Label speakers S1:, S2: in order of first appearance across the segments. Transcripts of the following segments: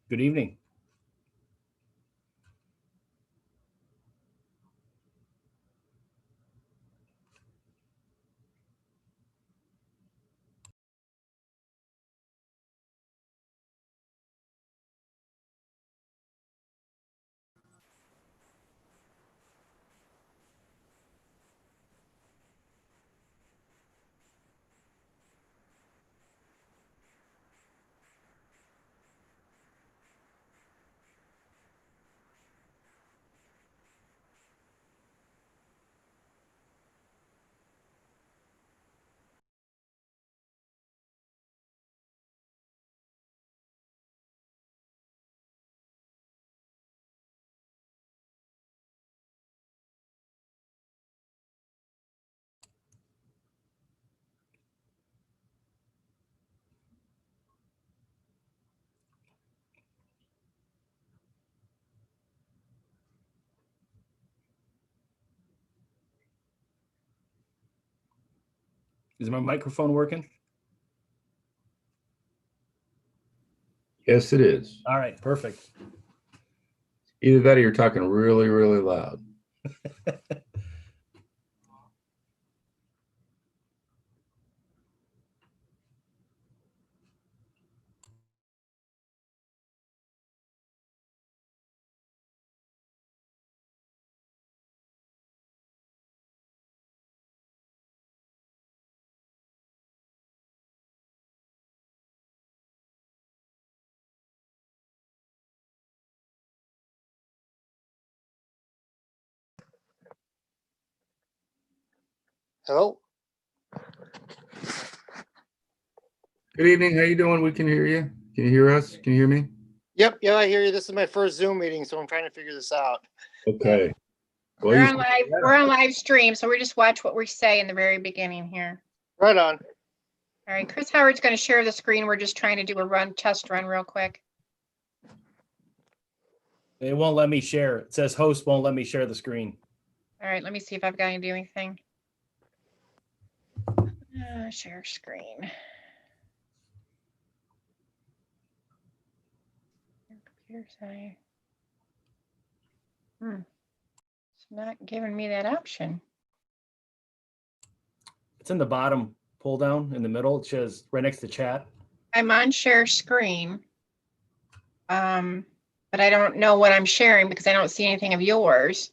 S1: Good evening. Is my microphone working?
S2: Yes, it is.
S1: All right, perfect.
S2: Either that or you're talking really, really loud.
S3: Hello.
S2: Good evening. How you doing? We can hear you. Can you hear us? Can you hear me?
S3: Yep, I hear you. This is my first Zoom meeting, so I'm trying to figure this out.
S2: Okay. Well,
S4: We're on live stream, so we just watch what we say in the very beginning here.
S3: Right on.
S4: All right, Chris Howard's going to share the screen. We're just trying to do a test run real quick.
S1: It won't let me share. It says host won't let me share the screen.
S4: All right, let me see if I've got to do anything. Share screen. Computer science. It's not giving me that option.
S1: It's in the bottom pull down in the middle. It says right next to chat.
S4: I'm on share screen. But I don't know what I'm sharing because I don't see anything of yours.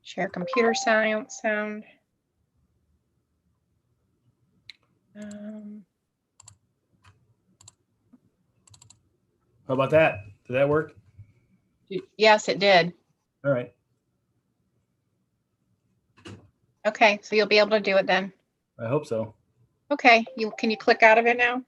S4: Share computer science sound.
S1: How about that? Did that work?
S4: Yes, it did.
S1: All right.
S4: Okay, so you'll be able to do it then.
S1: I hope so.
S4: Okay, can you click out of it now?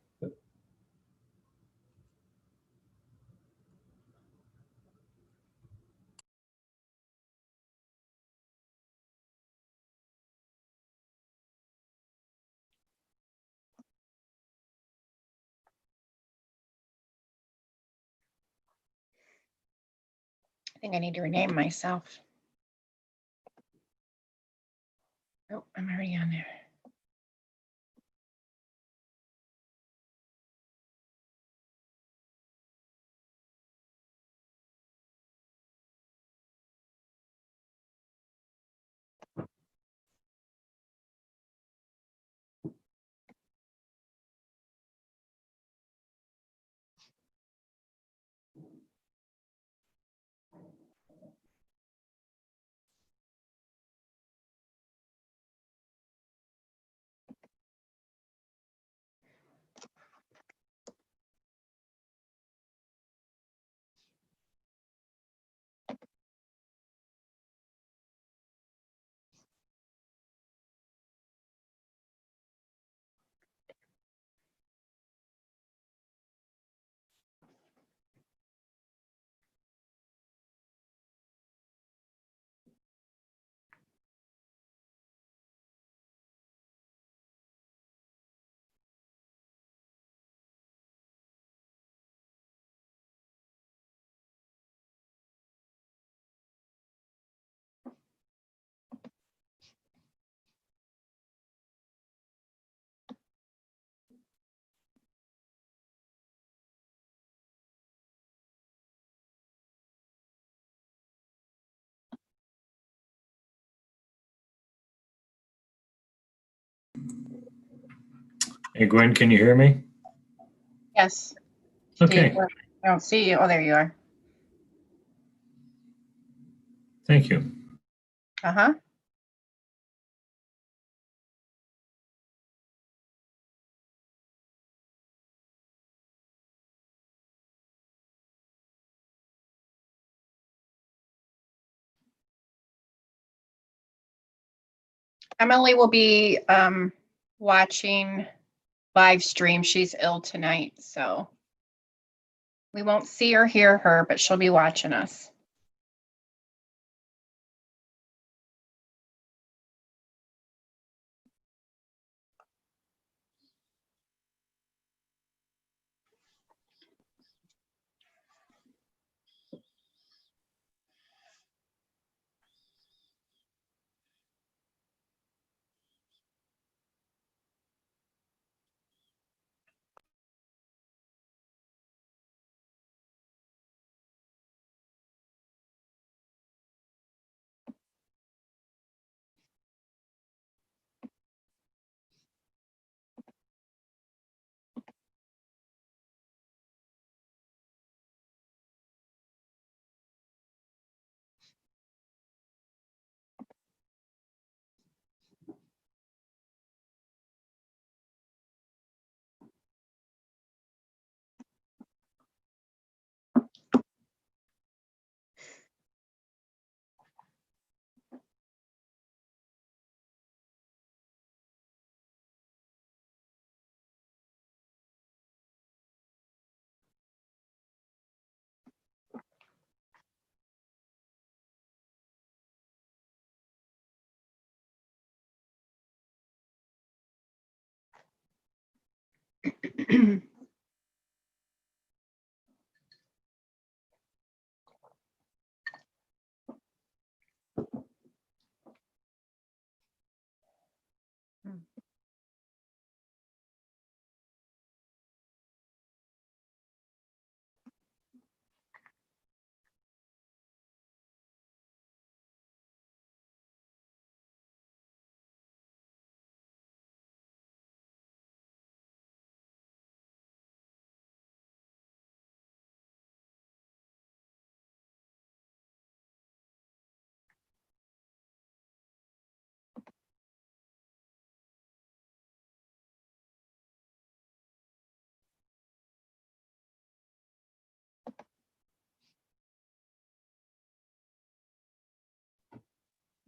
S4: I think I need to rename myself. Oh, I'm already on there.
S5: Hey Gwen, can you hear me?
S4: Yes.
S5: Okay,
S4: Steve, I don't see you. Oh, there you are.
S5: thank you.
S4: Uh-huh. Emily will be watching live stream. She's ill tonight, so we won't see or hear her, but she'll be watching us.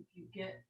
S6: If you get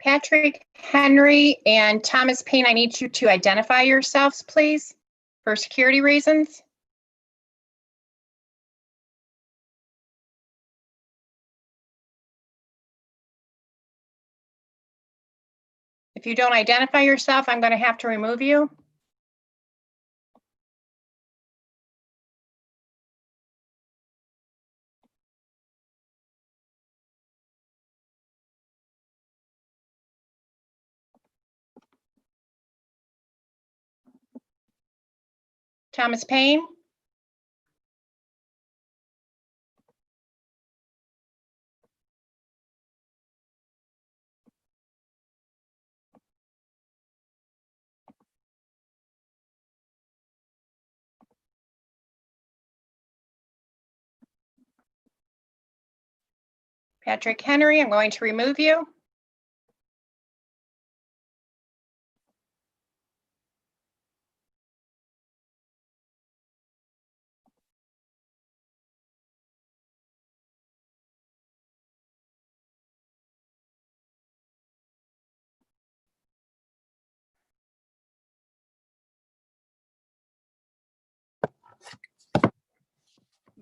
S4: Patrick Henry and Thomas Payne, I need you to identify yourselves, please, for security reasons. If you don't identify yourself, I'm going to have to remove you. Thomas Payne. Patrick Henry, I'm going to remove you.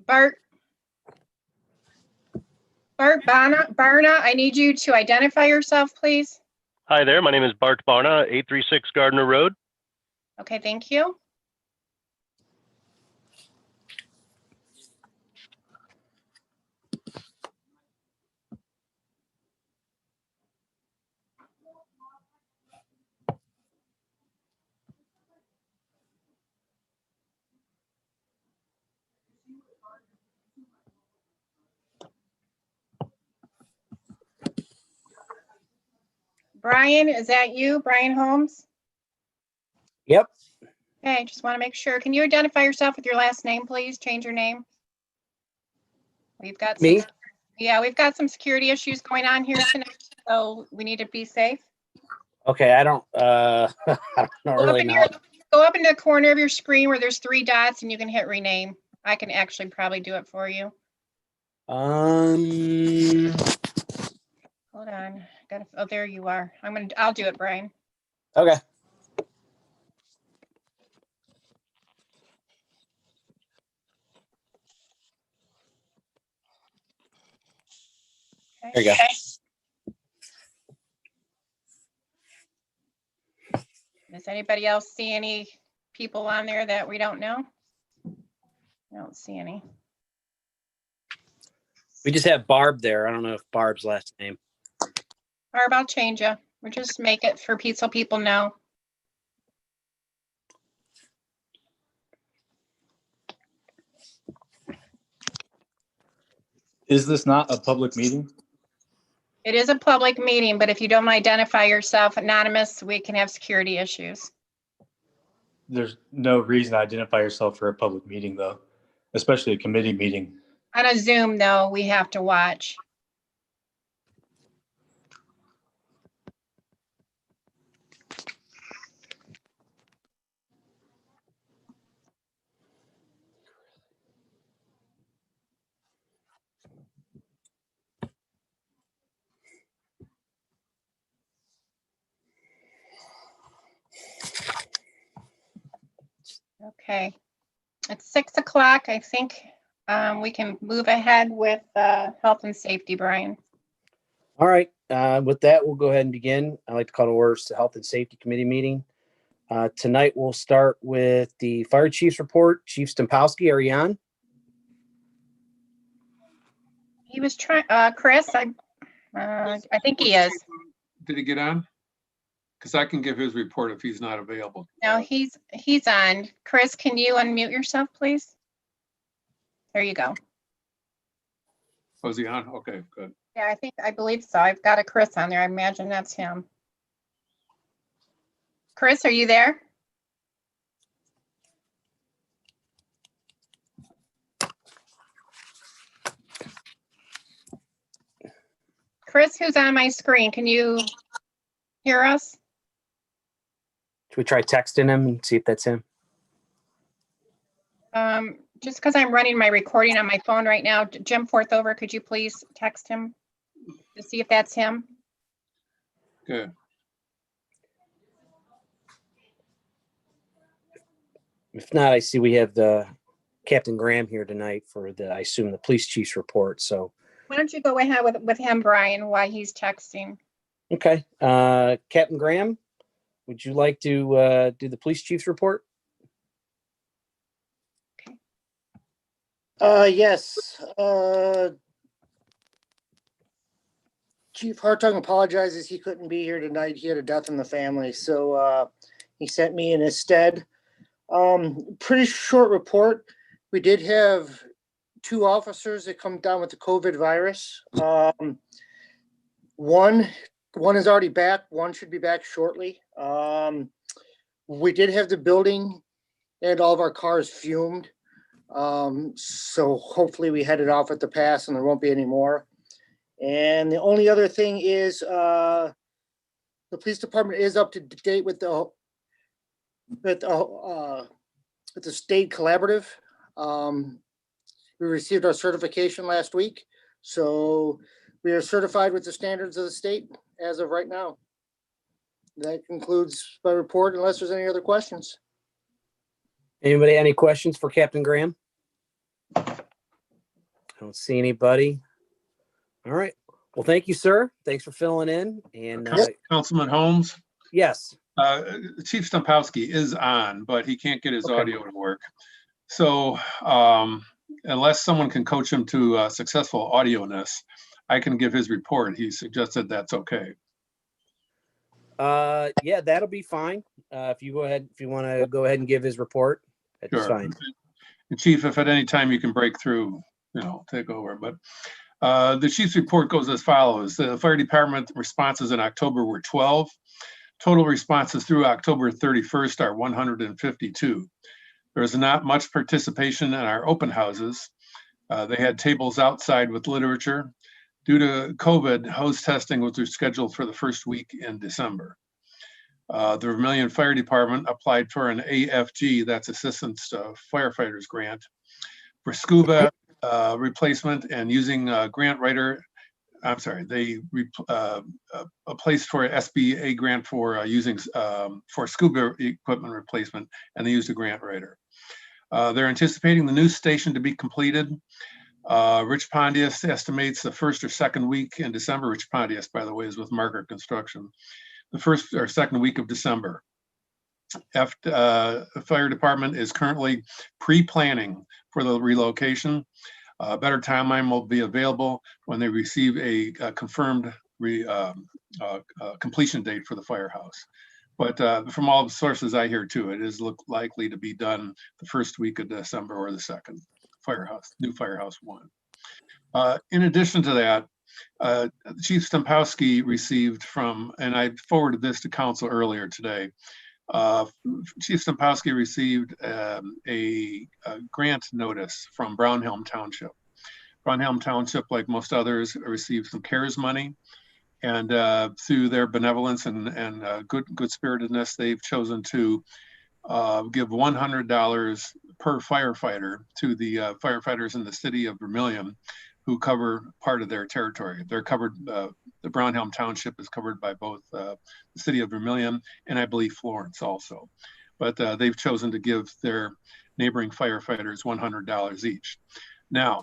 S4: Bart Barna, I need you to identify yourself, please.
S7: Hi there, my name is Bart Barna, 836 Gardner Road.
S4: Okay, thank you. Brian, is that you, Brian Holmes?
S8: Yep.
S4: Okay, just want to make sure. Can you identify yourself with your last name, please? Change your name. We've got
S8: Me?
S4: we've got some security issues going on here tonight, so we need to be safe.
S8: Okay, I don't I don't really know.
S4: Go up in the corner of your screen where there's 3 dots and you can hit rename. I can actually probably do it for you. Hold on. Oh, there you are. I'll do it, Brian.
S8: Okay.
S4: Okay.
S8: There you go.
S4: Does anybody else see any people on there that we don't know? I don't see any.
S8: We just have Barb there. I don't know if Barb's last name.
S4: Barb, I'll change you. We'll just make it for so people know.
S1: Is this not a public meeting?
S4: It is a public meeting, but if you don't identify yourself anonymous, we can have security issues.
S1: There's no reason to identify yourself for a public meeting, though, especially a committee meeting.
S4: On a Zoom, though, we have to watch. Okay, it's 6 o'clock. I think we can move ahead with health and safety, Brian.
S8: All right. With that, we'll go ahead and begin. I'd like to call to order the Health and Safety Committee meeting. Tonight, we'll start with the Fire Chief's report. Chief Stempowski, are you on?
S4: He was trying, Chris, I think he is.
S2: Did he get on? Because I can give his report if he's not available.
S4: No, he's on. Chris, can you unmute yourself, please? There you go.
S2: Was he on? Okay, good.
S4: Yeah, I believe so. I've got a Chris on there. I imagine that's him. Chris, are you there? Chris, who's on my screen? Can you hear us?
S8: Should we try texting him and see if that's him?
S4: Just because I'm running my recording on my phone right now, Jim Forthover, could you please text him to see if that's him?
S9: Good.
S8: If not, I see we have the Captain Graham here tonight for I assume the police chief's report. So,
S4: Why don't you go ahead with him, Brian, while he's texting?
S8: okay. Captain Graham, would you like to do the police chief's report?
S3: Yes, Chief Hartung apologizes he couldn't be here tonight. He had a death in the family, so he sent me in his stead. Pretty short report. We did have 2 officers that come down with the COVID virus. One is already back. One should be back shortly. We did have the building and all of our cars fumed. So hopefully we headed off at the pass and there won't be any more. And the only other thing is the police department is up to date with the state collaborative. We received our certification last week, so we are certified with the standards of the state as of right now. That concludes my report, unless there's any other questions.
S8: Anybody, any questions for Captain Graham? I don't see anybody. All right. Well, thank you, sir. Thanks for filling in. And
S9: Councilman Holmes,
S8: yes.
S9: Chief Stumpowski is on, but he can't get his
S8: Okay.
S9: audio to work. So unless someone can coach him to successful audio-ness, I can give his report. He suggested that's okay.
S8: Yeah, that'll be fine. If you want to go ahead and give his report, that's
S9: Sure.
S8: fine.
S9: Chief, if at any time you can break through, take over. But the chief's report goes as follows. The fire department responses in October were 12. Total responses through October 31st are 152. There was not much participation in our open houses. They had tables outside with literature. Due to COVID, hose testing was scheduled for the first week in December. The Vermilion Fire Department applied for an AFG, that's Assistance to Firefighters Grant, for scuba replacement and using grant writer. I'm sorry, they applied for an SBA grant for using for scuba equipment replacement, and they used a grant writer. They're anticipating the new station to be completed. Rich Pontius estimates the first or second week in December. Rich Pontius, by the way, is with Margaret Construction. The first or second week of December. The fire department is currently pre-planning for the relocation. A better timeline will be available when they receive a confirmed completion date for the firehouse. But from all the sources I hear too, it is likely to be done the first week of December or the second. New firehouse 1. In addition to that, Chief Stumpowski received from, and I forwarded this to council earlier today, Chief Stumpowski received a grant notice from Brownhelm Township. Brownhelm Township, like most others, received some CARES money, and through their benevolence and good spiritedness, they've chosen to give $100 per firefighter to the firefighters in the city of Vermilion who cover part of their territory. They're covered, the Brownhelm Township is covered by both the city of Vermilion and I believe Florence also. But they've chosen to give their neighboring firefighters $100 each. Now,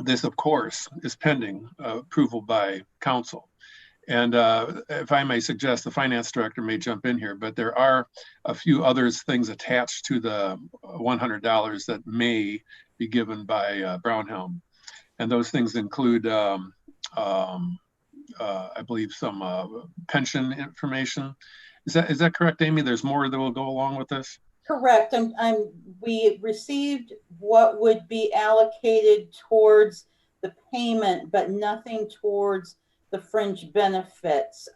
S9: this of course is pending approval by council. And if I may suggest, the finance director may jump in here, but there are a few things attached to the $100 that may be given by Brownhelm. And those things include, I believe, some pension information. Is that correct, Amy? There's more that will go along with this?
S6: Correct. We received what would be allocated towards the payment, but nothing towards the fringe benefits.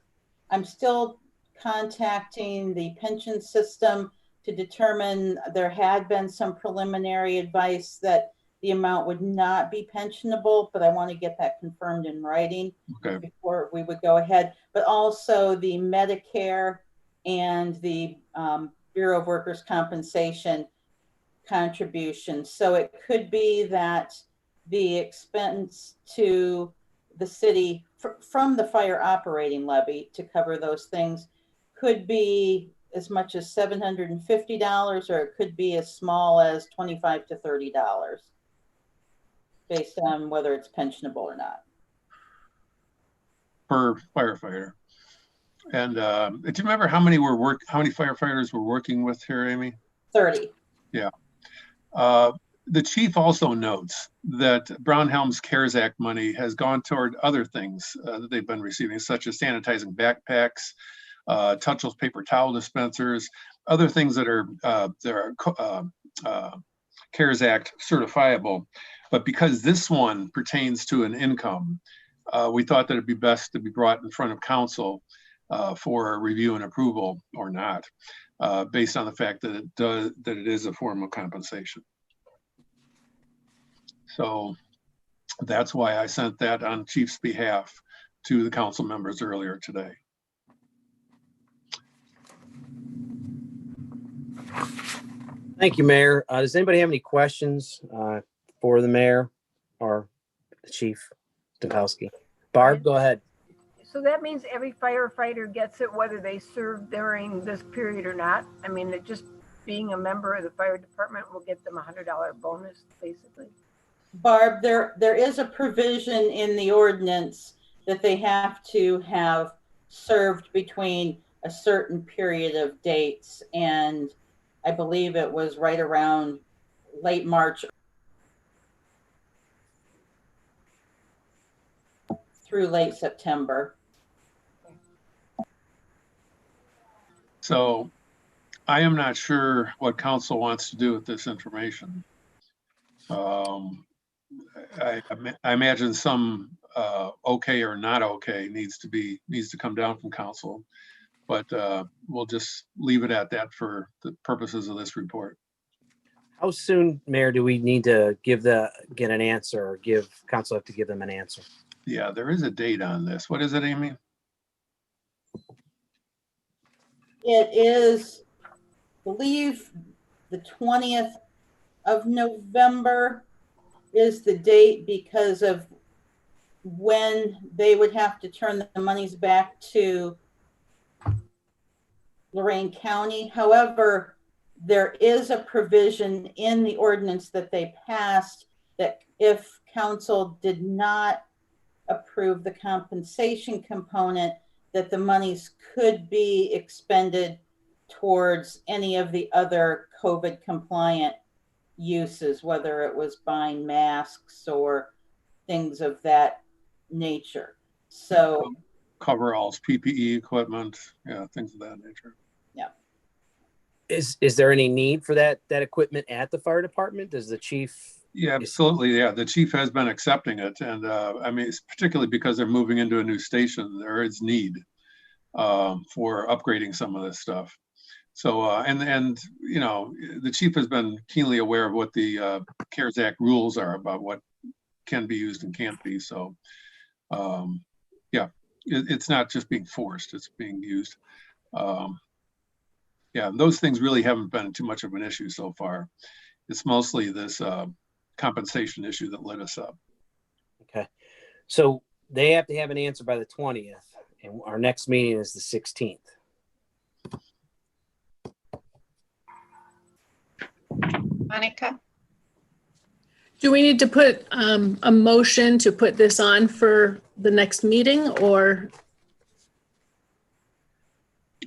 S6: I'm still contacting the pension system to determine. There had been some preliminary advice that the amount would not be pensionable, but I want to get that confirmed in writing before we would go ahead. But also the Medicare and the Bureau of Workers' Compensation contribution. So it could be that the expense to the city from the fire operating levy to cover those things could be as much as $750, or it could be as small as $25 to $30, based on whether it's pensionable or not.
S9: Per firefighter. And do you remember how many firefighters were working with here, Amy?
S6: 30.
S9: Yeah. The chief also notes that Brown Helm's CARES Act money has gone toward other things that they've been receiving, such as sanitizing backpacks, touchless paper towel dispensers, other things that are CARES Act certifiable. But because this one pertains to an income, we thought that it'd be best to be brought in front of council for review and approval or not, based on the fact that it is a form of compensation. So that's why I sent that on Chief's behalf to the council members earlier today.
S8: Thank you, Mayor. Does anybody have any questions for the mayor or the chief, Stempowski? Barb, go ahead.
S10: So that means every firefighter gets it, whether they serve during this period or not? I mean, it just being a member of the fire department will get them a $100 bonus, basically.
S6: Barb, there is a provision in the ordinance that they have to have served between a certain period of dates, and I believe it was right around late March through late September.
S9: So I am not sure what council wants to do with this information. I imagine some okay or not okay needs to come down from council, but we'll just leave it at that for the purposes of this report.
S8: How soon, Mayor, do we need to get an answer, or give council have to give them an answer?
S9: Yeah, there is a date on this. What is it, Amy?
S6: It is, I believe, the 20th of November is the date, because of when they would have to turn the monies back to Lorain County. However, there is a provision in the ordinance that they passed that if council did not approve the compensation component, that the monies could be expended towards any of the other COVID compliant uses, whether it was buying masks or things of that nature. So
S9: Coveralls, PPE equipment, yeah, things of that nature.
S6: Yeah.
S8: Is there any need for that equipment at the fire department? Does the chief?
S9: Yeah, absolutely. Yeah, the chief has been accepting it, and I mean, it's particularly because they're moving into a new station. There is need for upgrading some of this stuff. So, and you know, the chief has been keenly aware of what the CARES Act rules are about what can be used and can't be. So, yeah, it's not just being forced; it's being used. Yeah, those things really haven't been too much of an issue so far. It's mostly this compensation issue that lit us up.
S8: Okay, so they have to have an answer by the 20th, and our next meeting is the 16th.
S4: Monica?
S11: Do we need to put a motion to put this on for the next meeting, or?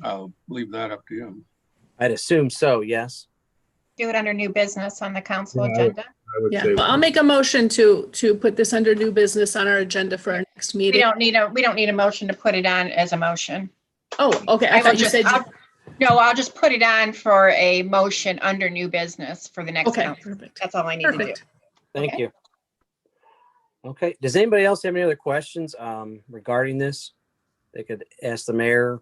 S9: I'll leave that up to you.
S8: I'd assume so, yes.
S4: Do it under new business on the council agenda.
S11: Yeah, well, I'll make a motion to put this under new business on our agenda for our next
S4: We
S11: meeting.
S4: don't need a motion to put it on as a motion.
S11: Oh, okay. I thought you said.
S4: No, I'll just put it on for a motion under new business for the next
S11: Okay,
S4: council.
S11: perfect.
S4: That's all I need to do.
S11: Perfect.
S8: Thank
S4: Okay.
S8: you. Okay, does anybody else have any other questions regarding this? They could ask the mayor,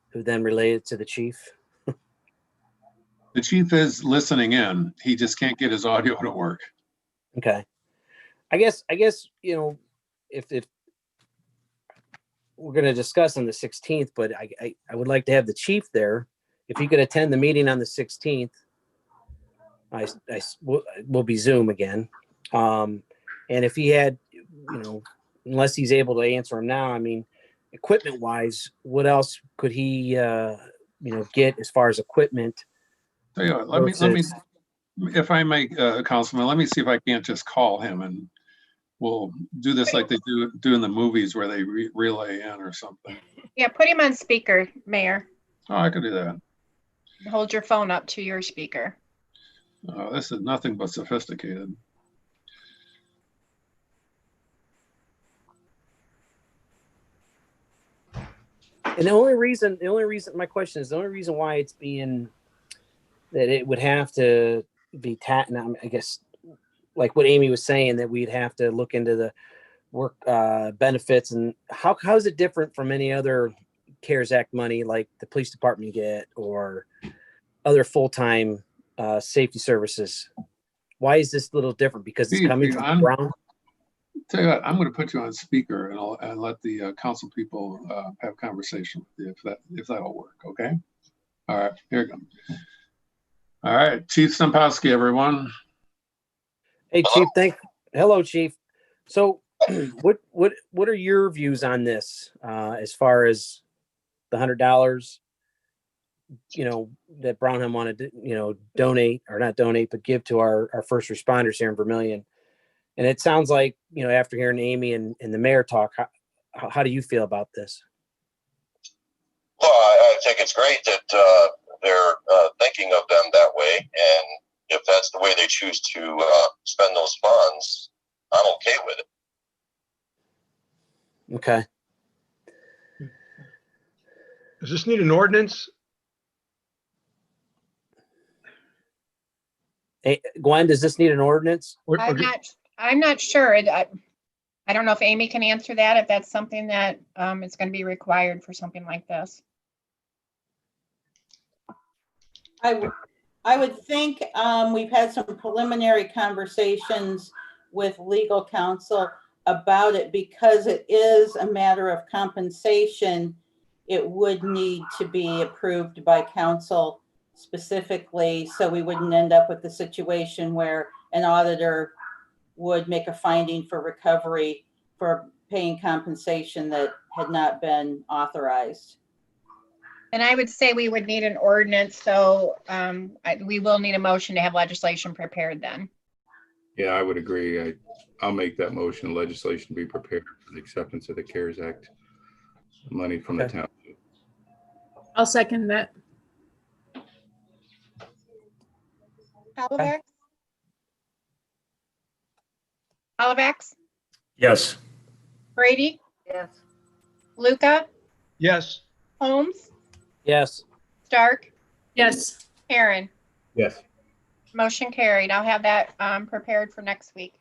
S8: who then related to the chief.
S9: The chief is listening in. He just can't get his audio to work.
S8: Okay. I guess, you know, if we're going to discuss on the 16th, but I would like to have the chief there. If he could attend the meeting on the 16th, we'll be Zoom again. And if he had, you know, unless he's able to answer them now, I mean, equipment wise, what else could he, get as far as equipment?
S9: Tell you what, let me,
S8: versus-
S9: if I may, Councilman, let me see if I can't just call him and we'll do this like they do in the movies where they relay in or something.
S4: Yeah, put him on speaker, Mayor.
S9: Oh, I could do that.
S4: Hold your phone up to your speaker.
S9: Oh, this is nothing but sophisticated.
S8: And the only reason my question is the only reason why it's being that it would have to be I guess like what Amy was saying, that we'd have to look into the work benefits and how is it different from any other CARES Act money like the police department get or other full-time safety services? Why is this a little different? Because it's coming from Brown?
S9: Tell you what, I'm going to put you on speaker and let the council people have a conversation with you if that'll work. Okay. All right. Here you go. All right, Chief Stempowski, everyone.
S8: Hey, Chief. Hello, Chief. So, what are your views on this as far as the $100? That Brownham wanted to donate or not donate, but give to our first responders here in Vermilion. And it sounds like, after hearing Amy and the mayor talk, how do you feel about this?
S12: Well, I think it's great that they're thinking of them that way. And if that's the way they choose to spend those funds, I'm okay with it.
S8: Okay.
S13: Does this need an ordinance?
S8: Hey, Gwen, does this need an ordinance?
S4: I'm not sure. I don't know if Amy can answer that, if that's something that is going to be required for something like this.
S6: I would think we've had some preliminary conversations with legal counsel about it because it is a matter of compensation. It would need to be approved by council specifically, so we wouldn't end up with the situation where an auditor would make a finding for recovery for paying compensation that had not been authorized.
S4: And I would say we would need an ordinance, so we will need a motion to have legislation prepared then.
S2: Yeah, I would agree. I'll make that motion, legislation be prepared for the acceptance of the CARES Act money from the town.
S11: I'll second that.
S4: Olivax?
S5: Yes.
S4: Brady?
S10: Yes.
S4: Luca?
S13: Yes.
S4: Holmes?
S8: Yes.
S4: Stark?
S11: Yes.
S4: Aaron?
S2: Yes.
S4: Motion carried. I'll have that prepared for next week.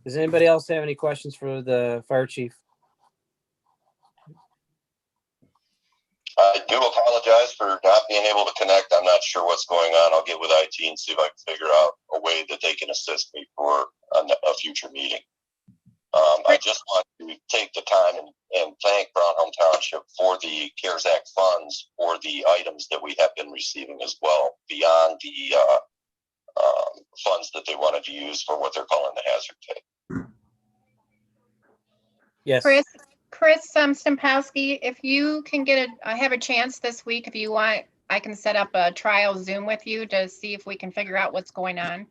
S8: Does anybody else have any questions for the fire chief?
S12: I do apologize for not being able to connect. I'm not sure what's going on. I'll get with IT and see if I can figure out a way that they can assist me for a future meeting. I just want to take the time and thank Brownham Township for the CARES Act funds for the items that we have been receiving as well, beyond the funds that they wanted to use for what they're calling the hazard pay.
S8: Yes.
S4: Chris Stempowski, if you can I have a chance this week, if you want, I can set up a trial Zoom with you to see if we can figure out what's going on.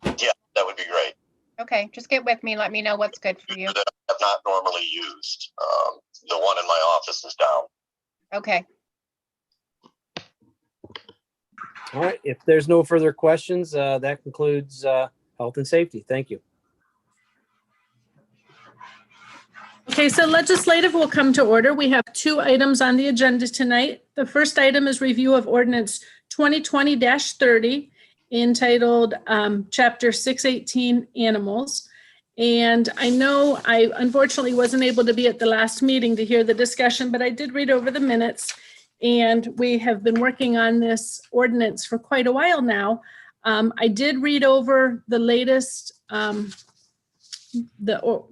S12: Yeah, that would be great.
S4: Okay, just get with me. Let me know what's good for you.
S12: That I have not normally used. The one in my office is down.
S4: Okay.
S8: All right. If there's no further questions, that concludes health and safety. Thank you.
S11: Okay, so legislative will come to order. We have 2 items on the agenda tonight. The first item is review of ordinance 2020-30 entitled Chapter 618 Animals. And I know I unfortunately wasn't able to be at the last meeting to hear the discussion, but I did read over the minutes. And we have been working on this ordinance for quite a while now. I did read over the latest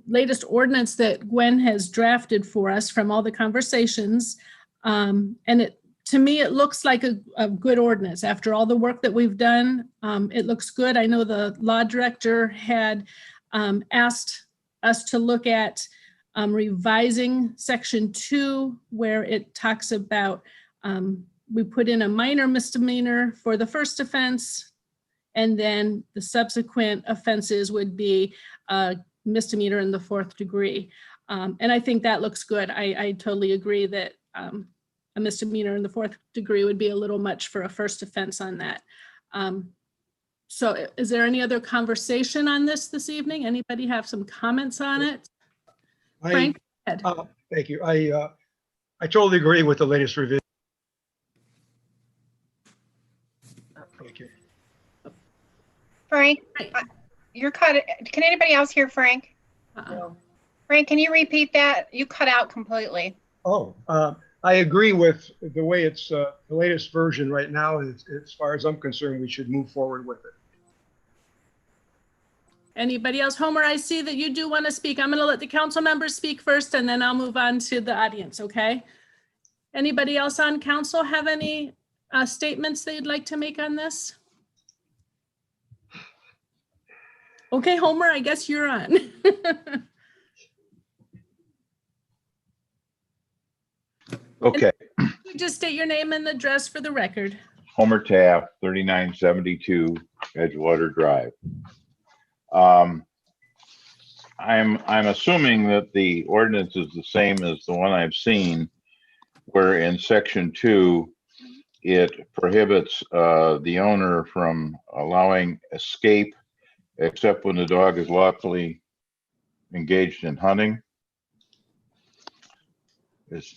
S11: latest ordinance that Gwen has drafted for us from all the conversations. And to me, it looks like a good ordinance. After all the work that we've done, it looks good. I know the law director had asked us to look at revising section 2, where it talks about, we put in a minor misdemeanor for the first offense, and then the subsequent offenses would be a misdemeanor in the 4th degree. And I think that looks good. I totally agree that a misdemeanor in the 4th degree would be a little much for a first offense on that. So is there any other conversation on this evening? Anybody have some comments on it? Frank? Go ahead.
S13: Thank you. I totally agree with the latest revision. Thank you.
S4: Frank, you're cut. Can anybody else hear Frank? Frank, can you repeat that? You cut out completely.
S13: Oh, I agree with the way it's the latest version right now. As far as I'm concerned, we should move forward with it.
S11: Anybody else? Homer, I see that you do want to speak. I'm going to let the council members speak first, and then I'll move on to the audience, okay? Anybody else on council have any statements they'd like to make on this? Okay, Homer, I guess you're on.
S14: Okay.
S11: You just state your name and address for the record.
S14: Homer Taft, 3972 Edgewater Drive. I'm assuming that the ordinance is the same as the one I've seen, where in section 2, it prohibits the owner from allowing escape except when the dog is lawfully engaged in hunting.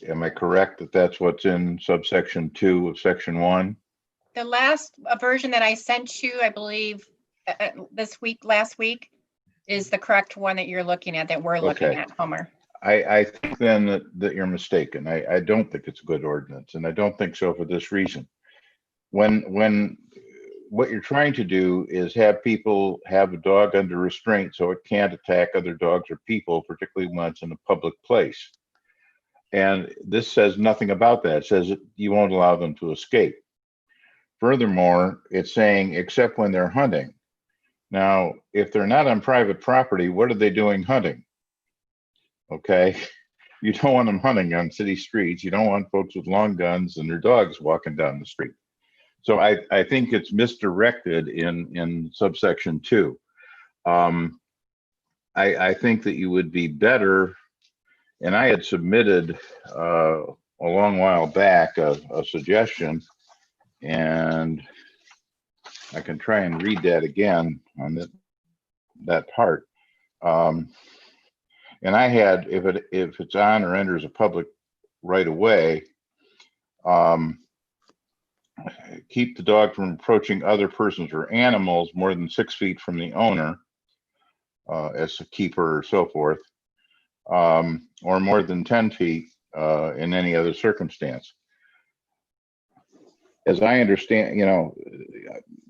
S14: Am I correct that that's what's in subsection 2 of section 1?
S4: The last version that I sent you, I believe, last week, is the correct one that you're looking at, that we're looking at, Homer.
S14: I think then that you're mistaken. I don't think it's a good ordinance, and I don't think so for this reason. When what you're trying to do is have people have a dog under restraint so it can't attack other dogs or people, particularly when it's in a public place. And this says nothing about that. It says you won't allow them to escape. Furthermore, it's saying except when they're hunting. Now, if they're not on private property, what are they doing hunting? Okay, you don't want them hunting on city streets. You don't want folks with long guns and their dogs walking down the street. So I think it's misdirected in subsection 2. I think that you would be better, and I had submitted a long while back a suggestion, and I can try and read that again on that part. And I had, if it's on or enters a public right of way, keep the dog from approaching other persons or animals more than 6 feet from the owner as a keeper or so forth, or more than 10 feet in any other circumstance. As I understand,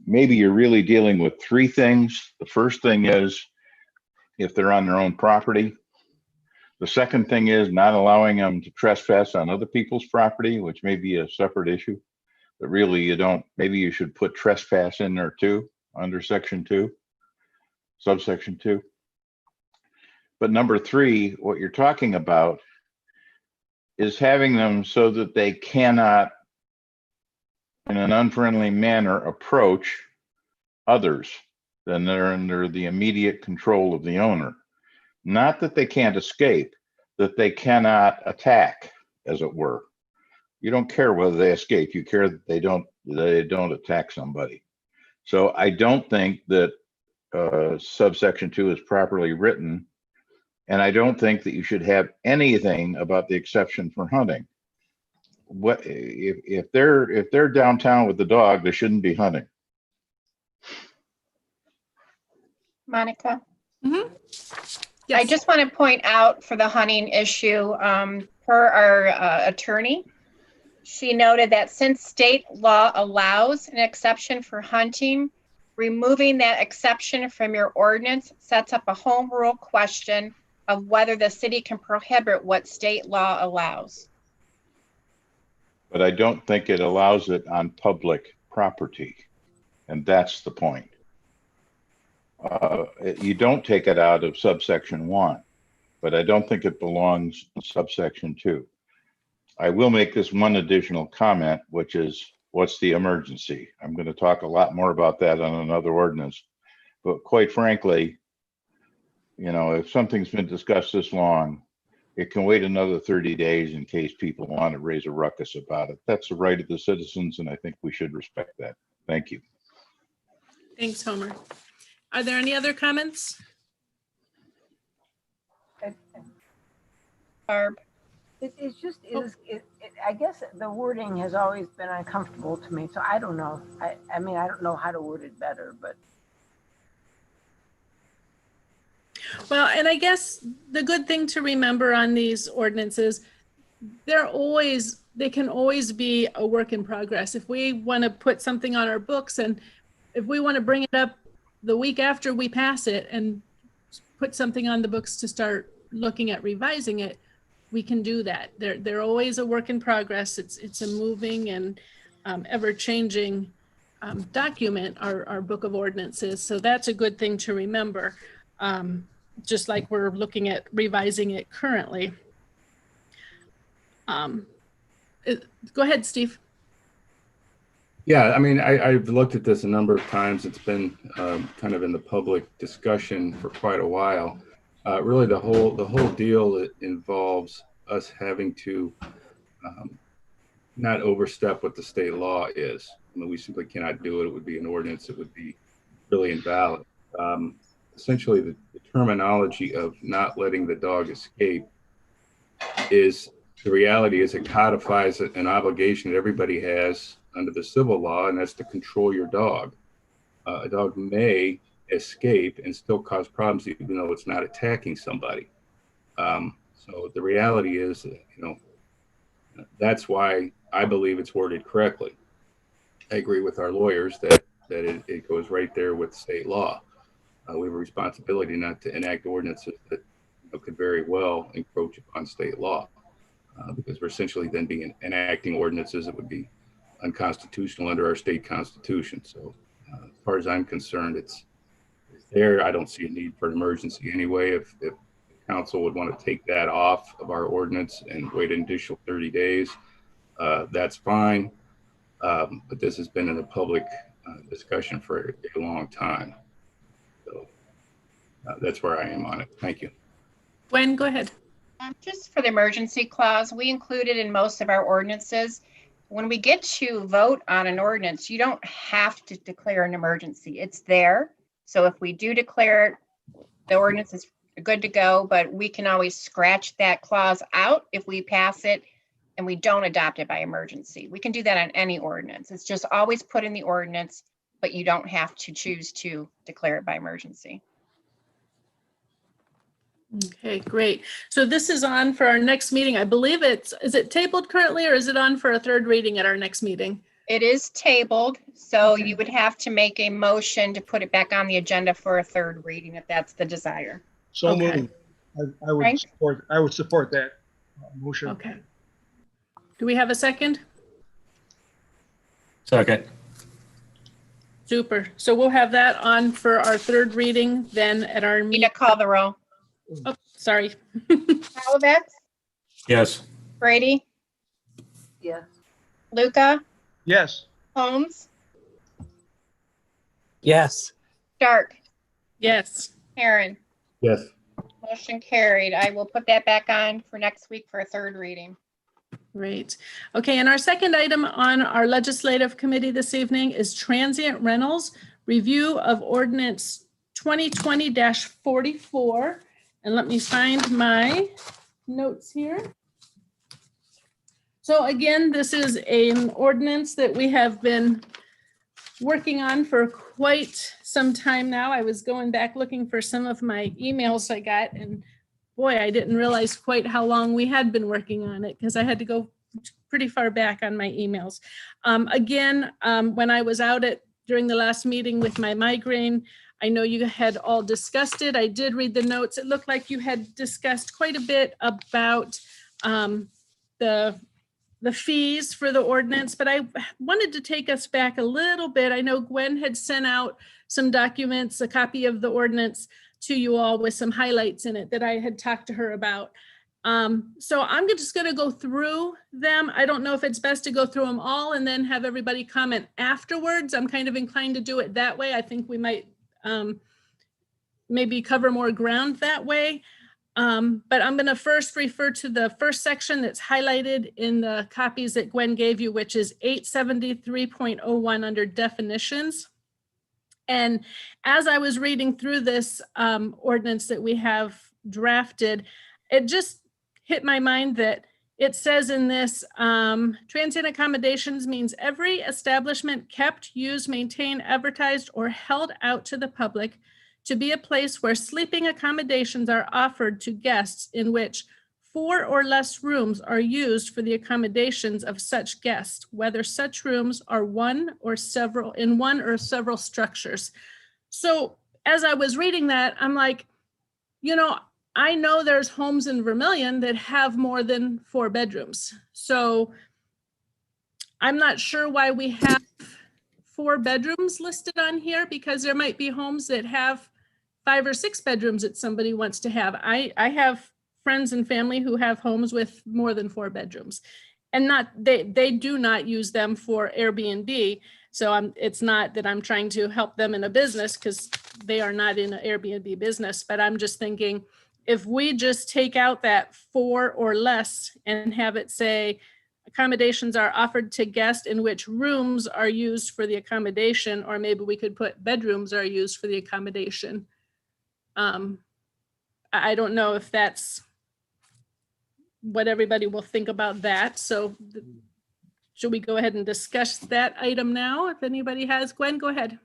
S14: maybe you're really dealing with 3 things. The first thing is if they're on their own property. The second thing is not allowing them to trespass on other people's property, which may be a separate issue. But really you don't, maybe you should put trespass in there too, under section 2, subsection 2. But number 3, what you're talking about is having them so that they cannot, in an unfriendly manner, approach others, then they're under the immediate control of the owner. Not that they can't escape, that they cannot attack, as it were. You don't care whether they escape, you care that they don't attack somebody. So I don't think that subsection 2 is properly written, and I don't think that you should have anything about the exception for hunting. What if they're downtown with the dog, they shouldn't be hunting.
S4: Monica?
S11: Yes.
S4: I just want to point out for the hunting issue, per our attorney, she noted that since state law allows an exception for hunting, removing that exception from your ordinance sets up a home rule question of whether the city can prohibit what state law allows.
S14: But I don't think it allows it on public property. And that's the point. You don't take it out of subsection 1, but I don't think it belongs in subsection 2. I will make this one additional comment, which is, what's the emergency? I'm going to talk a lot more about that on another ordinance. But quite frankly, you know, if something's been discussed this long, it can wait another 30 days in case people want to raise a ruckus about it. That's the right of the citizens, and I think we should respect that. Thank you.
S11: Thanks, Homer. Are there any other comments?
S4: Barb?
S10: It's just, I guess the wording has always been uncomfortable to me, so I don't know. I mean, I don't know how to word it better, but.
S11: Well, and I guess the good thing to remember on these ordinances, they can always be a work in progress. If we want to put something on our books and if we want to bring it up the week after we pass it and put something on the books to start looking at revising it, we can do that. They're always a work in progress. It's a moving and ever-changing document, our book of ordinances. So that's a good thing to remember. Just like we're looking at revising it currently. Go ahead, Steve.
S2: Yeah, I mean, I've looked at this a number of times. It's been kind of in the public discussion for quite a while. Really, the whole deal involves us having to not overstep what the state law is. I mean, we simply cannot do it. It would be an ordinance. It would be really invalid. Essentially, the terminology of not letting the dog escape is, the reality is it codifies an obligation that everybody has under the civil law, and that's to control your dog. A dog may escape and still cause problems even though it's not attacking somebody. So the reality is, you know, that's why I believe it's worded correctly. I agree with our lawyers that it goes right there with state law. We have a responsibility not to enact ordinances that could very well encroach upon state law, because we're essentially then being enacting ordinances that would be unconstitutional under our state constitution. So as far as I'm concerned, it's there. I don't see a need for an emergency anyway. If the council would want to take that off of our ordinance and wait an additional 30 days, that's fine. But this has been in the public discussion for a long time. So that's where I am on it. Thank you.
S11: Gwen, go ahead.
S4: Just for the emergency clause, we included in most of our ordinances. When we get to vote on an ordinance, you don't have to declare an emergency. It's there. So if we do declare it, the ordinance is good to go, but we can always scratch that clause out if we pass it and we don't adopt it by emergency. We can do that on any ordinance. It's just always put in the ordinance, but you don't have to choose to declare it by emergency.
S11: Okay, great. So this is on for our next meeting. I believe is it tabled currently, or is it on for a third reading at our next meeting?
S4: It is tabled, so you would have to make a motion to put it back on the agenda for a third reading if that's the desire.
S13: So
S11: Okay.
S13: moved. I would support that motion.
S11: Okay. Do we have a second?
S5: Second.
S11: Super. So we'll have that on for our third reading then at our
S4: Need
S11: meeting.
S4: to call the roll.
S11: Oh, sorry.
S4: Malovets,
S5: Yes.
S4: Brady,
S10: Yes.
S4: Luca,
S13: Yes.
S4: Holmes,
S8: Yes.
S4: Stark,
S11: Yes.
S4: Heron.
S2: Yes.
S4: Motion carried. I will put that back on for next week for a third reading.
S11: Great. Okay, and our second item on our legislative committee this evening is transient rentals, review of ordinance 2020-44. And let me find my notes here. So again, this is an ordinance that we have been working on for quite some time now. I was going back looking for some of my emails I got, and boy, I didn't realize quite how long we had been working on it because I had to go pretty far back on my emails. When I was out during the last meeting with my migraine, I know you had all discussed it. I did read the notes. It looked like you had discussed quite a bit about the the fees for the ordinance, but I wanted to take us back a little bit. I know Gwen had sent out some documents, a copy of the ordinance to you all with some highlights in it that I had talked to her about. So I'm just going to go through them. I don't know if it's best to go through them all and then have everybody comment afterwards. I'm kind of inclined to do it that way. I think we might maybe cover more ground that way. But I'm going to first refer to the first section that's highlighted in the copies that Gwen gave you, which is 873.01 under definitions. And as I was reading through this ordinance that we have drafted, it just hit my mind that it says in this, transient accommodations means every establishment kept, used, maintained, advertised, or held out to the public to be a place where sleeping accommodations are offered to guests in which 4 or less rooms are used for the accommodations of such guests, whether such rooms are one or several structures. So as I was reading that, I'm like, you know, I know there's homes in Vermilion that have more than 4 bedrooms. So I'm not sure why we have 4 bedrooms listed on here, because there might be homes that have 5 or 6 bedrooms that somebody wants to have. I have friends and family who have homes with more than 4 bedrooms, and they do not use them for Airbnb. So it's not that I'm trying to help them in a business, because they are not in an Airbnb business, but I'm just thinking, if we just take out that 4 or less and have it say accommodations are offered to guests in which rooms are used for the accommodation, or maybe we could put bedrooms are used for the accommodation. I don't know if that's what everybody will think about that. So should we go ahead and discuss that item now? If anybody has, Gwen, go ahead.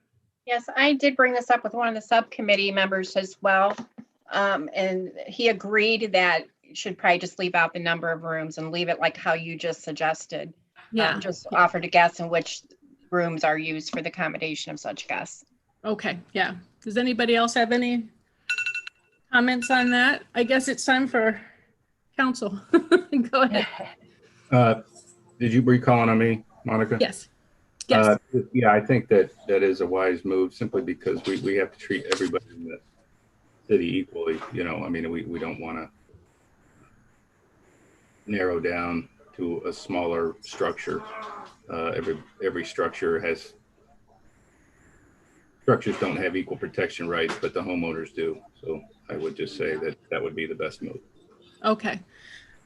S4: Yes, I did bring this up with one of the subcommittee members as well. And he agreed that you should probably just leave out the number of rooms and leave it like how you just suggested.
S11: Yeah.
S4: Just offer to guests in which rooms are used for the accommodation of such guests.
S11: Okay, yeah. Does anybody else have any comments on that? I guess it's time for council. Go ahead.
S2: Were you calling on me, Monica?
S11: Yes. Yes.
S2: Yeah, I think that is a wise move, simply because we have to treat everybody in the city equally. You know, I mean, we don't want to narrow down to a smaller structure. Every structures don't have equal protection rights, but the homeowners do. So I would just say that would be the best move.
S11: Okay.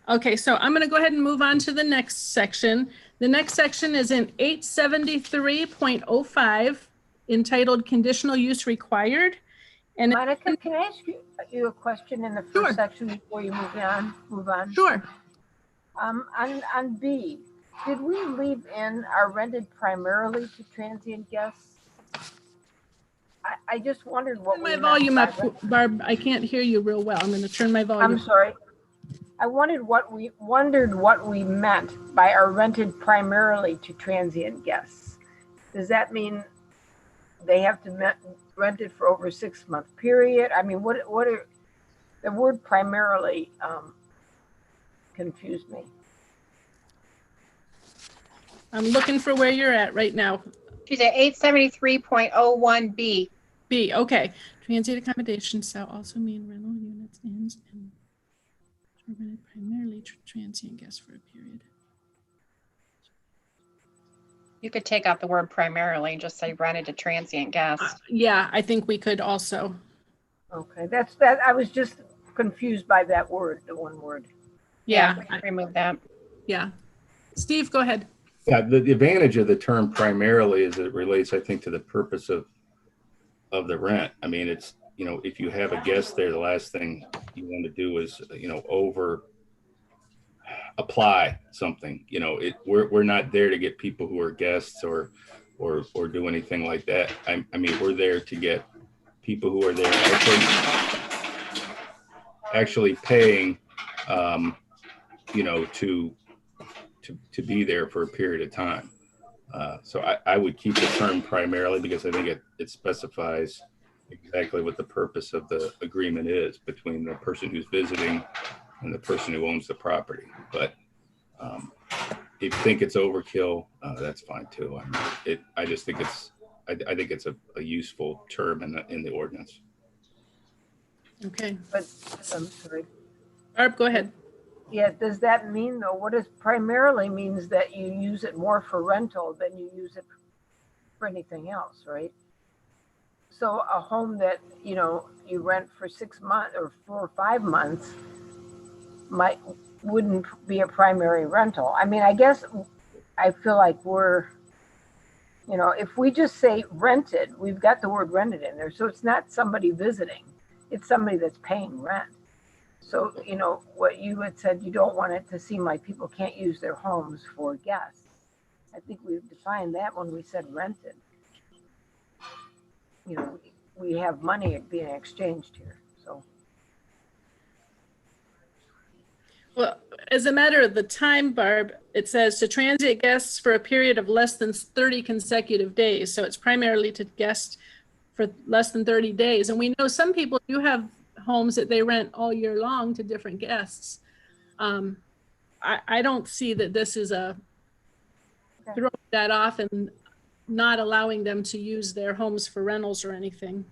S11: Okay, so I'm going to go ahead and move on to the next section. The next section is in 873.05, entitled Conditional Use Required. And
S10: Monica, can I ask you a question in the first section before you move on?
S11: Sure.
S10: On B, did we leave in are rented primarily to transient guests? I just wondered what
S11: Turn my volume up, Barb. I can't hear you real well. I'm going to turn my volume.
S10: I'm sorry. I wondered what we meant by are rented primarily to transient guests. Does that mean they have to rent it for over a 6-month period? I mean, what are the word primarily confused me.
S11: I'm looking for where you're at right now.
S4: She's at 873.01B.
S11: B, okay. Transient accommodations shall also mean rental units, inns, and rented primarily to transient guests for a period.
S4: You could take out the word primarily and just say rented to transient guests.
S11: Yeah, I think we could also.
S10: Okay, that's that. I was just confused by that word, the one word.
S11: Yeah,
S4: remove that.
S11: Yeah. Steve, go ahead.
S2: Yeah, the advantage of the term primarily is it relates, I think, to the purpose of the rent. I mean, it's, you know, if you have a guest there, the last thing you want to do is, you know, over apply something. You know, we're not there to get people who are guests or do anything like that. I mean, we're there to get people who are there actually paying, you know, to be there for a period of time. So I would keep the term primarily, because I think it specifies exactly what the purpose of the agreement is between the person who's visiting and the person who owns the property. But you think it's overkill, that's fine too. I just think I think it's a useful term in the ordinance.
S11: Okay.
S10: But I'm sorry.
S11: Barb, go ahead.
S10: Yeah, does that mean though, what is primarily means that you use it more for rental than you use it for anything else, right? So a home that, you know, you rent for 6 months or 4 or 5 months wouldn't be a primary rental. I mean, I guess I feel like we're, you know, if we just say rented, we've got the word rented in there. So it's not somebody visiting, it's somebody that's paying rent. So, you know, what you had said, you don't want it to seem like people can't use their homes for guests. I think we've defined that when we said rented. You know, we have money being exchanged here, so.
S11: Well, as a matter of the time, Barb, it says to transient guests for a period of less than 30 consecutive days. So it's primarily to guests for less than 30 days. And we know some people do have homes that they rent all year long to different guests. I don't see that this is a throwing that off and not allowing them to use their homes for rentals or anything.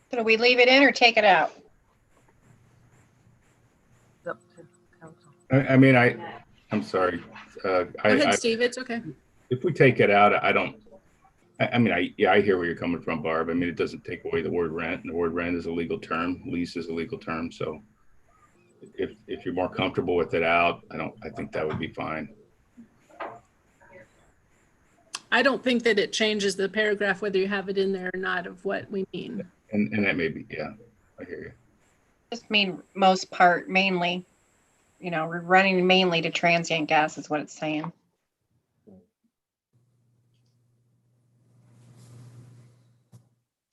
S4: So do we leave it in or take it out?
S10: It's up to council.
S2: I mean, I'm sorry.
S11: Go ahead, Steve. It's okay.
S2: If we take it out, I hear where you're coming from, Barb. I mean, it doesn't take away the word rent, and the word rent is a legal term. Lease is a legal term. So if you're more comfortable with it out, I think that would be fine.
S11: I don't think that it changes the paragraph, whether you have it in there or not, of what we mean.
S2: And that may be, yeah, I hear you.
S4: Just mean most part, mainly, you know, we're running mainly to transient guests is what it's saying.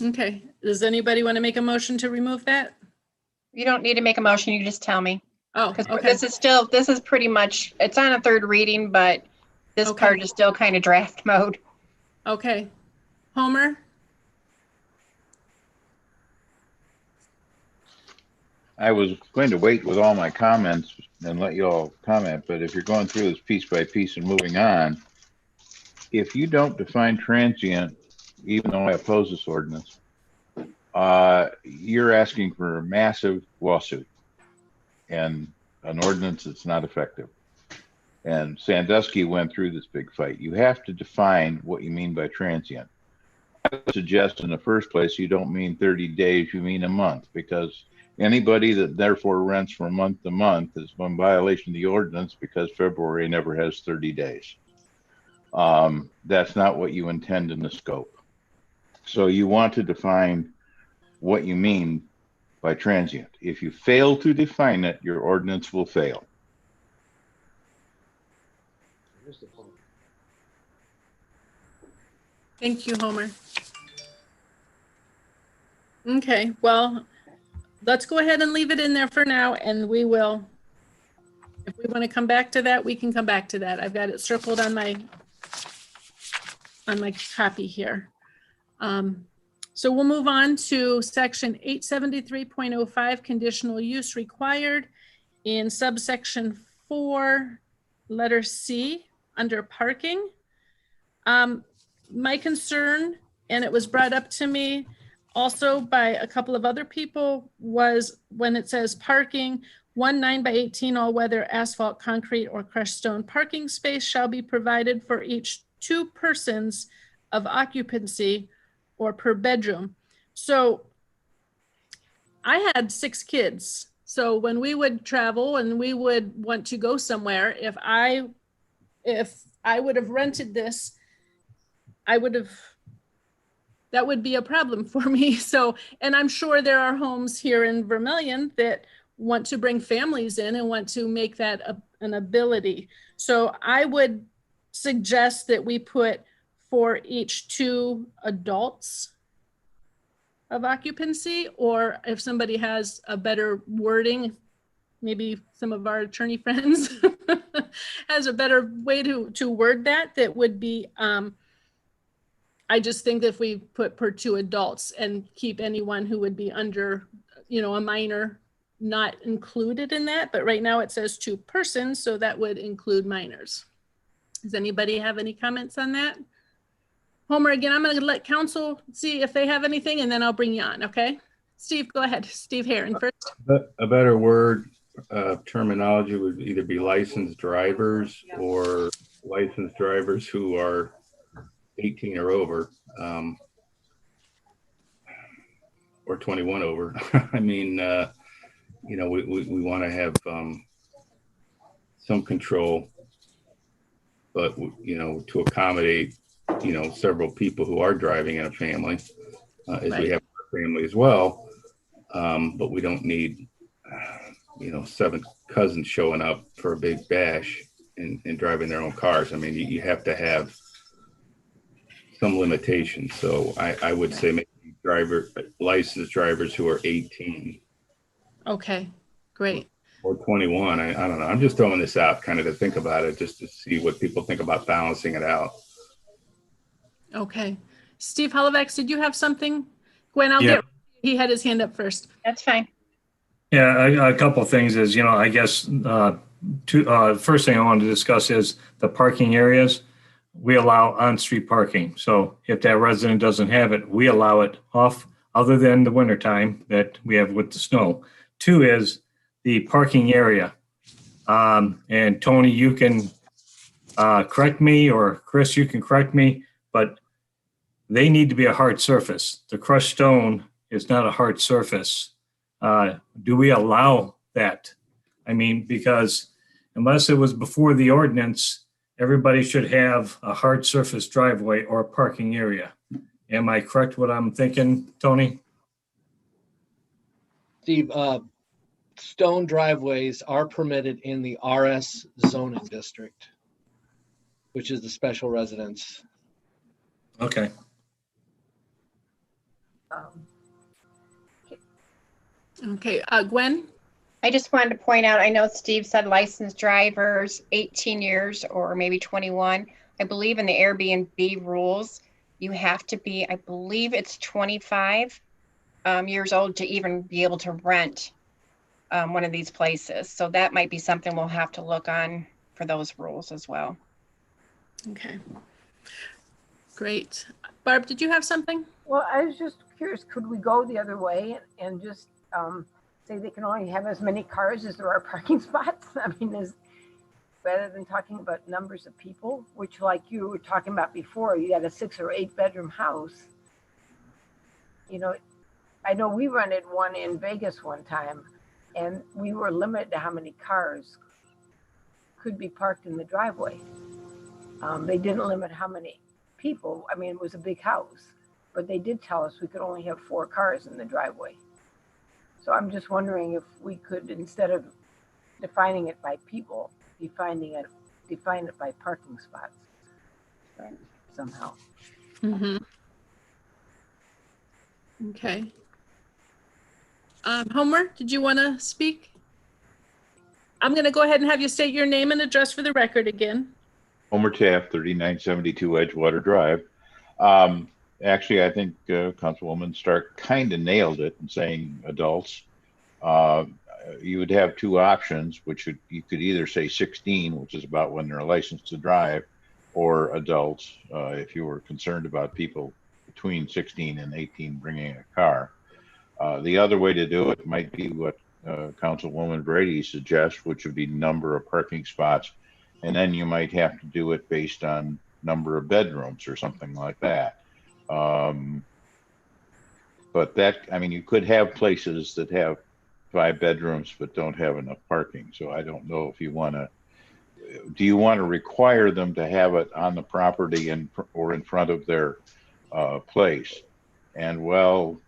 S11: Okay. Does anybody want to make a motion to remove that?
S4: You don't need to make a motion. You just tell me.
S11: Oh,
S4: Because
S11: okay.
S4: this is pretty much, it's on a third reading, but this
S11: Okay.
S4: part is still kind of draft mode.
S11: Okay. Homer?
S14: I was going to wait with all my comments and let you all comment, but if you're going through this piece by piece and moving on, if you don't define transient, even though I oppose this ordinance, you're asking for a massive lawsuit and an ordinance that's not effective. And Sandusky went through this big fight. You have to define what you mean by transient. I would suggest in the first place, you don't mean 30 days, you mean a month, because anybody that therefore rents from month to month is in violation of the ordinance because February never has 30 days. That's not what you intend in the scope. So you want to define what you mean by transient. If you fail to define it, your ordinance will fail.
S11: Thank you, Homer. Okay, well, let's go ahead and leave it in there for now, and we will, if we want to come back to that, we can come back to that. I've got it circled on my copy here. So we'll move on to section 873.05, conditional use required in subsection 4, letter C, under parking. My concern, and it was brought up to me also by a couple of other people, was when it says parking, 1 9x18 all-weather asphalt, concrete, or crushed stone parking space shall be provided for each 2 persons of occupancy or per bedroom. So I had 6 kids. So when we would travel and we would want to go somewhere, if I would have rented this, that would be a problem for me. So, and I'm sure there are homes here in Vermilion that want to bring families in and want to make that an ability. So I would suggest that we put for each 2 adults of occupancy, or if somebody has a better wording, maybe some of our attorney friends has a better way to word that would be, I just think if we put per 2 adults and keep anyone who would be under, a minor not included in that, but right now it says 2 persons, so that would include minors. Does anybody have any comments on that? Homer, again, I'm going to let council see if they have anything, and then I'll bring you on, okay? Steve, go ahead. Steve Herron first.
S2: A better word terminology would either be licensed drivers or licensed drivers who are 18 or over, or 21 over. I mean, you know, we want to have some control, but, you know, to accommodate, you know, several people who are driving in a family, as we have a family as well. But we don't need, you know, 7 cousins showing up for a big bash and driving their own cars. I mean, you have to have some limitations. So I would say maybe licensed drivers who are 18.
S11: Okay, great.
S2: Or 21. I don't know. I'm just throwing this out kind of to think about it, just to see what people think about balancing it out.
S11: Okay. Steve Hollivax, did you have something? Gwen, he had his hand up first.
S4: That's fine.
S5: Yeah, a couple of things is, you know, I guess first thing I wanted to discuss is the parking areas. We allow on-street parking. So if that resident doesn't have it, we allow it off, other than the wintertime that we have with the snow. 2 is the parking area. And Tony, you can correct me, or Chris, you can correct me, but they need to be a hard surface. The crushed stone is not a hard surface. Do we allow that? I mean, because unless it was before the ordinance, everybody should have a hard surface driveway or a parking area. Am I correct what I'm thinking, Tony?
S15: Steve, stone driveways are permitted in the RS zoning district, which is the special residence.
S5: Okay.
S11: Okay, Gwen?
S4: I just wanted to point out, I know Steve said licensed drivers, 18 years or maybe 21. I believe in the Airbnb rules, you have to be, I believe it's 25 years old to even be able to rent one of these places. So that might be something we'll have to look on for those rules as well.
S11: Okay. Great. Barb, did you have something?
S10: Well, I was just curious, could we go the other way and just say they can only have as many cars as there are parking spots? I mean, rather than talking about numbers of people, which, like you were talking about before, you had a 6 or 8 bedroom house. You know, I know we rented one in Vegas one time, and we were limited to how many cars could be parked in the driveway. They didn't limit how many people. I mean, it was a big house, but they did tell us we could only have 4 cars in the driveway. So I'm just wondering if we could, instead of defining it by people, define it by parking spots somehow.
S11: Mm-hmm. Okay. Homer, did you want to speak? I'm going to go ahead and have you state your name and address for the record again.
S14: Homer Taft, 3972 Edgewater Drive. Actually, I think Councilwoman Stark kind of nailed it in saying adults. You would have 2 options, which you could either say 16, which is about when they're licensed to drive, or adults, if you were concerned about people between 16 and 18 bringing a car. The other way to do it might be what Councilwoman Brady suggests, which would be number of parking spots. And then you might have to do it based on number of bedrooms or something like that. But that, I mean, you could have places that have 5 bedrooms but don't have enough parking. So I don't know if you want to, do you want to require them to have it on the property or in front of their place? And well,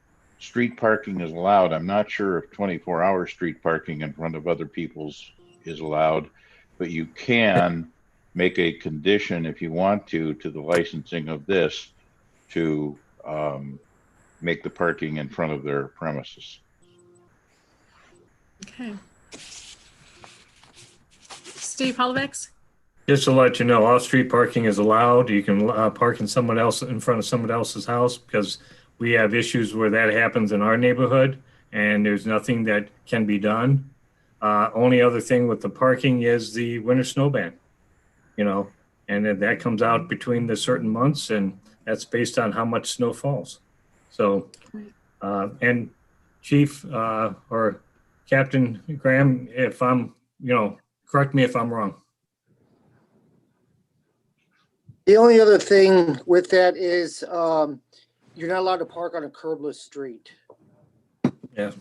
S14: street parking is allowed. I'm not sure if 24-hour street parking in front of other people's is allowed, but you can make a condition if you want to the licensing of this to make the parking in front of their premises.
S11: Okay. Steve Hollivax?
S5: Just to let you know, off-street parking is allowed. You can park in front of someone else's house, because we have issues where that happens in our neighborhood, and there's nothing that can be done. Only other thing with the parking is the winter snow ban, you know, and then that comes out between the certain months, and that's based on how much snow falls. So, and Chief or Captain Graham, if I'm, correct me if I'm wrong.
S3: The only other thing with that is you're not allowed to park on a curbless street.
S5: Yeah.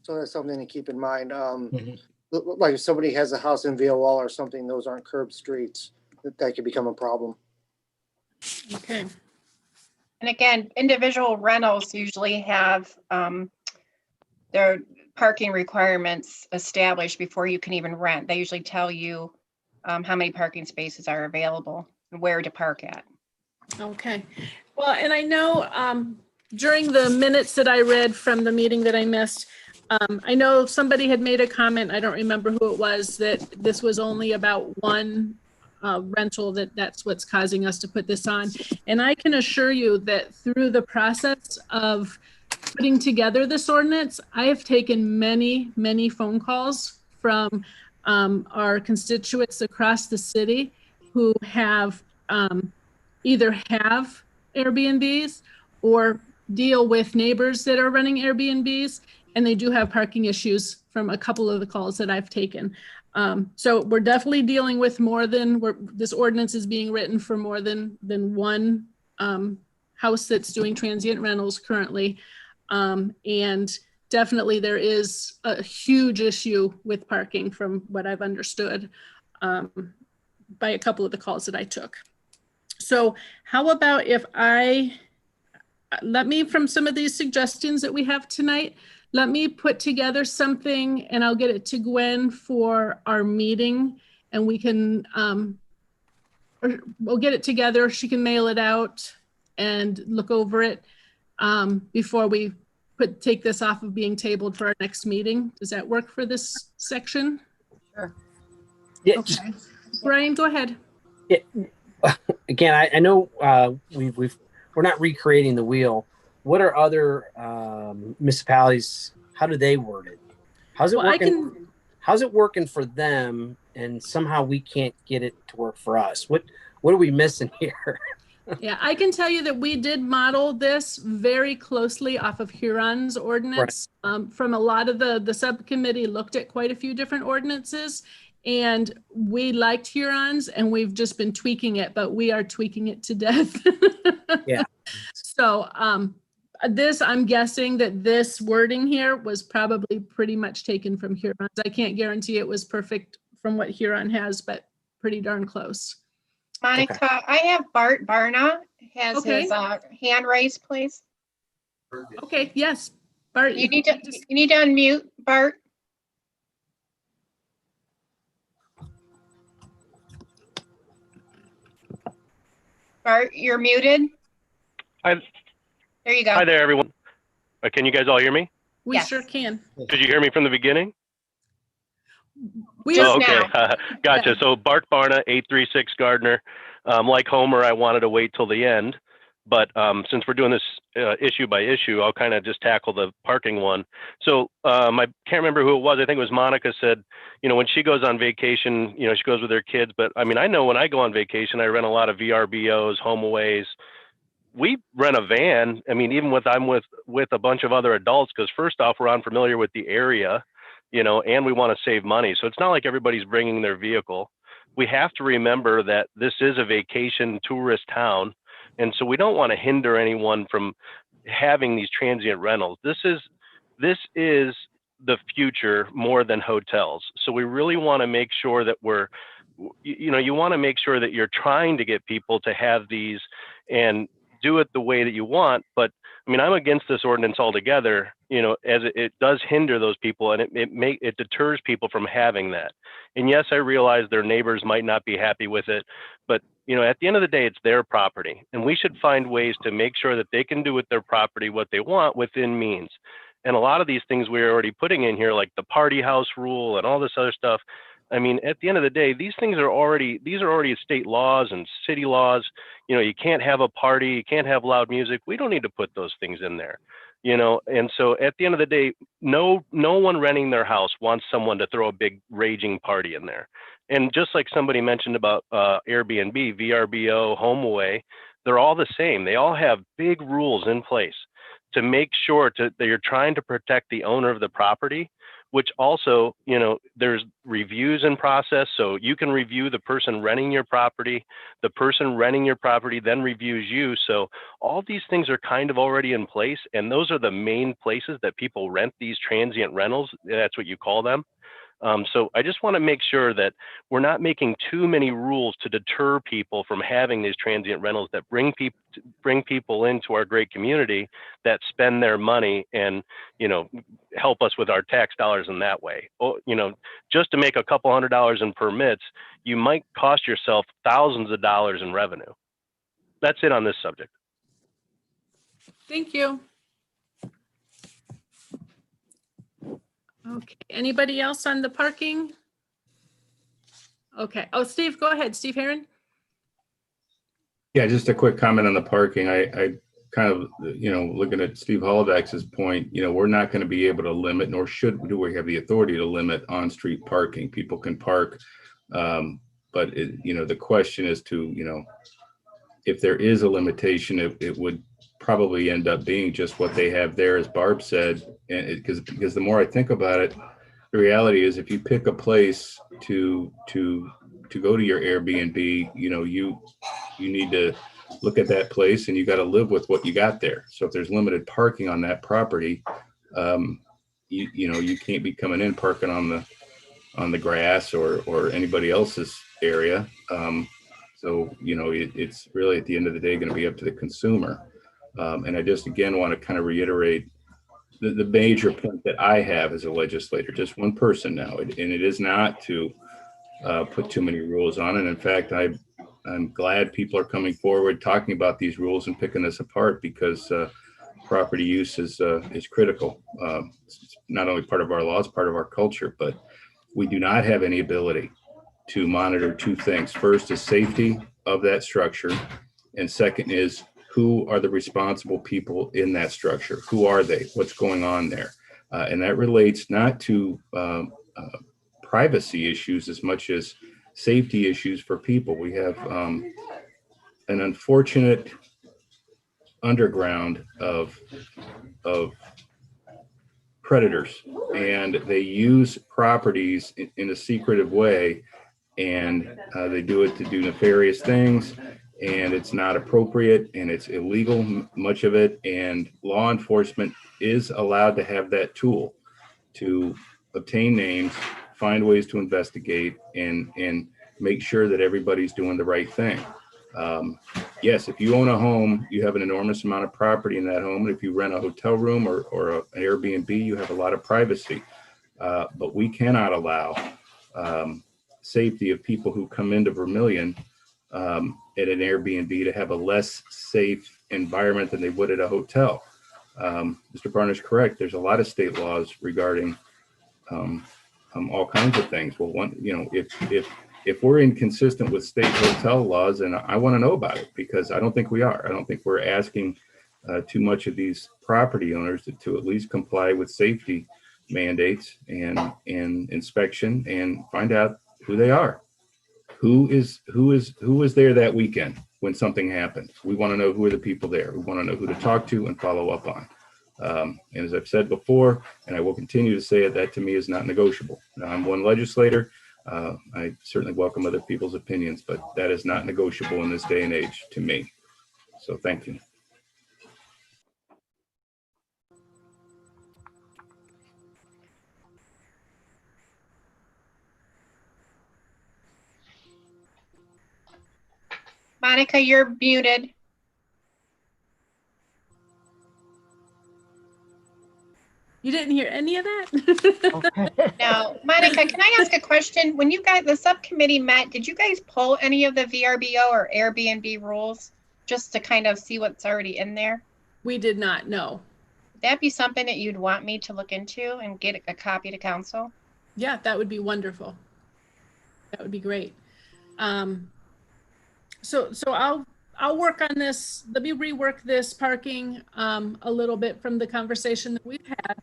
S3: So that's something to keep in mind.
S5: Mhm.
S3: Like if somebody has a house in Wall or something, those aren't curb streets. That could become a problem.
S11: Okay.
S4: And again, individual rentals usually have their parking requirements established before you can even rent. They usually tell you how many parking spaces are available and where to park at.
S11: Okay. Well, and I know during the minutes that I read from the meeting that I missed, I know somebody had made a comment, I don't remember who it was, that this was only about one rental, that's what's causing us to put this on. And I can assure you that through the process of putting together this ordinance, I have taken many, many phone calls from our constituents across the city who have either have Airbnbs or deal with neighbors that are running Airbnbs, and they do have parking issues from a couple of the calls that I've taken. So we're definitely dealing with more than, this ordinance is being written for more than one house that's doing transient rentals currently. And definitely there is a huge issue with parking from what I've understood by a couple of the calls that I took. So how about if from some of these suggestions that we have tonight, let me put together something and I'll get it to Gwen for our meeting, and we can, or we'll get it together. She can mail it out and look over it before we take this off of being tabled for our next meeting. Does that work for this section?
S10: Sure.
S8: Yeah.
S11: Okay. Brian, go ahead.
S8: Yeah. Again, I know we're not recreating the wheel. What are other municipalities? How do they word it? How's it working? How's it working for them? And somehow we can't get it to work for us. What are we missing here?
S11: Yeah, I can tell you that we did model this very closely off of Huron's ordinance. Right. From a lot of the subcommittee looked at quite a few different ordinances, and we liked Huron's, and we've just been tweaking it, but we are tweaking it to death.
S8: Yeah.
S11: So I'm guessing that this wording here was probably pretty much taken from Huron's. I can't guarantee it was perfect from what Huron has, but pretty darn close.
S4: Monica, okay. I have Bart Barna has his hand raised, please.
S11: Okay, yes. Bart,
S4: you need to unmute, Bart. Bart, you're muted. There you go.
S7: Hi there, everyone. Can you guys all hear me?
S11: We sure can.
S7: Did you hear me from the beginning?
S11: Just
S7: okay.
S11: now.
S7: Gotcha.
S11: Yeah.
S7: So Bart Barna, 836 Gardner. Like Homer, I wanted to wait till the end, but since we're doing this issue by issue, I'll kind of just tackle the parking one. So I can't remember who it was. I think it was Monica said, when she goes on vacation, she goes with her kids. But I mean, I know when I go on vacation, I rent a lot of VRBOs, HomeAways. We rent a van. I mean, even I'm with a bunch of other adults, because first off, we're unfamiliar with the area, and we want to save money. So it's not like everybody's bringing their vehicle. We have to remember that this is a vacation tourist town. And so we don't want to hinder anyone from having these transient rentals. This is the future more than hotels. So we really want to make sure that you want to make sure that you're trying to get people to have these and do it the way that you want. But I mean, I'm against this ordinance altogether, as it does hinder those people, and it deters people from having that. And yes, I realize their neighbors might not be happy with it, but at the end of the day, it's their property, and we should find ways to make sure that they can do with their property what they want within means. And a lot of these things we're already putting in here, like the party house rule and all this other stuff. I mean, at the end of the day, these are already state laws and city laws. You can't have a party, you can't have loud music. We don't need to put those things in there. you know. And so at the end of the day, no one renting their house wants someone to throw a big raging party in there. And just like somebody mentioned about Airbnb, VRBO, HomeAway, they're all the same. They all have big rules in place to make sure that you're trying to protect the owner of the property, which also, you know, there's reviews in process. So you can review the person renting your property, the person renting your property then reviews you. So all these things are kind of already in place. And those are the main places that people rent these transient rentals. That's what you call them. So I just want to make sure that we're not making too many rules to deter people from having these transient rentals that bring people into our great community that spend their money and, you know, help us with our tax dollars in that way. Oh, you know, just to make a couple $100 in permits, you might cost yourself thousands of dollars in revenue. That's it on this subject.
S11: Thank you. Okay, anybody else on the parking? Okay, oh, Steve, go ahead, Steve Heron.
S2: Yeah, just a quick comment on the parking. I kind of, you know, looking at Steve Hollidax's point, you know, we're not going to be able to limit, nor should do we have the authority to limit on-street parking. People can park, but you know, the question is to, you know, if there is a limitation, it would probably end up being just what they have there, as Barb said, and because the more I think about it, the reality is if you pick a place to go to your Airbnb, you know, you need to look at that place and you got to live with what you got there. So if there's limited parking on that property, you know, you can't be coming in parking on the grass or anybody else's area. So, you know, it's really at the end of the day going to be up to the consumer. And I just, again, want to kind of reiterate the major point that I have as a legislator, just one person now, and it is not to put too many rules on it. In fact, I'm glad people are coming forward, talking about these rules and picking this apart, because property use is critical. It's not only part of our laws, part of our culture, but we do not have any ability to monitor two things. First is safety of that structure, and second is who are the responsible people in that structure? Who are they? What's going on there? And that relates not to privacy issues as much as safety issues for people. We have an unfortunate underground of predators, and they use properties in a secretive way, and they do it to do nefarious things, and it's not appropriate and it's illegal, much of it, and law enforcement is allowed to have that tool to obtain names, find ways to investigate, and make sure that everybody's doing the right thing. Yes, if you own a home, you have an enormous amount of property in that home. And if you rent a hotel room or an Airbnb, you have a lot of privacy. But we cannot allow safety of people who come into Vermilion at an Airbnb to have a less safe environment than they would at a hotel. Mr. Barner's correct. There's a lot of state laws regarding all kinds of things. Well, one, you know, if we're inconsistent with state hotel laws, and I want to know about it, because I don't think we are. I don't think we're asking too much of these property owners to at least comply with safety mandates and inspection, and find out who they are. Who was there that weekend when something happened? We want to know who are the people there. We want to know who to talk to and follow up on. And as I've said before, and I will continue to say it, that to me is not negotiable. Now, I'm one legislator. I certainly welcome other people's opinions, but that is not negotiable in this day and age to me. So thank you.
S4: Monica, you're muted.
S11: You didn't hear any of that?
S4: No. Monica, can I ask a question? When you guys, the subcommittee met, did you guys pull any of the VRBO or Airbnb rules just to kind of see what's already in there?
S11: We did not, no.
S4: Would that be something that you'd want me to look into and get a copy to council?
S11: Yeah, that would be wonderful. That would be great. So I'll work on this. Let me rework this parking a little bit from the conversation that we've had.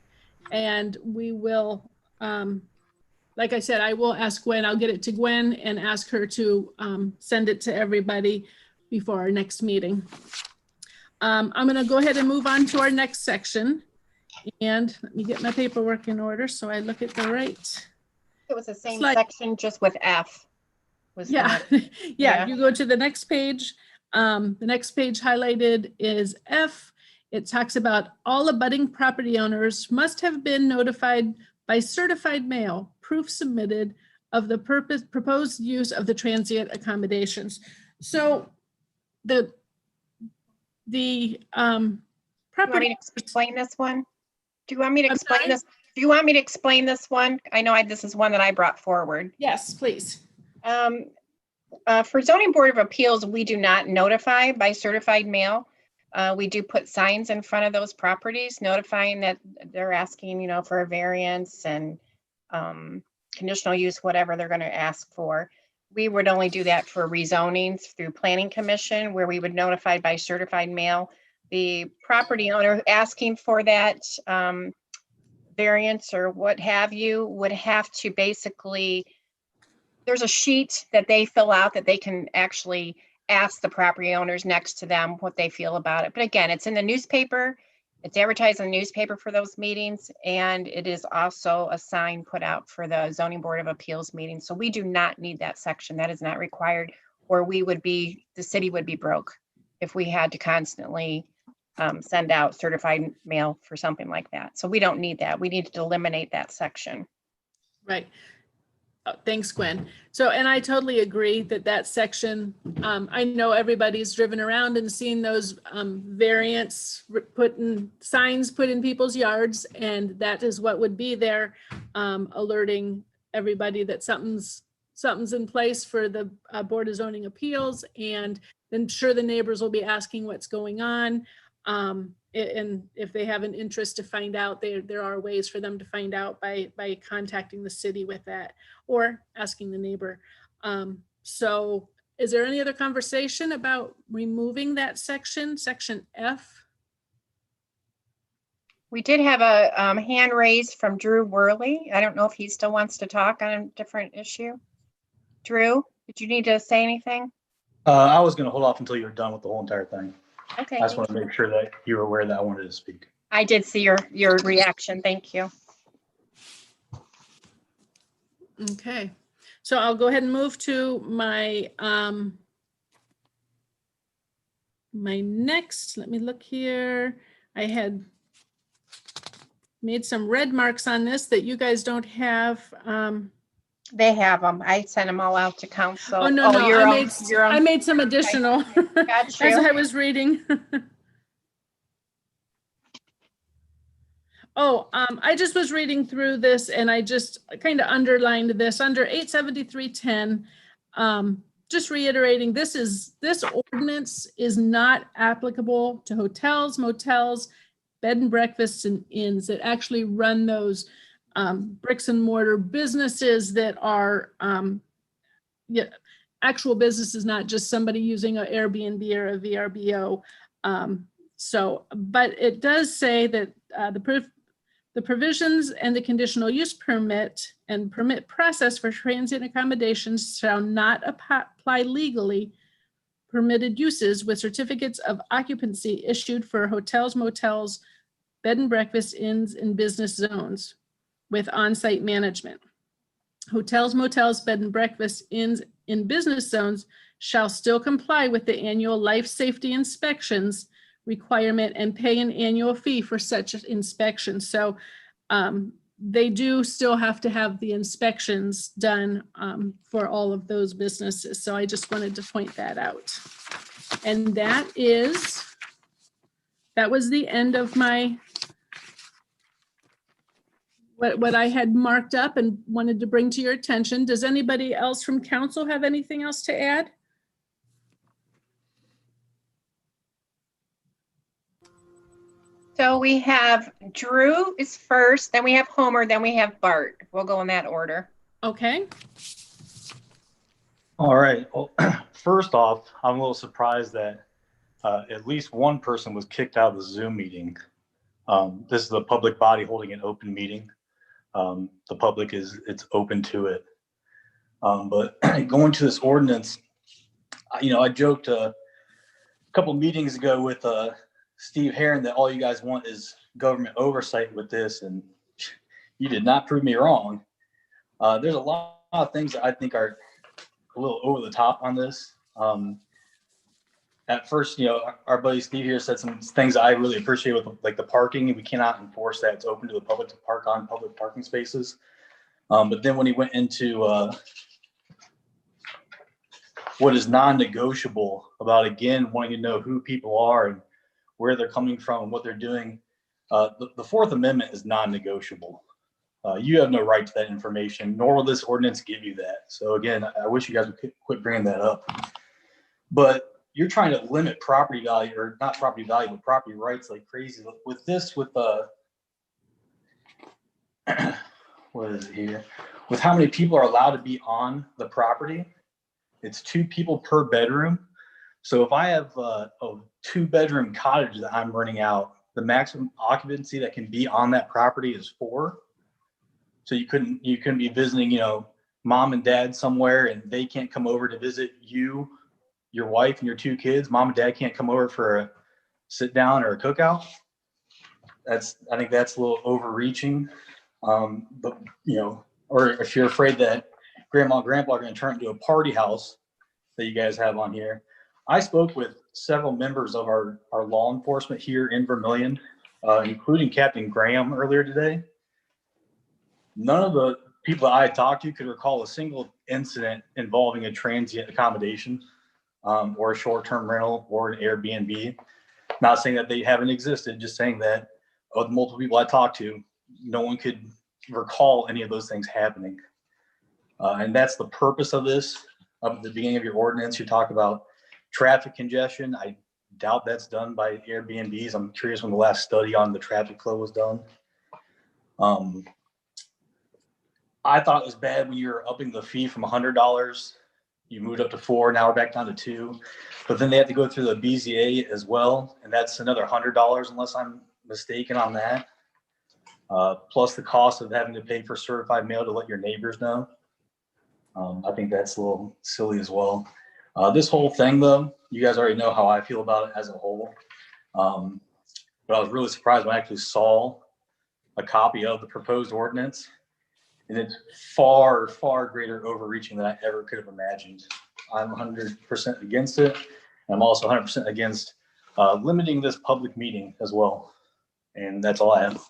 S11: And we will, like I said, I will ask Gwen, I'll get it to Gwen and ask her to send it to everybody before our next meeting. I'm gonna go ahead and move on to our next section. And let me get my paperwork in order so I look at the right.
S4: It was the same
S11: Slide.
S4: section, just with F. Was
S11: Yeah, yeah, you go to the next page. The next page highlighted is F. It talks about all abutting property owners must have been notified by certified mail, proof submitted of the proposed use of the transient accommodations. So the
S4: Do
S11: property.
S4: you want me to explain this one? Do you want me to
S11: I'm
S4: explain
S11: sorry?
S4: this? Do you want me to explain this one? I know this is one that I brought forward.
S11: Yes, please.
S4: For zoning board of appeals, we do not notify by certified mail. We do put signs in front of those properties notifying that they're asking, you know, for a variance and conditional use, whatever they're going to ask for. We would only do that for rezonings through planning commission, where we would notify by certified mail. The property owner asking for that variance or what have you would have to basically, there's a sheet that they fill out that they can actually ask the property owners next to them what they feel about it. But again, it's in the newspaper, it's advertised in the newspaper for those meetings, and it is also a sign put out for the zoning board of appeals meeting. So we do not need that section. That is not required, or we would be, the city would be broke if we had to constantly send out certified mail for something like that. So we don't need that. We need to eliminate that section.
S11: Right. Oh, thanks, Gwen. So, and I totally agree that that section, I know everybody's driven around and seen those variants signs put in people's yards, and that is what would be there, alerting everybody that something's in place for the Board of Zoning Appeals, and then sure the neighbors will be asking what's going on. And if they have an interest to find out, there are ways for them to find out by contacting the city with that or asking the neighbor. So is there any other conversation about removing that section F?
S4: We did have a hand raised from Drew Worley. I don't know if he still wants to talk on a different issue. Drew, did you need to say anything?
S1: I was going to hold off until you were done with the whole entire thing.
S4: Okay.
S1: I just want to make sure that you were aware that I wanted to speak.
S4: I did see your reaction. Thank you.
S11: Okay, so I'll go ahead and move to my my next, let me look here. I had made some red marks on this that you guys don't have.
S4: They have them. I sent them all out to council.
S11: Oh, no, I made some additional
S4: Got you.
S11: as I was reading. Oh, I just was reading through this and I just kind of underlined this under 873.10. Just reiterating, this ordinance is not applicable to hotels, motels, bed and breakfasts, and inns that actually run those bricks and mortar businesses that are actual businesses, not just somebody using an Airbnb or a VRBO. But it does say that the provisions and the conditional use permit and permit process for transient accommodations shall not apply legally permitted uses with certificates of occupancy issued for hotels, motels, bed and breakfast, inns, and business zones with on-site management. Hotels, motels, bed and breakfast, inns, in business zones shall still comply with the annual life safety inspections requirement and pay an annual fee for such inspections. So they do still have to have the inspections done for all of those businesses. So I just wanted to point that out. And that was the end of my what I had marked up and wanted to bring to your attention. Does anybody else from council have anything else to add?
S4: So we have Drew is first, then we have Homer, then we have Bart. We'll go in that order.
S11: Okay.
S1: All right. Well, first off, I'm a little surprised that at least one person was kicked out of the Zoom meeting. This is a public body holding an open meeting. The public it's open to it. But going to this ordinance, I joked a couple meetings ago with Steve Herron that all you guys want is government oversight with this, and you did not prove me wrong. There's a lot of things that I think are a little over the top on this. At first, our buddy Steve here said some things I really appreciate with like the parking. We cannot enforce that. It's open to the public to park on public parking spaces. But then when he went into what is non-negotiable about, again, wanting to know who people are and where they're coming from and what they're doing, the Fourth Amendment is non-negotiable. You have no right to that information, nor will this ordinance give you that. So again, I wish you guys would quit bringing that up. But you're trying to limit property value, or not property value, but property rights like crazy. With this, with what is it here? With how many people are allowed to be on the property, it's 2 people per bedroom. So if I have a 2-bedroom cottage that I'm renting out, the maximum occupancy that can be on that property is 4. So you couldn't be visiting, mom and dad somewhere, and they can't come over to visit you, your wife, and your 2 kids. Mom and dad can't come over for a sit down or a cookout. I think that's a little overreaching. But or if you're afraid that grandma and grandpa are going to turn it into a party house that you guys have on here. I spoke with several members of our law enforcement here in Vermilion, including Captain Graham earlier today. None of the people that I had talked to could recall a single incident involving a transient accommodation or a short-term rental or an Airbnb. Not saying that they haven't existed, just saying that of the multiple people I talked to, no one could recall any of those things happening. And that's the purpose of this. Up at the beginning of your ordinance, you talk about traffic congestion. I doubt that's done by Airbnbs. I'm curious when the last study on the traffic flow was done. I thought it was bad when you were upping the fee from $100. You moved up to $4. Now we're back down to $2. But then they have to go through the BZA as well, and that's another $100 unless I'm mistaken on that. Plus the cost of having to pay for certified mail to let your neighbors know. I think that's a little silly as well. This whole thing, though, you guys already know how I feel about it as a whole. But I was really surprised when I actually saw a copy of the proposed ordinance. And it's far, far greater overreaching than I ever could have imagined. I'm 100% against it. And I'm also 100% against limiting this public meeting as well. And that's all I have.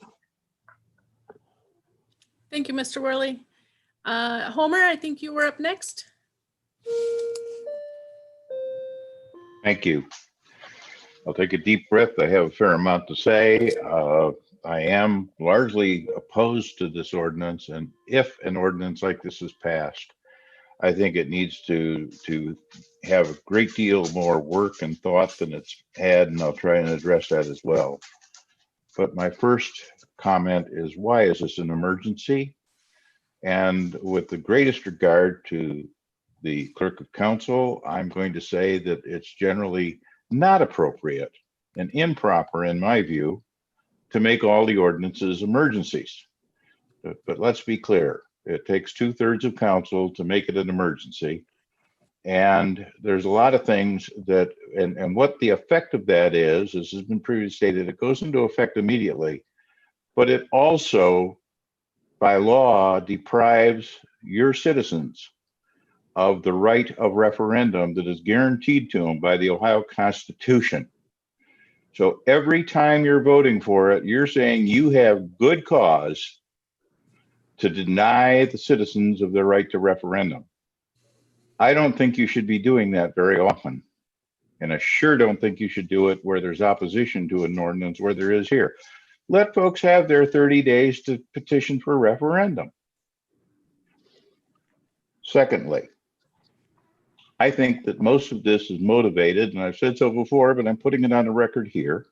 S11: Thank you, Mr. Worley. Homer, I think you were up next.
S14: Thank you. I'll take a deep breath. I have a fair amount to say. I am largely opposed to this ordinance, and if an ordinance like this is passed, I think it needs to have a great deal more work and thought than it's had, and I'll try and address that as well. But my first comment is, why is this an emergency? And with the greatest regard to the clerk of council, I'm going to say that it's generally not appropriate and improper, in my view, to make all the ordinances emergencies. But let's be clear, it takes 2/3 of council to make it an emergency. And there's a lot of things that, and what the effect of that is, as has been previously stated, it goes into effect immediately, but it also, by law, deprives your citizens of the right of referendum that is guaranteed to them by the Ohio Constitution. So every time you're voting for it, you're saying you have good cause to deny the citizens of their right to referendum. I don't think you should be doing that very often. And I sure don't think you should do it where there's opposition to an ordinance where there is here. Let folks have their 30 days to petition for a referendum. Secondly, I think that most of this is motivated, and I've said so before, but I'm putting it on the record here,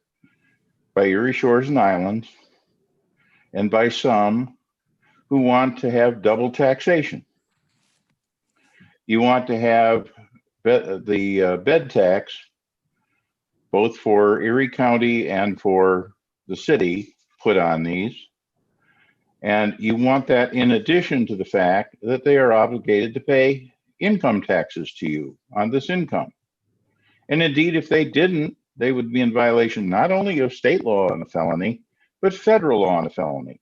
S14: by Erie Shores and Islands, and by some who want to have double taxation. You want to have the bed tax both for Erie County and for the city, put on these. And you want that in addition to the fact that they are obligated to pay income taxes to you on this income. And indeed, if they didn't, they would be in violation not only of state law on a felony, but federal law on a felony.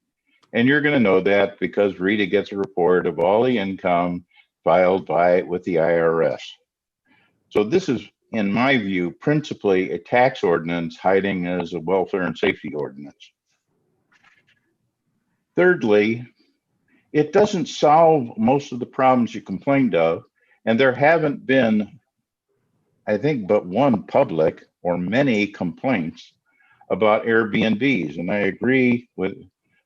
S14: And you're going to know that because Rita gets a report of all the income filed with the IRS. So this is, in my view, principally a tax ordinance hiding as a welfare and safety ordinance. Thirdly, it doesn't solve most of the problems you complained of, and there haven't been, I think, but one public or many complaints about Airbnbs. And I agree with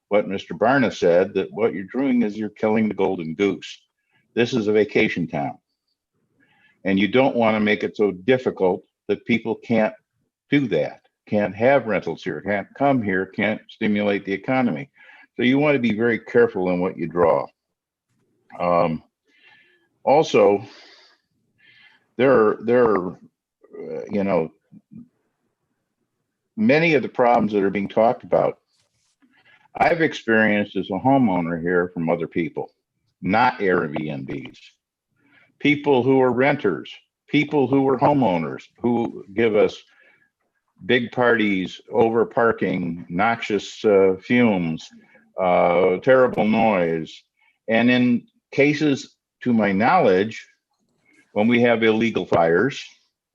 S14: what Mr. Barna said, that what you're doing is you're killing the golden goose. This is a vacation town. And you don't want to make it so difficult that people can't do that, can't have rentals here, can't come here, can't stimulate the economy. So you want to be very careful in what you draw. Also, there are many of the problems that are being talked about, I've experienced as a homeowner here from other people, not Airbnbs. People who are renters, people who are homeowners, who give us big parties, over parking, noxious fumes, terrible noise. And in cases, to my knowledge, when we have illegal fires,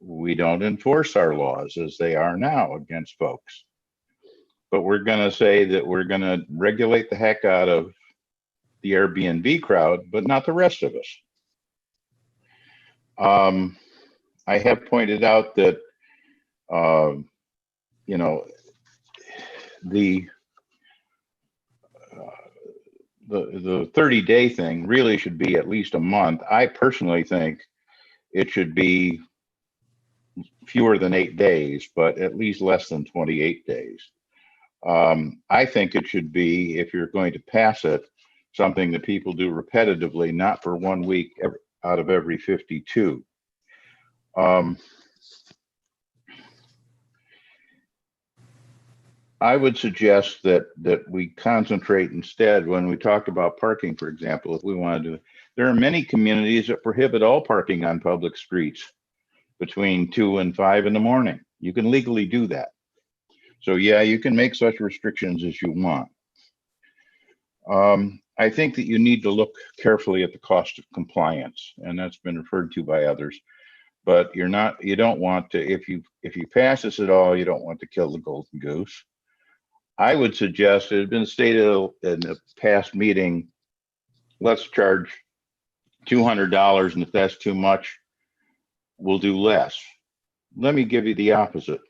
S14: we don't enforce our laws as they are now against folks. But we're going to say that we're going to regulate the heck out of the Airbnb crowd, but not the rest of us. I have pointed out that, the 30-day thing really should be at least a month. I personally think it should be fewer than 8 days, but at least less than 28 days. I think it should be, if you're going to pass it, something that people do repetitively, not for 1 week out of every 52. I would suggest that we concentrate instead, when we talk about parking, for example, if we want to do it. There are many communities that prohibit all parking on public streets between 2 and 5 in the morning. You can legally do that. So yeah, you can make such restrictions as you want. I think that you need to look carefully at the cost of compliance, and that's been referred to by others. But you don't want to, if you pass this at all, you don't want to kill the golden goose. I would suggest, it had been stated in a past meeting, let's charge $200, and if that's too much, we'll do less. Let me give you the opposite.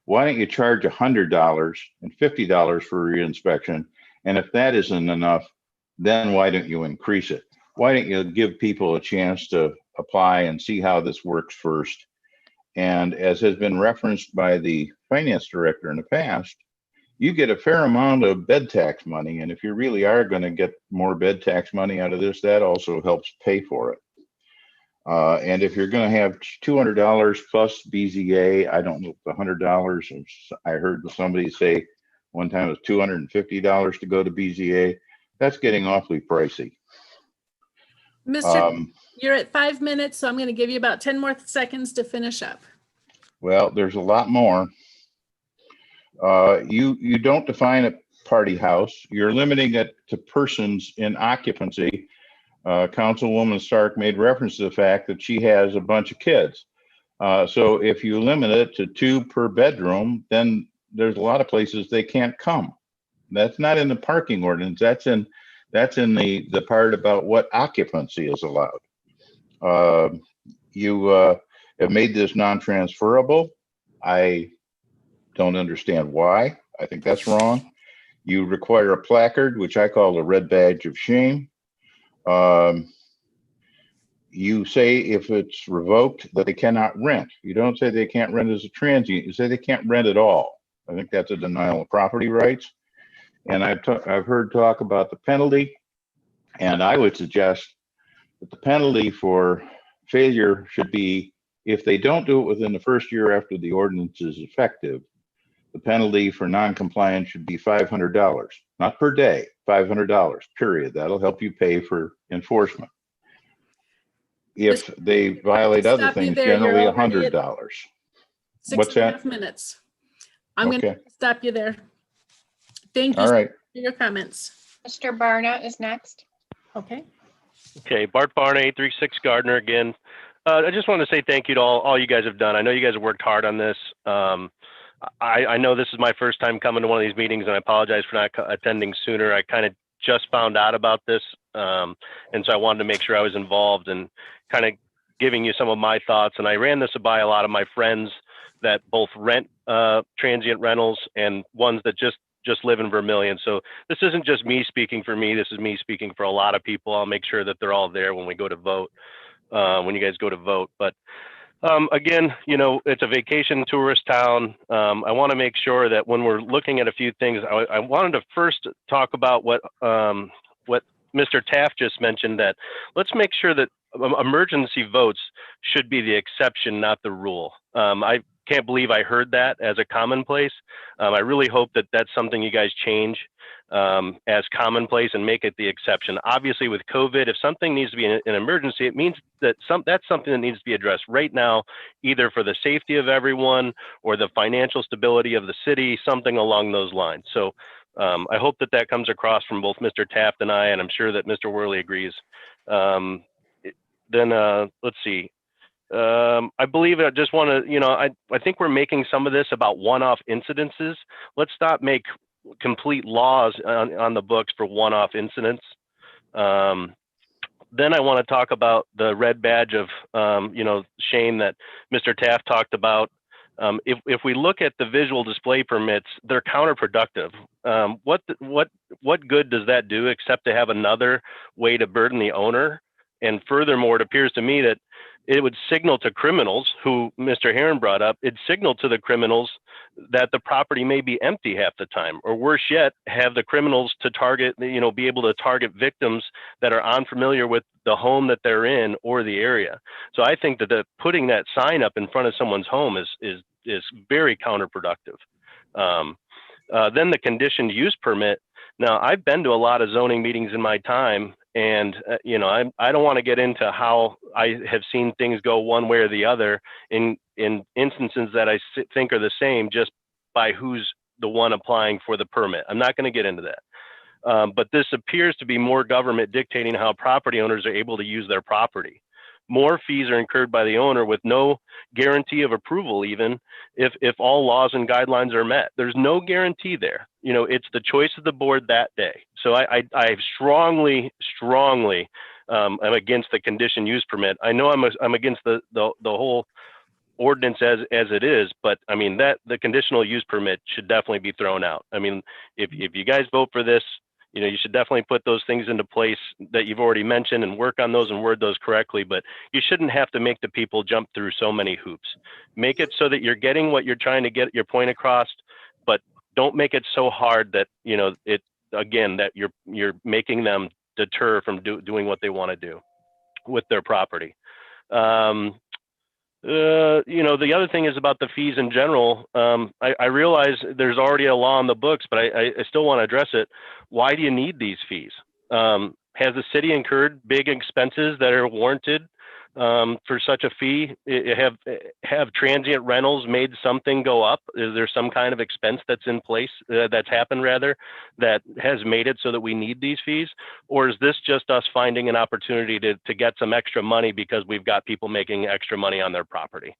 S14: Why don't you charge $100 and $50 for a reinspection? And if that isn't enough, then why don't you increase it? Why don't you give people a chance to apply and see how this works first? And as has been referenced by the finance director in the past, you get a fair amount of bed tax money. And if you really are going to get more bed tax money out of this, that also helps pay for it. And if you're going to have $200 plus BZA, I don't know if the $100, I heard somebody say one time it was $250 to go to BZA. That's getting awfully pricey.
S11: Mr. You're at 5 minutes, so I'm going to give you about 10 more seconds to finish up.
S14: Well, there's a lot more. You don't define a party house. You're limiting it to persons in occupancy. Councilwoman Stark made reference to the fact that she has a bunch of kids. So if you limit it to 2 per bedroom, then there's a lot of places they can't come. That's not in the parking ordinance. That's in the part about what occupancy is allowed. You have made this non-transferable. I don't understand why. I think that's wrong. You require a placard, which I call a red badge of shame. You say if it's revoked that they cannot rent. You don't say they can't rent as a transient. You say they can't rent at all. I think that's a denial of property rights. And I've heard talk about the penalty, and I would suggest that the penalty for failure should be If they don't do it within the first year after the ordinance is effective, the penalty for non-compliance should be $500, not per day, $500, period. That'll help you pay for enforcement. If they violate other
S11: Stop you
S14: things,
S11: there. You're
S14: generally
S11: already at
S14: $100.
S11: 6.5 minutes. I'm going
S14: Okay.
S11: to stop you there. Thank you
S14: All right.
S11: for your comments.
S4: Mr. Barna is next.
S11: Okay.
S7: Okay, Bart Barna, 836 Gardner again. I just want to say thank you to all you guys have done. I know you guys have worked hard on this. I know this is my first time coming to one of these meetings, and I apologize for not attending sooner. I kind of just found out about this, and so I wanted to make sure I was involved and kind of giving you some of my thoughts. And I ran this by a lot of my friends that both rent transient rentals and ones that just live in Vermilion. So this isn't just me speaking for me. This is me speaking for a lot of people. I'll make sure that they're all there when we go to vote, when you guys go to vote. But again, you know, it's a vacation tourist town. I want to make sure that when we're looking at a few things, I wanted to first talk about what Mr. Taft just mentioned, that let's make sure that emergency votes should be the exception, not the rule. I can't believe I heard that as a commonplace. I really hope that that's something you guys change as commonplace and make it the exception. Obviously with COVID, if something needs to be an emergency, it means that that's something that needs to be addressed right now, either for the safety of everyone or the financial stability of the city, something along those lines. So I hope that that comes across from both Mr. Taft and I, and I'm sure that Mr. Worley agrees. Then let's see. I believe I just want to, you know, I think we're making some of this about one-off incidences. Let's stop make complete laws on the books for one-off incidents. Then I want to talk about the red badge of, you know, shame that Mr. Taft talked about. If we look at the visual display permits, they're counterproductive. What good does that do except to have another way to burden the owner? And furthermore, it appears to me that it would signal to criminals, who Mr. Heron brought up, it'd signal to the criminals that the property may be empty half the time, or worse yet, have the criminals to target, you know, be able to target victims that are unfamiliar with the home that they're in or the area. So I think that putting that sign up in front of someone's home is very counterproductive. Then the conditioned use permit. Now, I've been to a lot of zoning meetings in my time, and you know, I don't want to get into how I have seen things go one way or the other in instances that I think are the same just by who's the one applying for the permit. I'm not going to get into that. But this appears to be more government dictating how property owners are able to use their property. More fees are incurred by the owner with no guarantee of approval, even if all laws and guidelines are met. There's no guarantee there. You know, it's the choice of the board that day. So I strongly am against the condition use permit. I know I'm against the whole ordinance as it is, but I mean that the conditional use permit should definitely be thrown out. I mean, if you guys vote for this, you know, you should definitely put those things into place that you've already mentioned and work on those and word those correctly, but you shouldn't have to make the people jump through so many hoops. Make it so that you're getting what you're trying to get your point across, but don't make it so hard that, you know, that you're making them deter from doing what they want to do with their property. You know, the other thing is about the fees in general. I realize there's already a law on the books, but I still want to address it. Why do you need these fees? Has the city incurred big expenses that are warranted for such a fee? Have transient rentals made something go up? Is there some kind of expense that's in place, that's happened rather, that has made it so that we need these fees? Or is this just us finding an opportunity to get some extra money because we've got people making extra money on their property?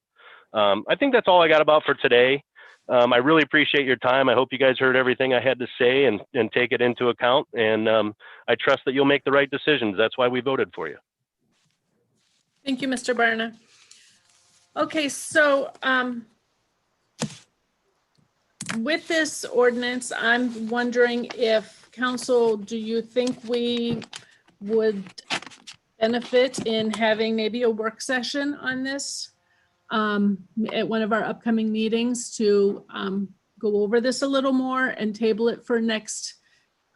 S7: I think that's all I got about for today. I really appreciate your time. I hope you guys heard everything I had to say and take it into account. And I trust that you'll make the right decisions. That's why we voted for you.
S11: Thank you, Mr. Barna. Okay, so with this ordinance, I'm wondering if council, do you think we would benefit in having maybe a work session on this at one of our upcoming meetings to go over this a little more and table it for next,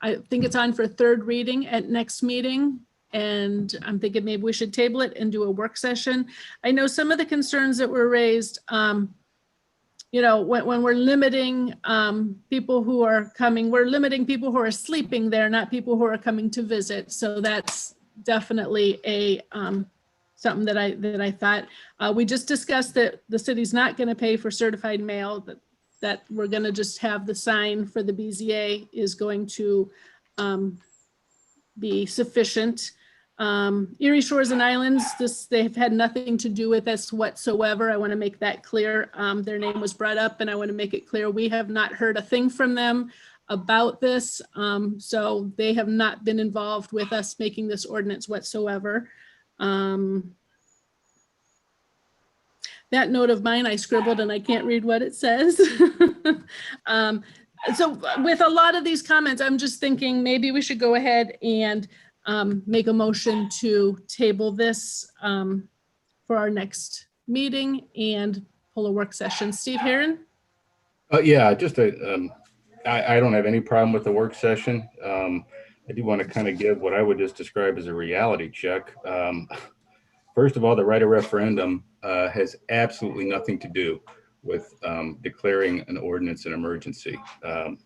S11: I think it's on for third reading at next meeting. And I'm thinking maybe we should table it and do a work session. I know some of the concerns that were raised, you know, when we're limiting people who are coming, we're limiting people who are sleeping there, not people who are coming to visit. So that's definitely a something that I thought. We just discussed that the city's not going to pay for certified mail, that we're going to just have the sign for the BZA is going to be sufficient. Erie Shores and Islands, they've had nothing to do with this whatsoever. I want to make that clear. Their name was brought up and I want to make it clear. We have not heard a thing from them about this. So they have not been involved with us making this ordinance whatsoever. That note of mine, I scribbled and I can't read what it says. So with a lot of these comments, I'm just thinking maybe we should go ahead and make a motion to table this for our next meeting and pull a work session. Steve Heron?
S2: Yeah, just I don't have any problem with the work session. I do want to kind of give what I would just describe as a reality check. First of all, the right of referendum has absolutely nothing to do with declaring an ordinance an emergency.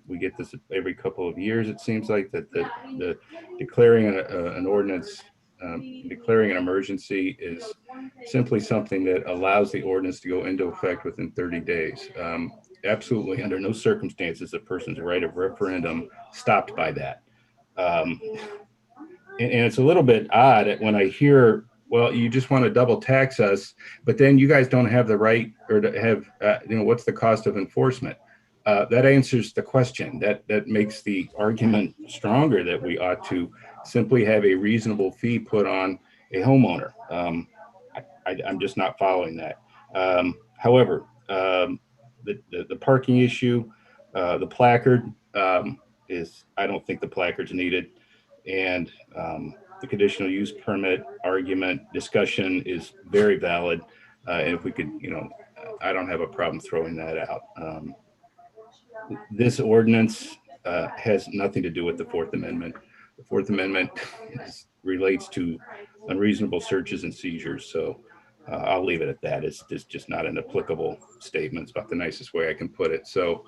S2: We get this every couple of years. It seems like that the declaring an ordinance, declaring an emergency is simply something that allows the ordinance to go into effect within 30 days. Absolutely, under no circumstances, a person's right of referendum stopped by that. And it's a little bit odd when I hear, well, you just want to double tax us, but then you guys don't have the right or to have, you know, what's the cost of enforcement? That answers the question. That makes the argument stronger that we ought to simply have a reasonable fee put on a homeowner. I'm just not following that. However, the parking issue, the placard is, I don't think the placard's needed. And the conditional use permit argument discussion is very valid. And if we could, you know, I don't have a problem throwing that out. This ordinance has nothing to do with the Fourth Amendment. The Fourth Amendment relates to unreasonable searches and seizures. So I'll leave it at that. It's just not an applicable statement. It's about the nicest way I can put it. So,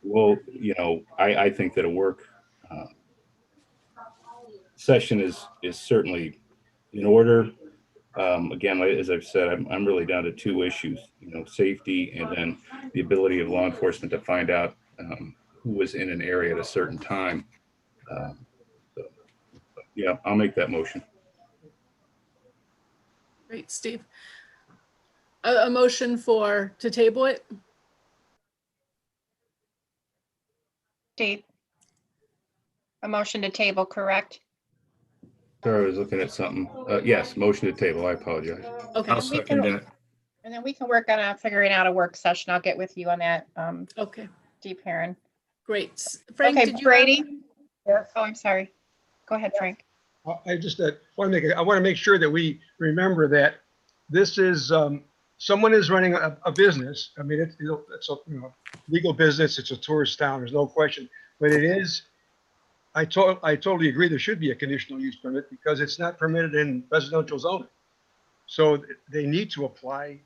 S2: well, you know, I think that a work session is certainly in order. Again, as I've said, I'm really down to two issues, you know, safety and then the ability of law enforcement to find out who was in an area at a certain time. So, yeah, I'll make that motion.
S11: Great, Steve. A motion to table it?
S4: Steve? A motion to table, correct?
S2: Sorry, I was looking at something. Yes, motion to table. I apologize.
S11: Okay.
S5: I'll second that.
S4: And then we can work on figuring out a work session. I'll get with you on that.
S11: Okay,
S4: Steve Heron.
S11: great. Frank,
S4: Okay,
S11: did you
S4: Brady?
S10: Yes.
S4: Oh, I'm sorry. Go ahead, Frank.
S13: I just want to make sure that we remember that this is, someone is running a business. I mean, it's a, you know, legal business. It's a tourist town. There's no question, but it is, I totally agree. There should be a conditional use permit because it's not permitted in residential zoning. So they need to apply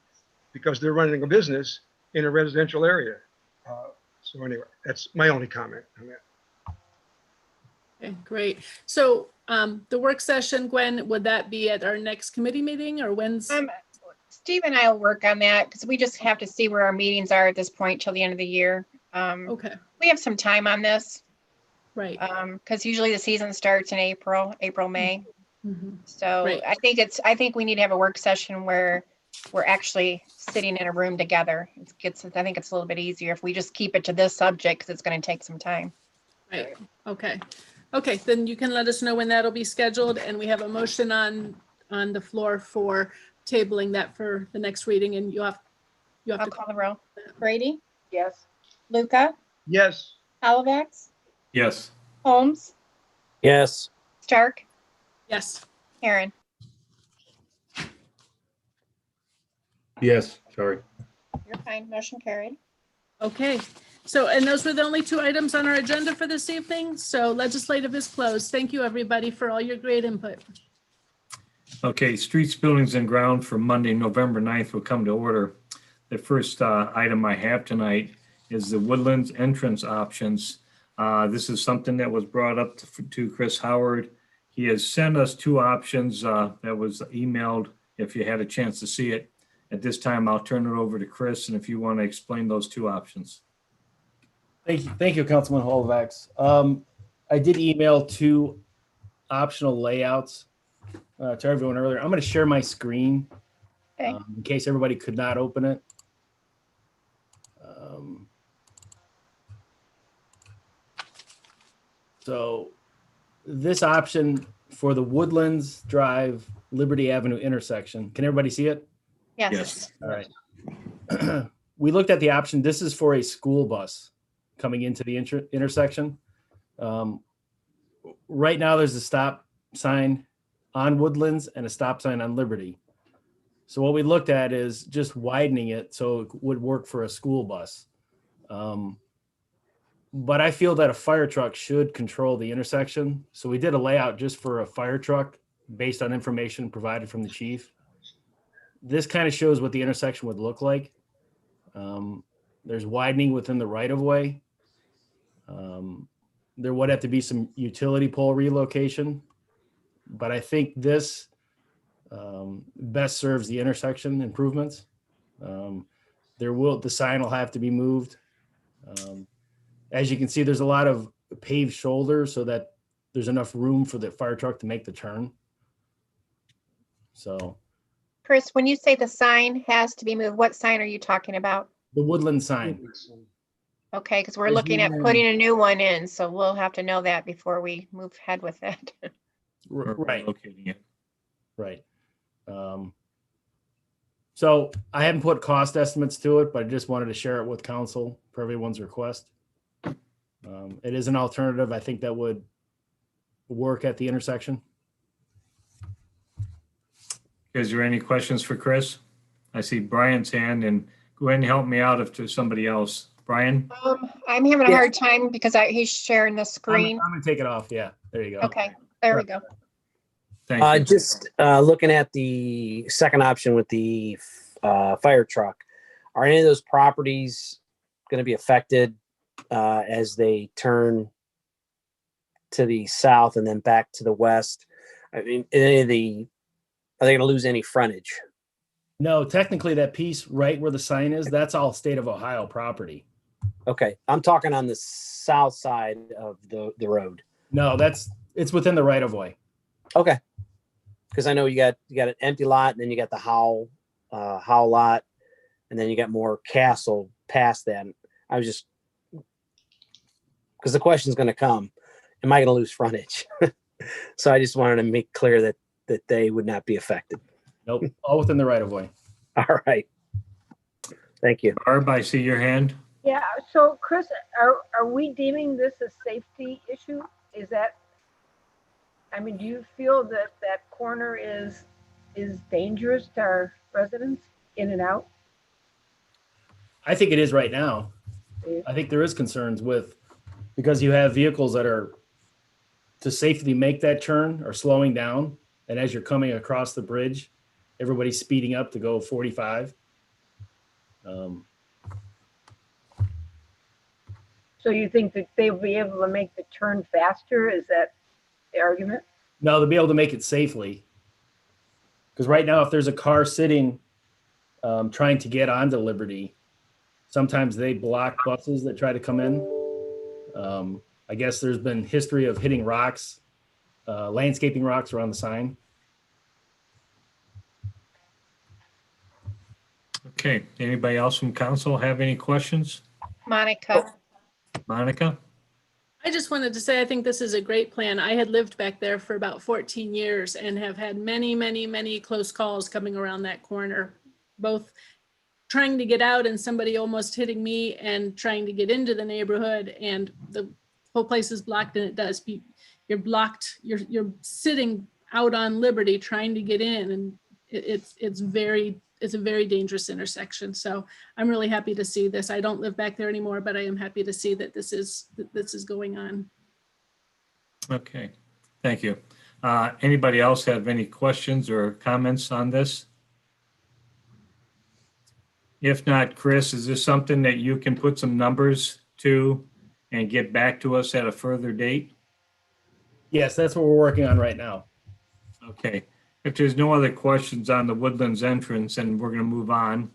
S13: because they're running a business in a residential area. So anyway, that's my only comment on that.
S11: Okay, great. So the work session, Gwen, would that be at our next committee meeting or when's?
S4: Steve and I will work on that because we just have to see where our meetings are at this point till the end of the year.
S11: Okay,
S4: We have some time on this.
S11: right.
S4: Because usually the season starts in April, May.
S11: Mhm.
S4: So
S11: Right.
S4: I think we need to have a work session where we're actually sitting in a room together. I think it's a little bit easier if we just keep it to this subject because it's going to take some time.
S11: Right, okay. Okay, then you can let us know when that'll be scheduled and we have a motion on the floor for tabling that for the next reading and you have
S4: I'll
S11: to
S4: call the roll. Brady?
S10: Yes.
S4: Luca?
S13: Yes.
S4: Halivax?
S5: Yes.
S4: Holmes?
S8: Yes.
S4: Stark?
S11: Yes,
S4: Heron?
S2: Yes, sorry.
S4: You're fine. Motion carried.
S11: okay. So, and those were the only two items on our agenda for this evening. So legislative is closed. Thank you, everybody, for all your great input.
S5: Okay, streets, buildings, and ground for Monday, November 9th will come to order. The first item I have tonight is the Woodlands entrance options. This is something that was brought up to Chris Howard. He has sent us two options that was emailed, if you had a chance to see it. At this time, I'll turn it over to Chris, and if you want to explain those two options.
S16: Thank you, Councilman Holvax. I did email two optional layouts to everyone earlier. I'm going to share my screen in case everybody could not open it. So this option for the Woodlands Drive Liberty Avenue intersection, can everybody see it?
S4: Yes.
S16: All right. We looked at the option. This is for a school bus coming into the intersection. Right now there's a stop sign on Woodlands and a stop sign on Liberty. So what we looked at is just widening it so it would work for a school bus. But I feel that a fire truck should control the intersection. So we did a layout just for a fire truck based on information provided from the chief. This kind of shows what the intersection would look like. There's widening within the right of way. There would have to be some utility pole relocation, but I think this best serves the intersection improvements. The sign will have to be moved. As you can see, there's a lot of paved shoulders so that there's enough room for the fire truck to make the turn. So
S4: Chris, when you say the sign has to be moved, what sign are you talking about?
S16: the Woodland sign.
S4: Okay, because we're looking at putting a new one in, so we'll have to know that before we move ahead with it.
S16: Right.
S5: Locating it.
S16: Right. So I haven't put cost estimates to it, but I just wanted to share it with council for everyone's request. It is an alternative. I think that would work at the intersection.
S5: Is there any questions for Chris? I see Brian's hand, and go ahead and help me out if there's somebody else. Brian?
S4: I'm having a hard time because he's sharing the screen.
S16: I'm gonna take it off. Yeah, there you go.
S4: Okay, there we go.
S5: Thank you.
S8: Just looking at the second option with the fire truck, are any of those properties going to be affected as they turn to the south and then back to the west? I mean, are they going to lose any frontage?
S16: No, technically that piece right where the sign is, that's all state of Ohio property.
S8: Okay, I'm talking on the south side of the road.
S16: No, it's within the right of way.
S8: Okay, because I know you got an empty lot, and then you got the Howell lot, and then you got more Castle past that. I was just because the question's going to come: am I going to lose frontage? So I just wanted to make clear that they would not be affected.
S16: Nope, all within the right of way.
S8: All right, thank you.
S5: Barb, I see your hand.
S10: Yeah, so Chris, are we deeming this a safety issue? Is that, I mean, do you feel that that corner is dangerous to our residents in and out?
S16: I think it is right now. I think there is concerns because you have vehicles that are to safely make that turn or slowing down. And as you're coming across the bridge, everybody's speeding up to go 45.
S10: So you think that they'll be able to make the turn faster? Is that the argument?
S16: No, they'll be able to make it safely. Because right now, if there's a car sitting trying to get onto Liberty, sometimes they block buses that try to come in. I guess there's been history of hitting rocks, landscaping rocks around the sign.
S5: Okay, anybody else from council have any questions?
S4: Monica.
S5: Monica?
S11: I just wanted to say, I think this is a great plan. I had lived back there for about 14 years and have had many, many, many close calls coming around that corner, both trying to get out and somebody almost hitting me and trying to get into the neighborhood, and the whole place is blocked, and it does. You're blocked, you're sitting out on Liberty trying to get in, and it's very it's a very dangerous intersection. So I'm really happy to see this. I don't live back there anymore, but I am happy to see that this is going on.
S5: Okay, thank you. Anybody else have any questions or comments on this? If not, Chris, is this something that you can put some numbers to and get back to us at a further date?
S16: Yes, that's what we're working on right now.
S5: Okay, if there's no other questions on the Woodlands entrance, then we're going to move on.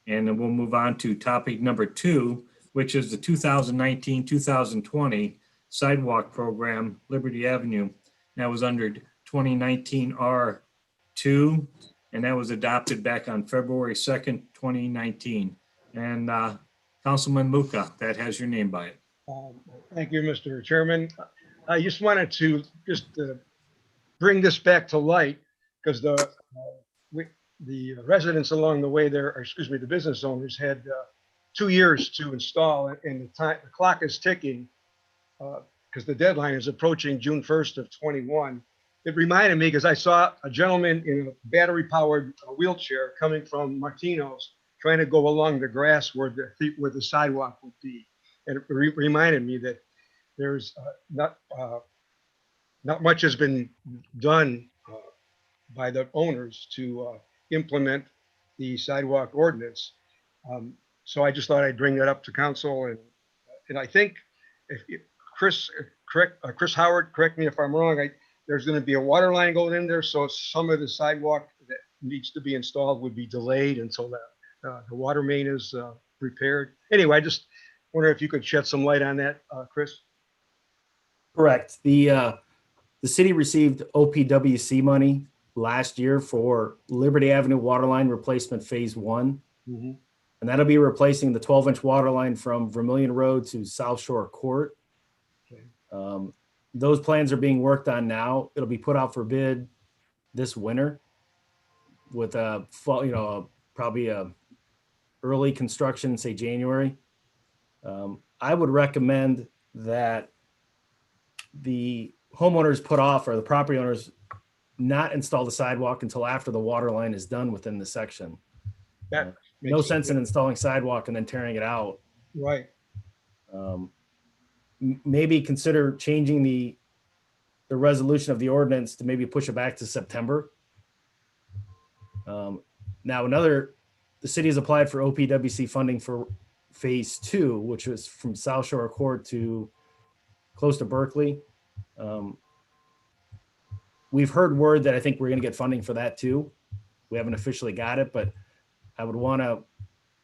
S5: And then we'll move on to topic number 2, which is the 2019-2020 sidewalk program, Liberty Avenue. That was under 2019 R2, and that was adopted back on February 2nd, 2019. And Councilman Luca, that has your name by it.
S13: Thank you, Mr. Chairman. I just wanted to bring this back to light because the residents along the way there, or excuse me, the business owners had 2 years to install it, and the clock is ticking because the deadline is approaching June 1st of 21. It reminded me because I saw a gentleman in a battery-powered wheelchair coming from Martino's trying to go along the grass where the sidewalk would be, and it reminded me that there's not much has been done by the owners to implement the sidewalk ordinance. So I just thought I'd bring that up to council, and I think if Chris Howard, correct me if I'm wrong, there's going to be a water line going in there, so some of the sidewalk that needs to be installed would be delayed until the water main is repaired. Anyway, I just wonder if you could shed some light on that, Chris.
S16: Correct. The city received OPWC money last year for Liberty Avenue waterline replacement phase 1.
S13: Mm-hmm.
S16: And that'll be replacing the 12-inch water line from Vermilion Road to South Shore Court.
S13: Okay.
S16: Those plans are being worked on now. It'll be put out for bid this winter with probably a early construction, say January. I would recommend that the homeowners put off, or the property owners not install the sidewalk until after the water line is done within the section. No sense in installing sidewalk and then tearing it out.
S13: Right.
S16: Maybe consider changing the resolution of the ordinance to maybe push it back to September. Now the city has applied for OPWC funding for phase 2, which was from South Shore Court to close to Berkeley. We've heard word that I think we're going to get funding for that too. We haven't officially got it, but I would want to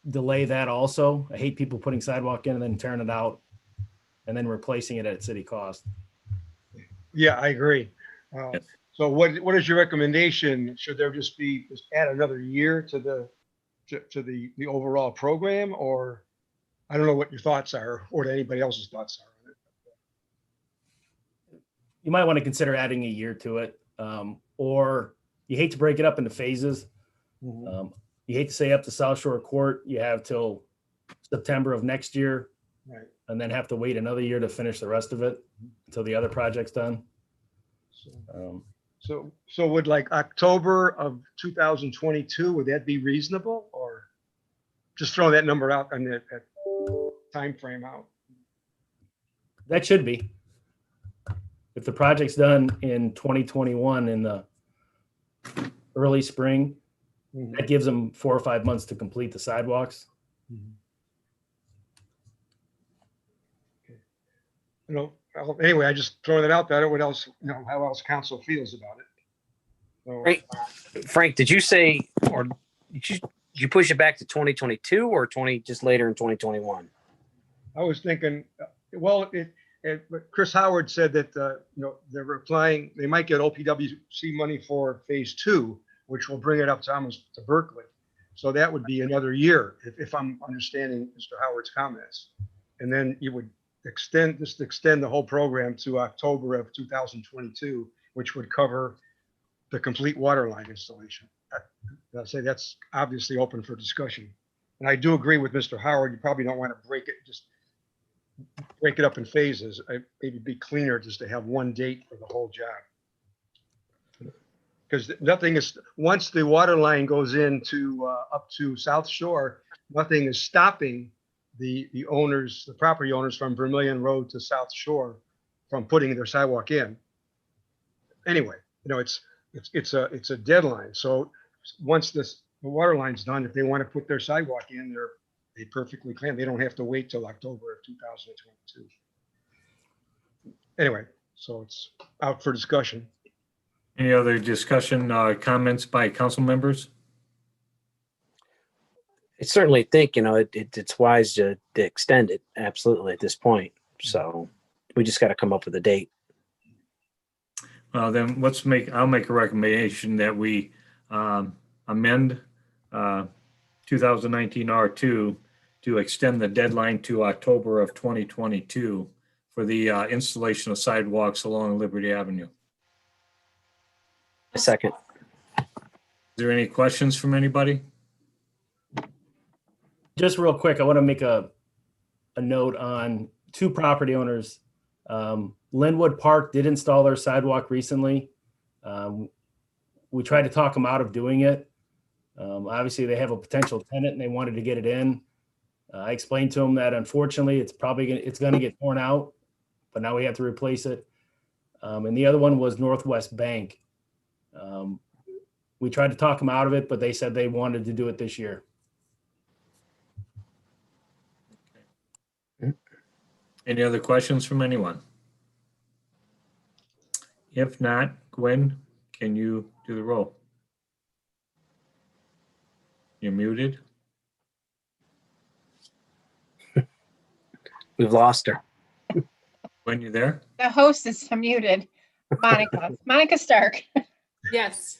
S16: delay that also. I hate people putting sidewalk in and then tearing it out and then replacing it at city cost.
S13: Yeah, I agree. So what is your recommendation? Should there just add another year to the overall program, or I don't know what your thoughts are, or what anybody else's thoughts are on it.
S16: You might want to consider adding a year to it, or you hate to break it up into phases.
S13: Mm-hmm.
S16: You hate to say up to South Shore Court, you have till September of next year,
S13: right,
S16: and then have to wait another year to finish the rest of it until the other project's done.
S13: So would like October of 2022, would that be reasonable, or just throw that number out and that time frame out?
S16: That should be. If the project's done in 2021 in the early spring,
S13: Mm-hmm.
S16: that gives them 4 or 5 months to complete the sidewalks.
S13: Mm-hmm. Anyway, I just throwing it out there. What else, how else council feels about it. So,
S8: Frank, did you say, or did you push it back to 2022 or just later in 2021?
S13: I was thinking, well, Chris Howard said that, they're applying, they might get OPWC money for phase 2, which will bring it up to almost to Berkeley. So that would be another year, if I'm understanding Mr. Howard's comments. And then you would extend the whole program to October of 2022, which would cover the complete water line installation. I'll say that's obviously open for discussion. And I do agree with Mr. Howard. You probably don't want to break it up in phases. Maybe be cleaner just to have one date for the whole job. because nothing is, once the water line goes into, up to South Shore, nothing is stopping the owners, the property owners from Vermilion Road to South Shore from putting their sidewalk in. Anyway, it's a deadline. So once the water line's done, if they want to put their sidewalk in, they perfectly can. They don't have to wait till October of 2022. Anyway, so it's out for discussion.
S5: Any other discussion, comments by council members?
S8: I certainly think, it's wise to extend it, absolutely, at this point. So we just got to come up with a date.
S5: Then I'll make a recommendation that we amend 2019 R2 to extend the deadline to October of 2022 for the installation of sidewalks along Liberty Avenue.
S8: A second.
S5: Is there any questions from anybody?
S16: Just real quick, I want to make a note on two property owners. Linwood Park did install their sidewalk recently. We tried to talk them out of doing it. Obviously, they have a potential tenant and they wanted to get it in. I explained to them that unfortunately, it's going to get torn out, but now we have to replace it. And the other one was Northwest Bank. We tried to talk them out of it, but they said they wanted to do it this year.
S5: Any other questions from anyone? If not, Gwen, can you do the roll? You're muted.
S8: We've lost her.
S5: Gwen, you there?
S4: The host is muted. Monica Stark,
S11: Yes.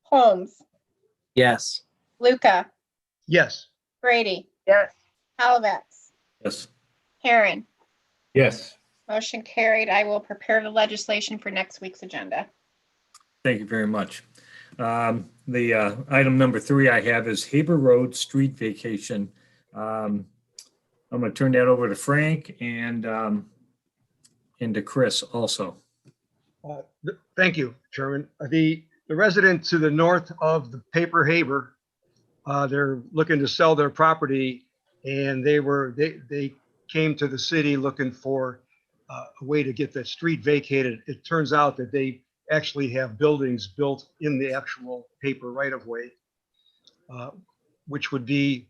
S4: Holmes,
S8: Yes.
S4: Luca,
S13: Yes.
S10: Yes.
S4: Brady, Halovitz,
S5: Yes.
S4: Heron.
S2: Yes.
S4: Motion carried. I will prepare the legislation for next week's agenda.
S5: Thank you very much. The item number 3 I have is Haber Road Street Vacation. I'm going to turn that over to Frank and to Chris also.
S13: Thank you, Chairman. The resident to the north of the Paper Haber, they're looking to sell their property, and they came to the city looking for a way to get that street vacated. It turns out that they actually have buildings built in the actual paper right of way, which would be,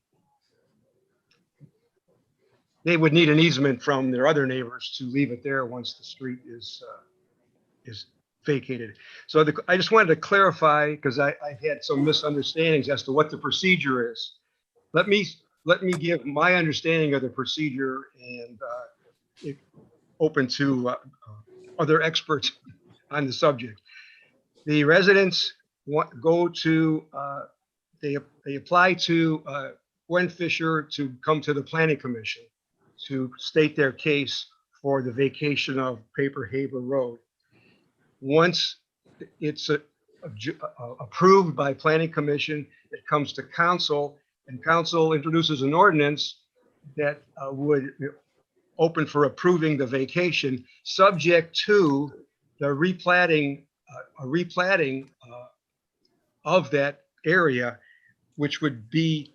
S13: they would need an easement from their other neighbors to leave it there once the street is vacated. So I just wanted to clarify, because I had some misunderstandings as to what the procedure is. Let me give my understanding of the procedure, and open to other experts on the subject. The residents they apply to Gwen Fisher to come to the Planning Commission to state their case for the vacation of Paper Haber Road. Once it's approved by Planning Commission, it comes to council, and council introduces an ordinance that would open for approving the vacation, subject to the replatting of that area, which would be,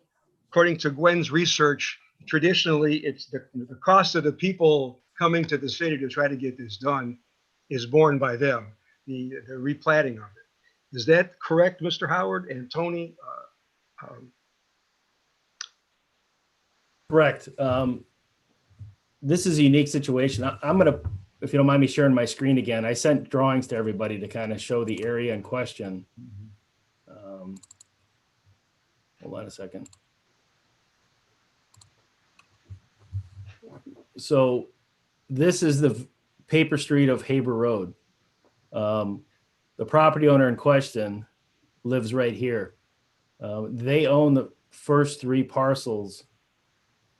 S13: according to Gwen's research, traditionally it's the cost of the people coming to the city to try to get this done is borne by them, the replatting of it. Is that correct, Mr. Howard and Tony?
S16: Correct. This is a unique situation. I'm going to, if you don't mind me sharing my screen again, I sent drawings to everybody to kind of show the area in question. Hold on a second. So this is the paper street of Haber Road. The property owner in question lives right here. They own the first 3 parcels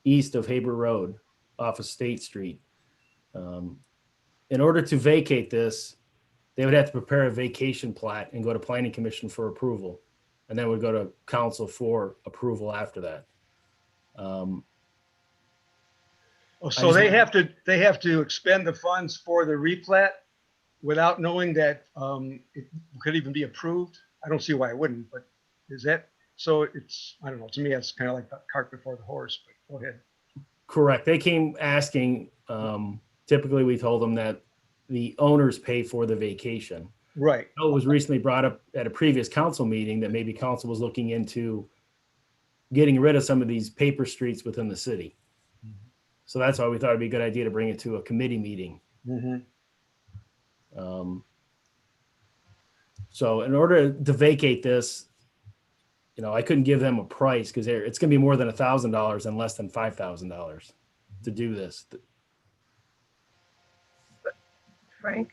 S16: east of Haber Road off of State Street. In order to vacate this, they would have to prepare a vacation plat and go to Planning Commission for approval, and then would go to council for approval after that.
S13: So they have to expend the funds for the replat? without knowing that it could even be approved? I don't see why it wouldn't, but is that, so it's, I don't know, to me, it's kind of like the cart before the horse, but go ahead.
S16: Correct. They came asking, typically we told them that the owners pay for the vacation.
S13: Right.
S16: It was recently brought up at a previous council meeting that maybe council was looking into getting rid of some of these paper streets within the city. So that's why we thought it'd be a good idea to bring it to a committee meeting. So in order to vacate this, I couldn't give them a price because it's going to be more than $1,000 and less than $5,000 to do this.
S10: Frank?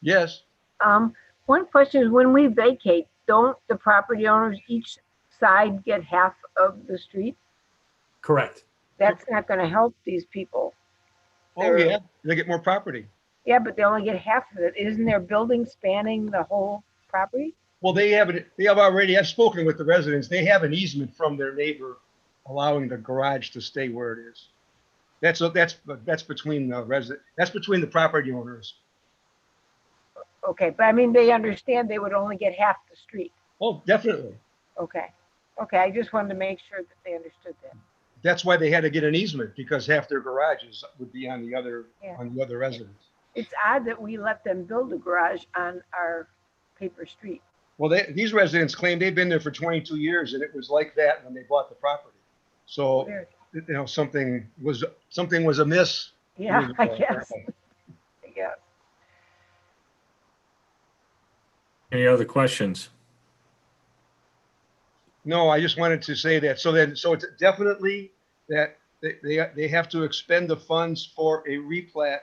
S13: Yes.
S10: One question is, when we vacate, don't the property owners each side get half of the street?
S16: Correct.
S10: That's not going to help these people.
S13: Oh, yeah, they get more property.
S10: Yeah, but they only get half of it. Isn't their building spanning the whole property?
S13: Well, I've spoken with the residents. They have an easement from their neighbor allowing the garage to stay where it is. That's between the property owners.
S10: Okay, but I mean, they understand they would only get half the street.
S13: Oh, definitely.
S10: Okay. Okay, I just wanted to make sure that they understood that.
S13: That's why they had to get an easement, because half their garages would be on the other residents.
S10: It's odd that we let them build a garage on our paper street.
S13: Well, these residents claim they've been there for 22 years, and it was like that when they bought the property. So, something was amiss.
S10: Yeah, I guess. Yeah.
S5: Any other questions?
S13: No, I just wanted to say that. So it's definitely that they have to expend the funds for a replat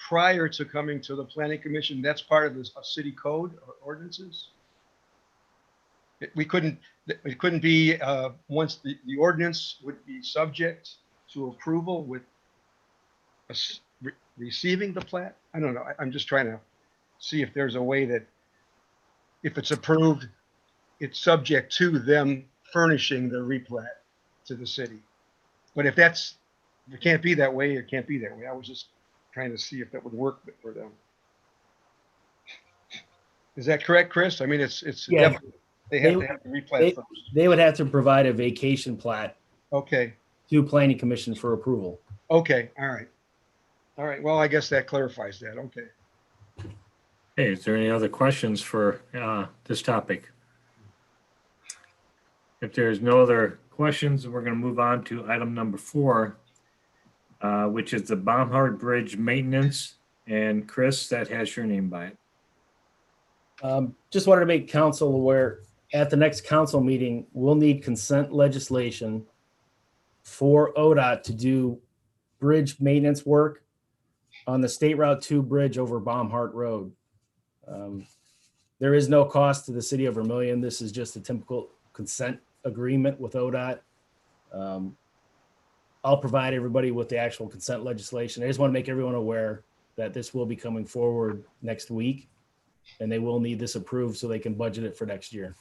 S13: prior to coming to the planning commission. That's part of the city code or ordinances. It couldn't be once the ordinance would be subject to approval with receiving the plat. I don't know. I'm just trying to see if there's a way that if it's approved, it's subject to them furnishing the replat to the city. But if it can't be that way, it can't be that way. I was just trying to see if that would work for them. Is that correct, Chris? I mean, it's definitely, they have to have the replat first.
S16: They would have to provide a vacation plat.
S13: Okay.
S16: To planning commission for approval.
S13: Okay. All right. All right. Well, I guess that clarifies that. Okay.
S5: Hey, is there any other questions for this topic? If there's no other questions, we're going to move on to item number 4, which is the Baumhart Bridge maintenance. And Chris, that has your name by it.
S16: Just wanted to make council aware at the next council meeting, we'll need consent legislation for ODOT to do bridge maintenance work on the State Route 2 bridge over Baumhart Road. There is no cost to the city of Vermilion. This is just a typical consent agreement with ODOT. I'll provide everybody with the actual consent legislation. I just want to make everyone aware that this will be coming forward next week, and they will need this approved so they can budget it for next year.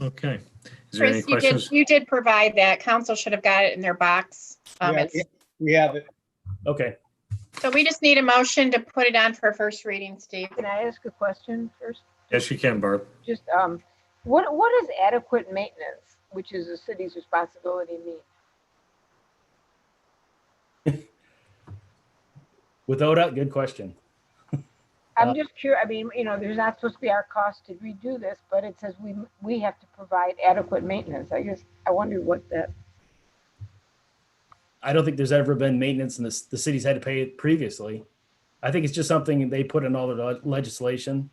S5: Okay. Is there any
S4: Chris,
S5: questions?
S4: you did provide that. Council should have got it in their box.
S13: We have it.
S16: Okay.
S4: So we just need a motion to put it on for first reading, Steve.
S10: Can I ask a question first?
S5: Yes, you can, Barb.
S10: Just, what does adequate maintenance, which is the city's responsibility, mean?
S16: With ODOT, good question.
S10: I'm just curious. I mean, there's not supposed to be our cost to redo this, but it says we have to provide adequate maintenance. I wondered what that.
S16: I don't think there's ever been maintenance and the city's had to pay it previously. I think it's just something they put in all the legislation.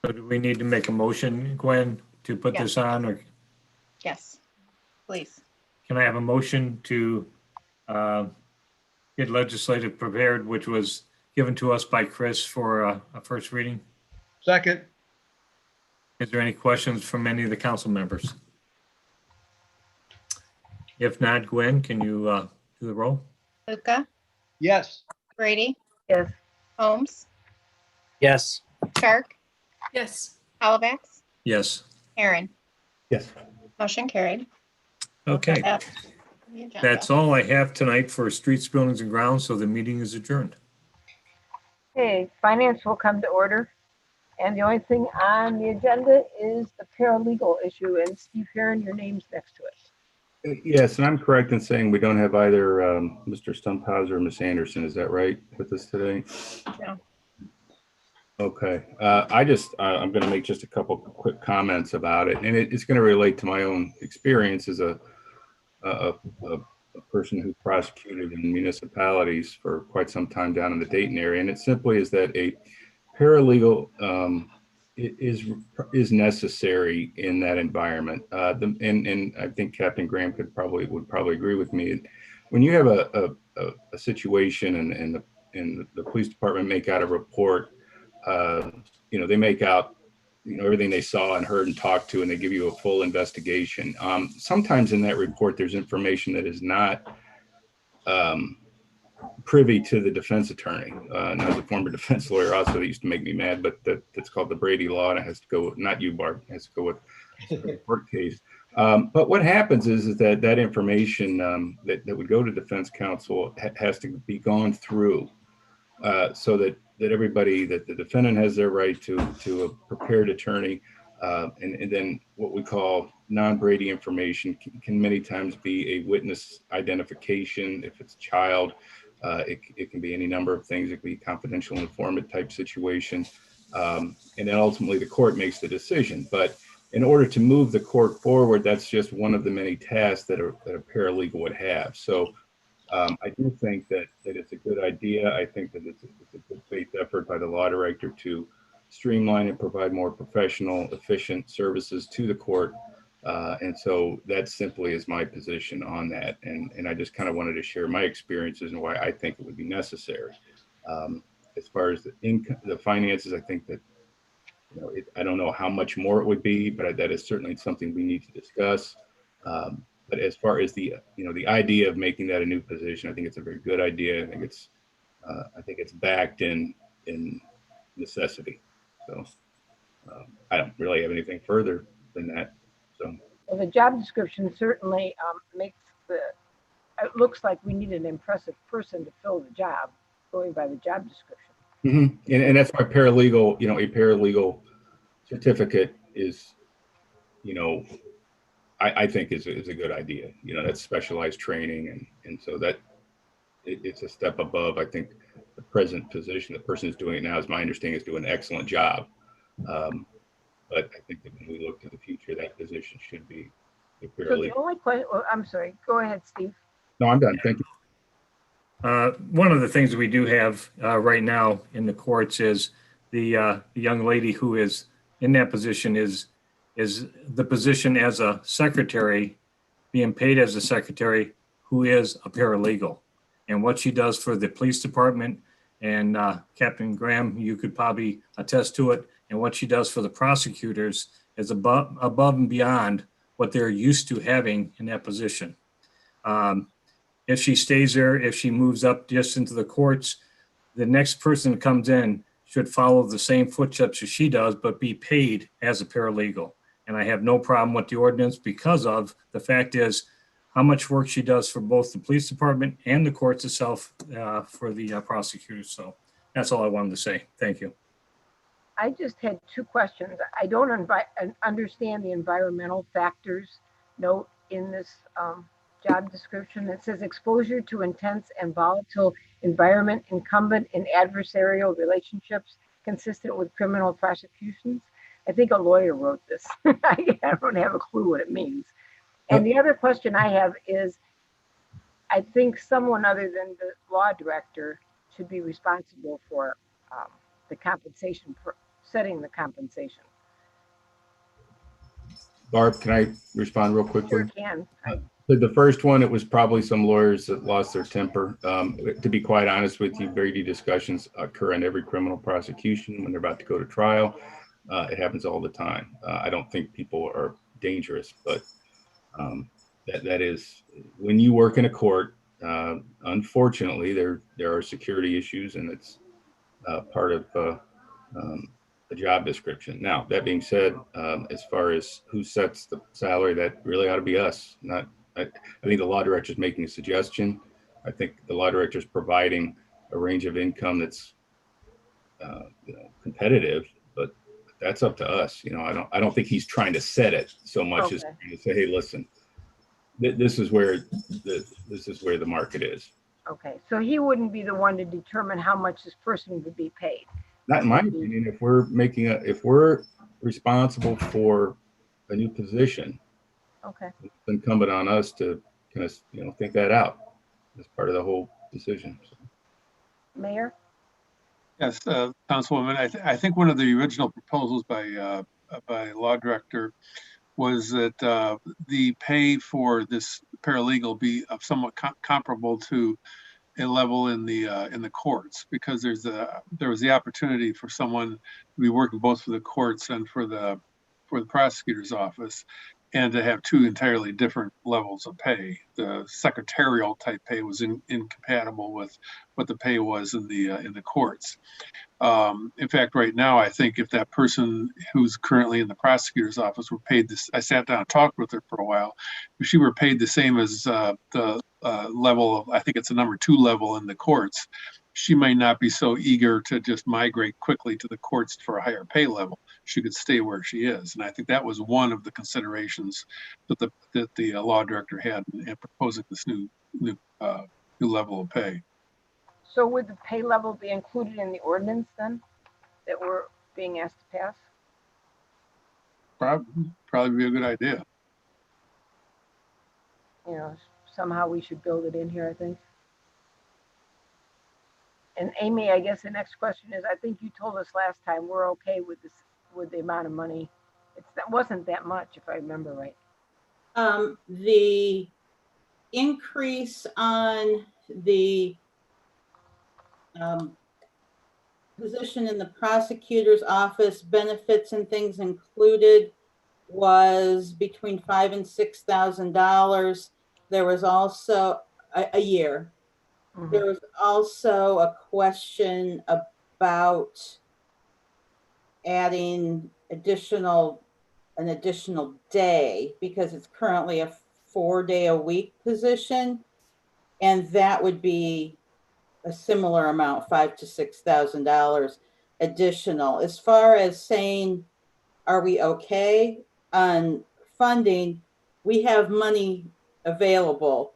S5: So do we need to make a motion, Gwen, to put this on, or
S4: Yes, please.
S5: can I have a motion to get legislative prepared, which was given to us by Chris for a first reading?
S13: Second.
S5: Is there any questions from any of the council members? If not, Gwen, can you do the roll?
S4: Luca,
S13: Yes.
S4: Brady,
S10: Yes.
S4: Holmes,
S8: Yes.
S4: Stark,
S11: Yes.
S4: Hollivax,
S5: Yes.
S4: Aaron.
S2: Yes.
S4: Motion carried.
S5: Okay.
S4: That's the agenda.
S5: That's all I have tonight for streets, buildings, and grounds, so the meeting is adjourned.
S10: Okay, finance will come to order. And the only thing on the agenda is the paralegal issue. And Steve Heron, your name's next to it.
S2: Yes, and I'm correct in saying we don't have either Mr. Stumphauser or Ms. Anderson. Is that right with us today?
S4: No.
S2: Okay. I'm going to make just a couple quick comments about it, and it's going to relate to my own experience as a person who prosecuted in municipalities for quite some time down in the Dayton area. And it simply is that a paralegal is necessary in that environment. And I think Captain Graham would probably agree with me. When you have a situation and the police department make out a report, they make out everything they saw and heard and talked to, and they give you a full investigation. Sometimes in that report, there's information that is not privy to the defense attorney. And as a former defense lawyer, also, that used to make me mad, but that's called the Brady Law, and it has to go with, not you, Barb, it has to go with the court case. But what happens is that information that would go to defense counsel has to be gone through so that everybody, that the defendant has their right to a prepared attorney, and then what we call non-Brady information can many times be a witness identification. If it's a child, it can be any number of things. It can be confidential informant type situation, and then ultimately the court makes the decision. But in order to move the court forward, that's just one of the many tasks that a paralegal would have. So I do think that it's a good idea. I think that it's a good faith effort by the law director to streamline and provide more professional, efficient services to the court. And so that simply is my position on that. And I just kind of wanted to share my experiences and why I think it would be necessary. As far as the finances, I think that, I don't know how much more it would be, but that is certainly something we need to discuss. But as far as the idea of making that a new position, I think it's a very good idea. I think it's backed in necessity. So I don't really have anything further than that. So
S10: Well, the job description certainly makes it looks like we need an impressive person to fill the job, going by the job description.
S2: Mm-hmm. And that's why a paralegal certificate is, I think is a good idea. That's specialized training. And so that it's a step above, I think, the present position. The person who's doing it now, as my understanding, is doing an excellent job. But I think that when we look to the future, that position should be a paralegal.
S10: So the only question, I'm sorry, go ahead, Steve.
S2: No, I'm done. Thank you.
S5: One of the things that we do have right now in the courts is the young lady who is in that position is the position as a secretary, being paid as a secretary who is a paralegal. And what she does for the police department, and Captain Graham, you could probably attest to it, and what she does for the prosecutors is above and beyond what they're used to having in that position. If she stays there, if she moves up just into the courts, the next person that comes in should follow the same footsteps as she does, but be paid as a paralegal. And I have no problem with the ordinance because of the fact is how much work she does for both the police department and the courts itself for the prosecutors. So that's all I wanted to say. Thank you.
S10: I just had two questions. I don't understand the environmental factors note in this job description. It says exposure to intense and volatile environment incumbent in adversarial relationships consistent with criminal prosecutions. I think a lawyer wrote this. I don't have a clue what it means. And the other question I have is, I think someone other than the law director should be responsible for the compensation, for setting the compensation.
S2: Barb, can I respond real quickly?
S10: Sure can.
S2: The first one, it was probably some lawyers that lost their temper. To be quite honest with you, Brady discussions occur in every criminal prosecution when they're about to go to trial. It happens all the time. I don't think people are dangerous, but that is, when you work in a court, unfortunately, there are security issues, and it's part of the a job description. Now, that being said, as far as who sets the salary, that really ought to be us. Not, I think the law director is making a suggestion. I think the law director is providing a range of income that's competitive, but that's up to us. I don't think he's trying to set it so much as
S10: Okay.
S2: to say, hey, listen, this is where the market is.
S10: Okay, so he wouldn't be the one to determine how much this person would be paid.
S2: Not in my opinion. If we're responsible for a new position,
S10: Okay.
S2: it's incumbent on us to kind of think that out as part of the whole decision. So.
S10: Mayor?
S9: Yes, Councilwoman, I think one of the original proposals by law director was that the pay for this paralegal be somewhat comparable to a level in the courts, because there was the opportunity for someone to be working both for the courts and for the prosecutor's office, and to have two entirely different levels of pay. The secretarial type pay was incompatible with what the pay was in the courts. In fact, right now, I think if that person who's currently in the prosecutor's office were paid this, I sat down and talked with her for a while, if she were paid the same as the level of, I think it's a number 2 level in the courts, she might not be so eager to just migrate quickly to the courts for a higher pay level. She could stay where she is. And I think that was one of the considerations that the law director had in proposing this new level of pay.
S10: So would the pay level be included in the ordinance then that we're being asked to pass?
S9: Probably be a good idea.
S10: Somehow we should build it in here, I think. And Amy, I guess the next question is, I think you told us last time we're okay with this, with the amount of money. That wasn't that much, if I remember right.
S6: The increase on the position in the prosecutor's office, benefits and things included, was between $5,000 and $6,000. There was also a year. Mm-hmm. There was also a question about adding an additional day, because it's currently a 4-day-a-week position, and that would be a similar amount, $5,000 to $6,000 additional. As far as saying, are we okay on funding? We have money available.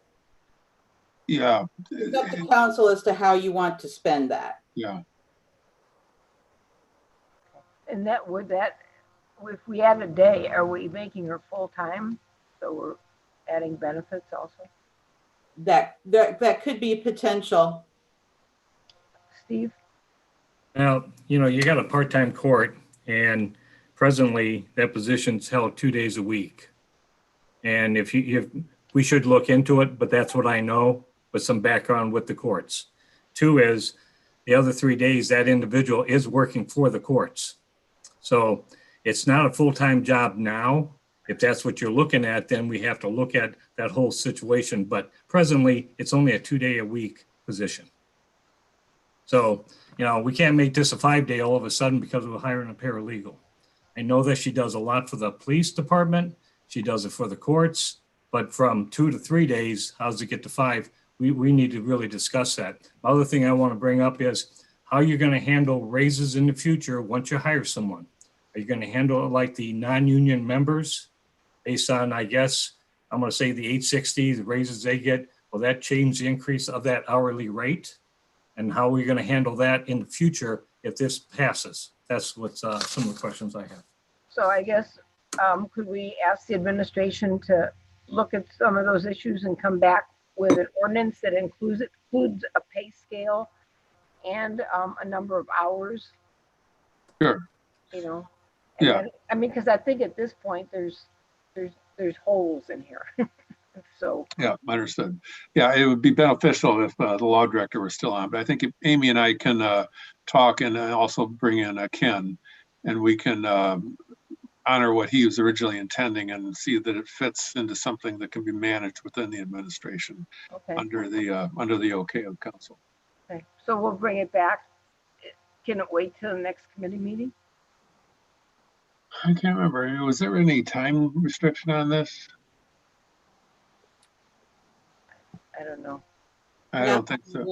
S9: Yeah.
S6: It's up to council as to how you want to spend that.
S9: Yeah.
S10: And if we add a day, are we making her full time? So we're adding benefits also?
S6: That could be potential.
S10: Steve?
S5: Now, you got a part-time court, and presently that position's held 2 days a week. And if we should look into it, but that's what I know with some background with the courts. 2 is the other 3 days that individual is working for the courts. So it's not a full-time job now. If that's what you're looking at, then we have to look at that whole situation. But presently, it's only a 2-day-a-week position. So, we can't make this a 5-day all of a sudden because we're hiring a paralegal. I know that she does a lot for the police department. She does it for the courts. But from 2 to 3 days, how does it get to 5? We need to really discuss that. The other thing I want to bring up is how you're going to handle raises in the future once you hire someone. Are you going to handle it like the non-union members based on, I guess, I'm going to say the 860, the raises they get? Will that change the increase of that hourly rate? And how are we going to handle that in the future if this passes? That's what some of the questions I have.
S10: So I guess, could we ask the administration to look at some of those issues and come back with an ordinance that includes a pay scale and a number of hours?
S9: Sure.
S10: Yeah. Because I think at this point there's holes in here. So.
S9: Yeah, understood. Yeah, it would be beneficial if the law director were still on, but I think if Amy and I can talk and also bring in Ken, and we can honor what he was originally intending and see that it fits into something that can be managed within the administration. Okay. under the okay of council.
S10: Okay, so we'll bring it back. Can it wait till the next committee meeting?
S9: I can't remember. Was there any time restriction on this?
S10: I don't know.
S9: I don't think so.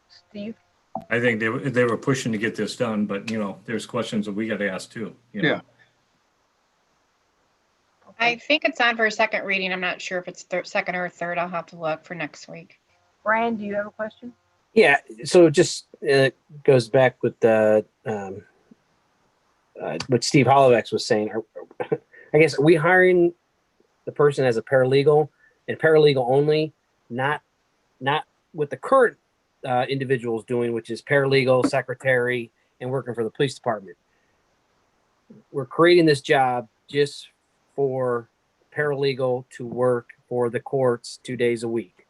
S10: Steve?
S5: I think they were pushing to get this done, but you know, there's questions that we got to ask too. You know?
S9: Yeah.
S4: I think it's on for a second reading. I'm not sure if it's second or third. I'll have to look for next week.
S10: Brian, do you have a question?
S8: Yeah, so it just goes back with the what Steve Holloway was saying. I guess, are we hiring the person as a paralegal and paralegal only, not what the current individuals doing, which is paralegal, secretary, and working for the police department? We're creating this job just for paralegal to work for the courts 2 days a week.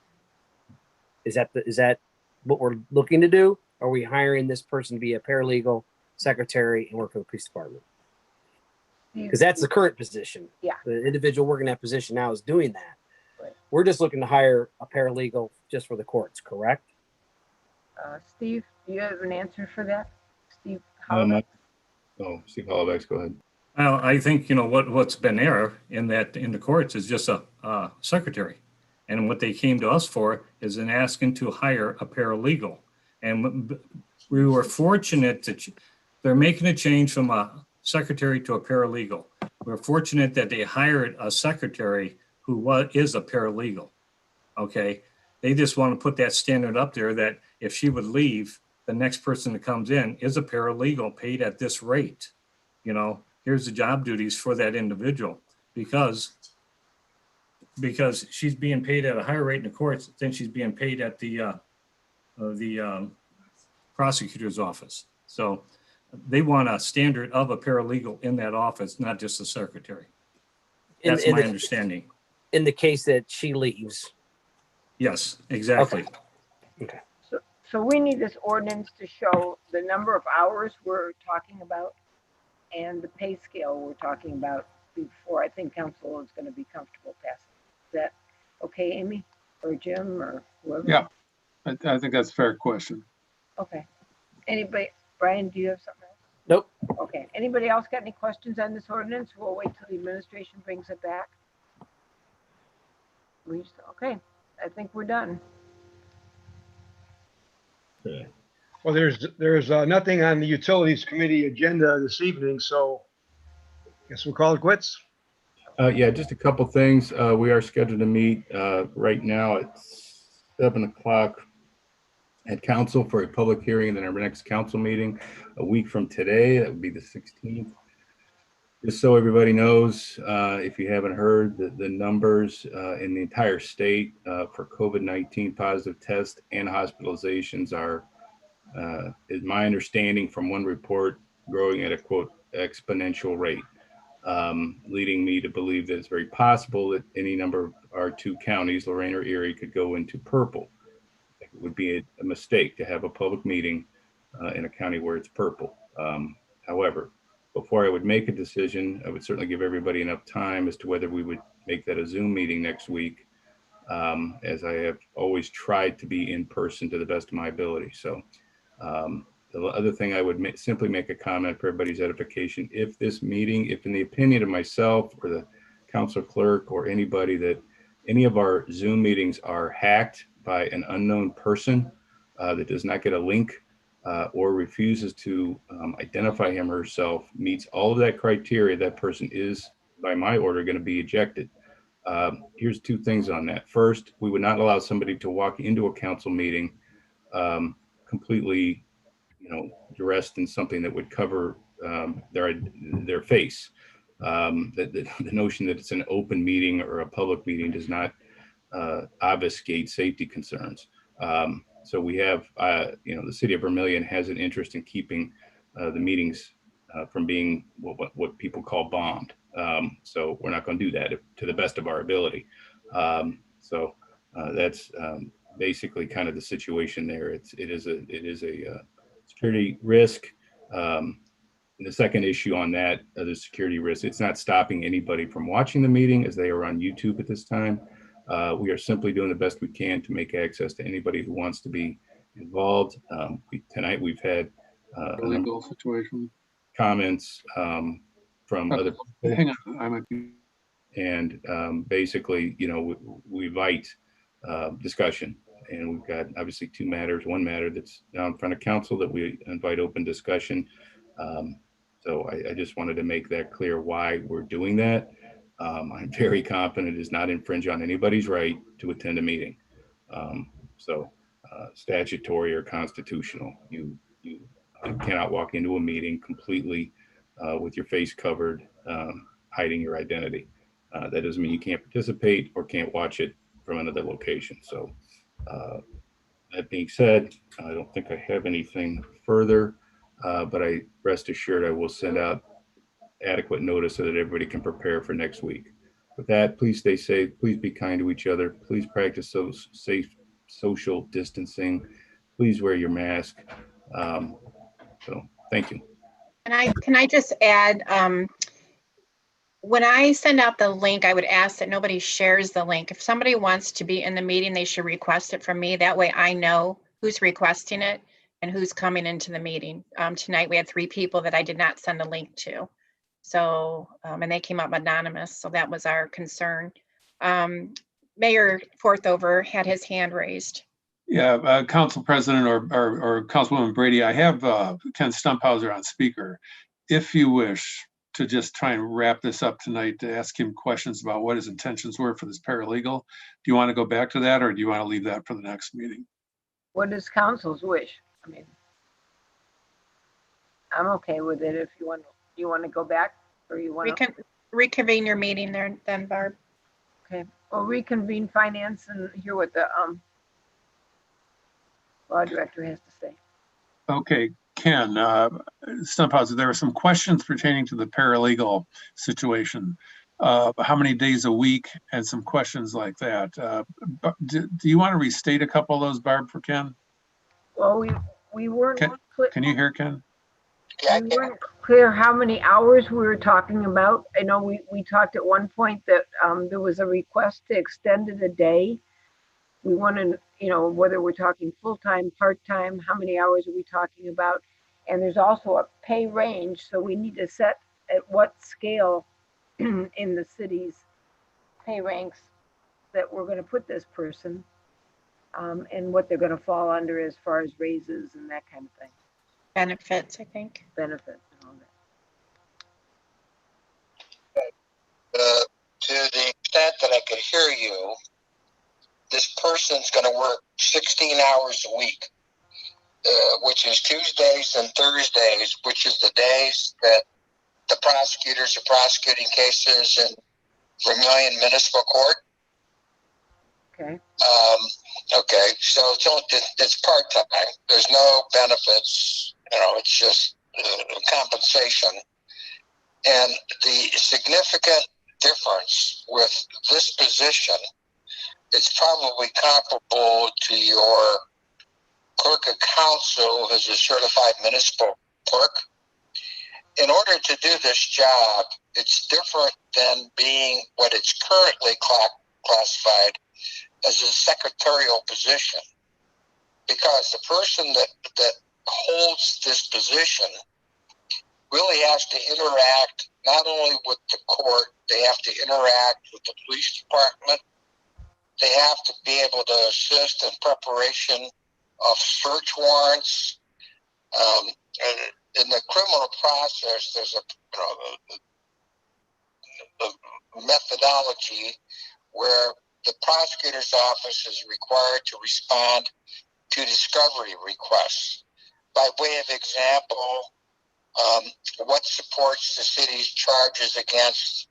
S8: Is that what we're looking to do? Are we hiring this person to be a paralegal, secretary, and work for the police department? Because that's the current position.
S10: Yeah.
S8: The individual working that position now is doing that.
S10: Right.
S8: We're just looking to hire a paralegal just for the courts, correct?
S10: Steve, do you have an answer for that? Steve
S2: Steve Holloway, go ahead.
S5: Well, I think, you know, what's been there in the courts is just a secretary. And what they came to us for is an asking to hire a paralegal. And we were fortunate they're making a change from a secretary to a paralegal. We're fortunate that they hired a secretary who is a paralegal. Okay. They just want to put that standard up there that if she would leave, the next person that comes in is a paralegal paid at this rate. You know, here's the job duties for that individual because she's being paid at a higher rate in the courts than she's being paid at the prosecutor's office. So they want a standard of a paralegal in that office, not just a secretary. That's my understanding.
S8: In the case that she leaves.
S5: Yes, exactly.
S8: Okay.
S10: So we need this ordinance to show the number of hours we're talking about and the pay scale we're talking about before I think council is going to be comfortable passing. Is that okay, Amy or Jim or whoever?
S9: Yeah, I think that's a fair question.
S10: Okay. Anybody, Brian, do you have something else?
S8: Nope.
S10: Okay. Anybody else got any questions on this ordinance? We'll wait till the administration brings it back. Okay. I think we're done.
S2: Okay.
S13: Well, there's nothing on the Utilities Committee agenda this evening, so guess we'll call it quits.
S2: Yeah, just a couple things. We are scheduled to meet right now at 7 o'clock at council for a public hearing, and then our next council meeting a week from today. That would be the 16th. Just so everybody knows, if you haven't heard, the numbers in the entire state for COVID-19 positive tests and hospitalizations are, is my understanding from one report, growing at a quote exponential rate, leading me to believe that it's very possible that any number of our two counties, Lorraine or Erie, could go into purple. It would be a mistake to have a public meeting in a county where it's purple. However, before I would make a decision, I would certainly give everybody enough time as to whether we would make that a Zoom meeting next week, as I have always tried to be in person to the best of my ability. So the other thing I would simply make a comment for everybody's edification. If this meeting, if in the opinion of myself or the council clerk or anybody that any of our Zoom meetings are hacked by an unknown person that does not get a link or refuses to identify him or herself, meets all of that criteria, that person is, by my order, going to be ejected. Here's two things on that. First, we would not allow somebody to walk into a council meeting completely, dressed in something that would cover their face. The notion that it's an open meeting or a public meeting does not obfuscate safety concerns. So we have, the city of Vermilion has an interest in keeping the meetings from being what people call bombed. So we're not going to do that to the best of our ability. So that's basically kind of the situation there. It is a security risk. And the second issue on that, the security risk, it's not stopping anybody from watching the meeting as they are on YouTube at this time. We are simply doing the best we can to make access to anybody who wants to be involved. Tonight we've had
S9: legal situation
S2: comments from other people.
S9: Hang on, I might be.
S2: And basically, we invite discussion. And we've got obviously two matters, one matter that's now in front of council that we invite open discussion. So I just wanted to make that clear why we're doing that. I'm very confident it does not infringe on anybody's right to attend a meeting. Statutory or constitutional, you cannot walk into a meeting completely with your face covered, hiding your identity. That doesn't mean you can't participate or can't watch it from another location. So that being said, I don't think I have anything further, but I rest assured I will send out adequate notice so that everybody can prepare for next week. With that, please stay safe. Please be kind to each other. Please practice safe social distancing. Please wear your mask. So thank you.
S4: And can I just add, when I send out the link, I would ask that nobody shares the link. If somebody wants to be in the meeting, they should request it from me. That way I know who's requesting it and who's coming into the meeting. Tonight we had 3 people that I did not send a link to. So, and they came up anonymous. So that was our concern. Mayor Forthover had his hand raised.
S9: Yeah, Council President or Councilwoman Brady, I have Ken Stumphauser on speaker. If you wish to just try and wrap this up tonight, to ask him questions about what his intentions were for this paralegal, do you want to go back to that or do you want to leave that for the next meeting?
S10: What is council's wish? I mean, I'm okay with it if you want. You want to go back or you want to
S4: reconvene your meeting there then, Barb.
S10: Okay, we'll reconvene finance and hear what the law director has to say.
S9: Okay, Ken Stumphauser, there are some questions pertaining to the paralegal situation. How many days a week and some questions like that. Do you want to restate a couple of those, Barb, for Ken?
S10: Well, we weren't clear.
S9: Can you hear Ken?
S10: We weren't clear how many hours we were talking about. I know we talked at one point that there was a request to extend it a day. We wanted, whether we're talking full-time, part-time, how many hours are we talking about? And there's also a pay range. So we need to set at what scale in the city's pay ranks that we're going to put this person and what they're going to fall under as far as raises and that kind of thing.
S4: Benefits, I think.
S10: Benefits and all
S12: that. To the extent that I could hear you, this person's going to work 16 hours a week, which is Tuesdays and Thursdays, which is the days that the prosecutors are prosecuting cases in Vermilion Municipal Court.
S10: Okay.
S12: Okay, so it's part-time. There's no benefits. It's just compensation. And the significant difference with this position, it's probably comparable to your clerk of council who's a certified municipal clerk. In order to do this job, it's different than being what it's currently classified as a secretarial position, because the person that holds this position really has to interact not only with the court, they have to interact with the police department, they have to be able to assist in preparation of search warrants. In the criminal process, there's a methodology where the prosecutor's office is required to respond to discovery requests. By way of example, what supports the city's charges against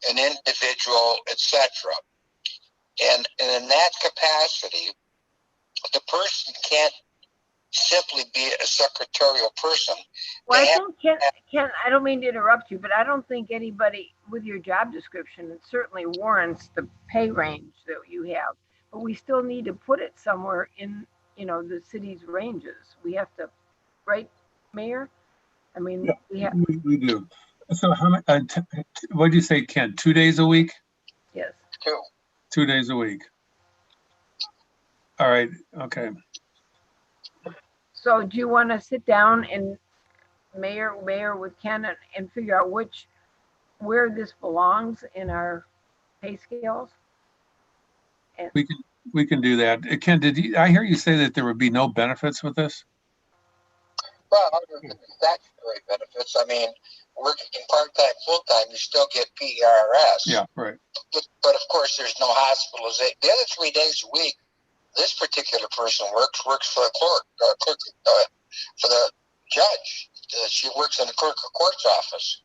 S12: an individual, etc. And in that capacity, the person can't simply be a secretarial person.
S10: Well, I think, Ken, I don't mean to interrupt you, but I don't think anybody with your job description, it certainly warrants the pay range that you have, but we still need to put it somewhere in, the city's ranges. We have to, right, Mayor? I mean,
S9: yeah, we do. So how many, what did you say, Ken, 2 days a week?
S10: Yes.
S12: 2
S9: days a week. All right, okay.
S10: So do you want to sit down and Mayor with Ken and figure out which where this belongs in our pay scales? And
S9: We can do that. Ken, I hear you say that there would be no benefits with this?
S12: Well, other than the statutory benefits, I mean, working part-time, full-time, you still get PERS.
S9: Yeah, right.
S12: But of course, there's no hospitalization. The other 3 days a week, this particular person works for the clerk, for the judge. She works in the clerk of court's office.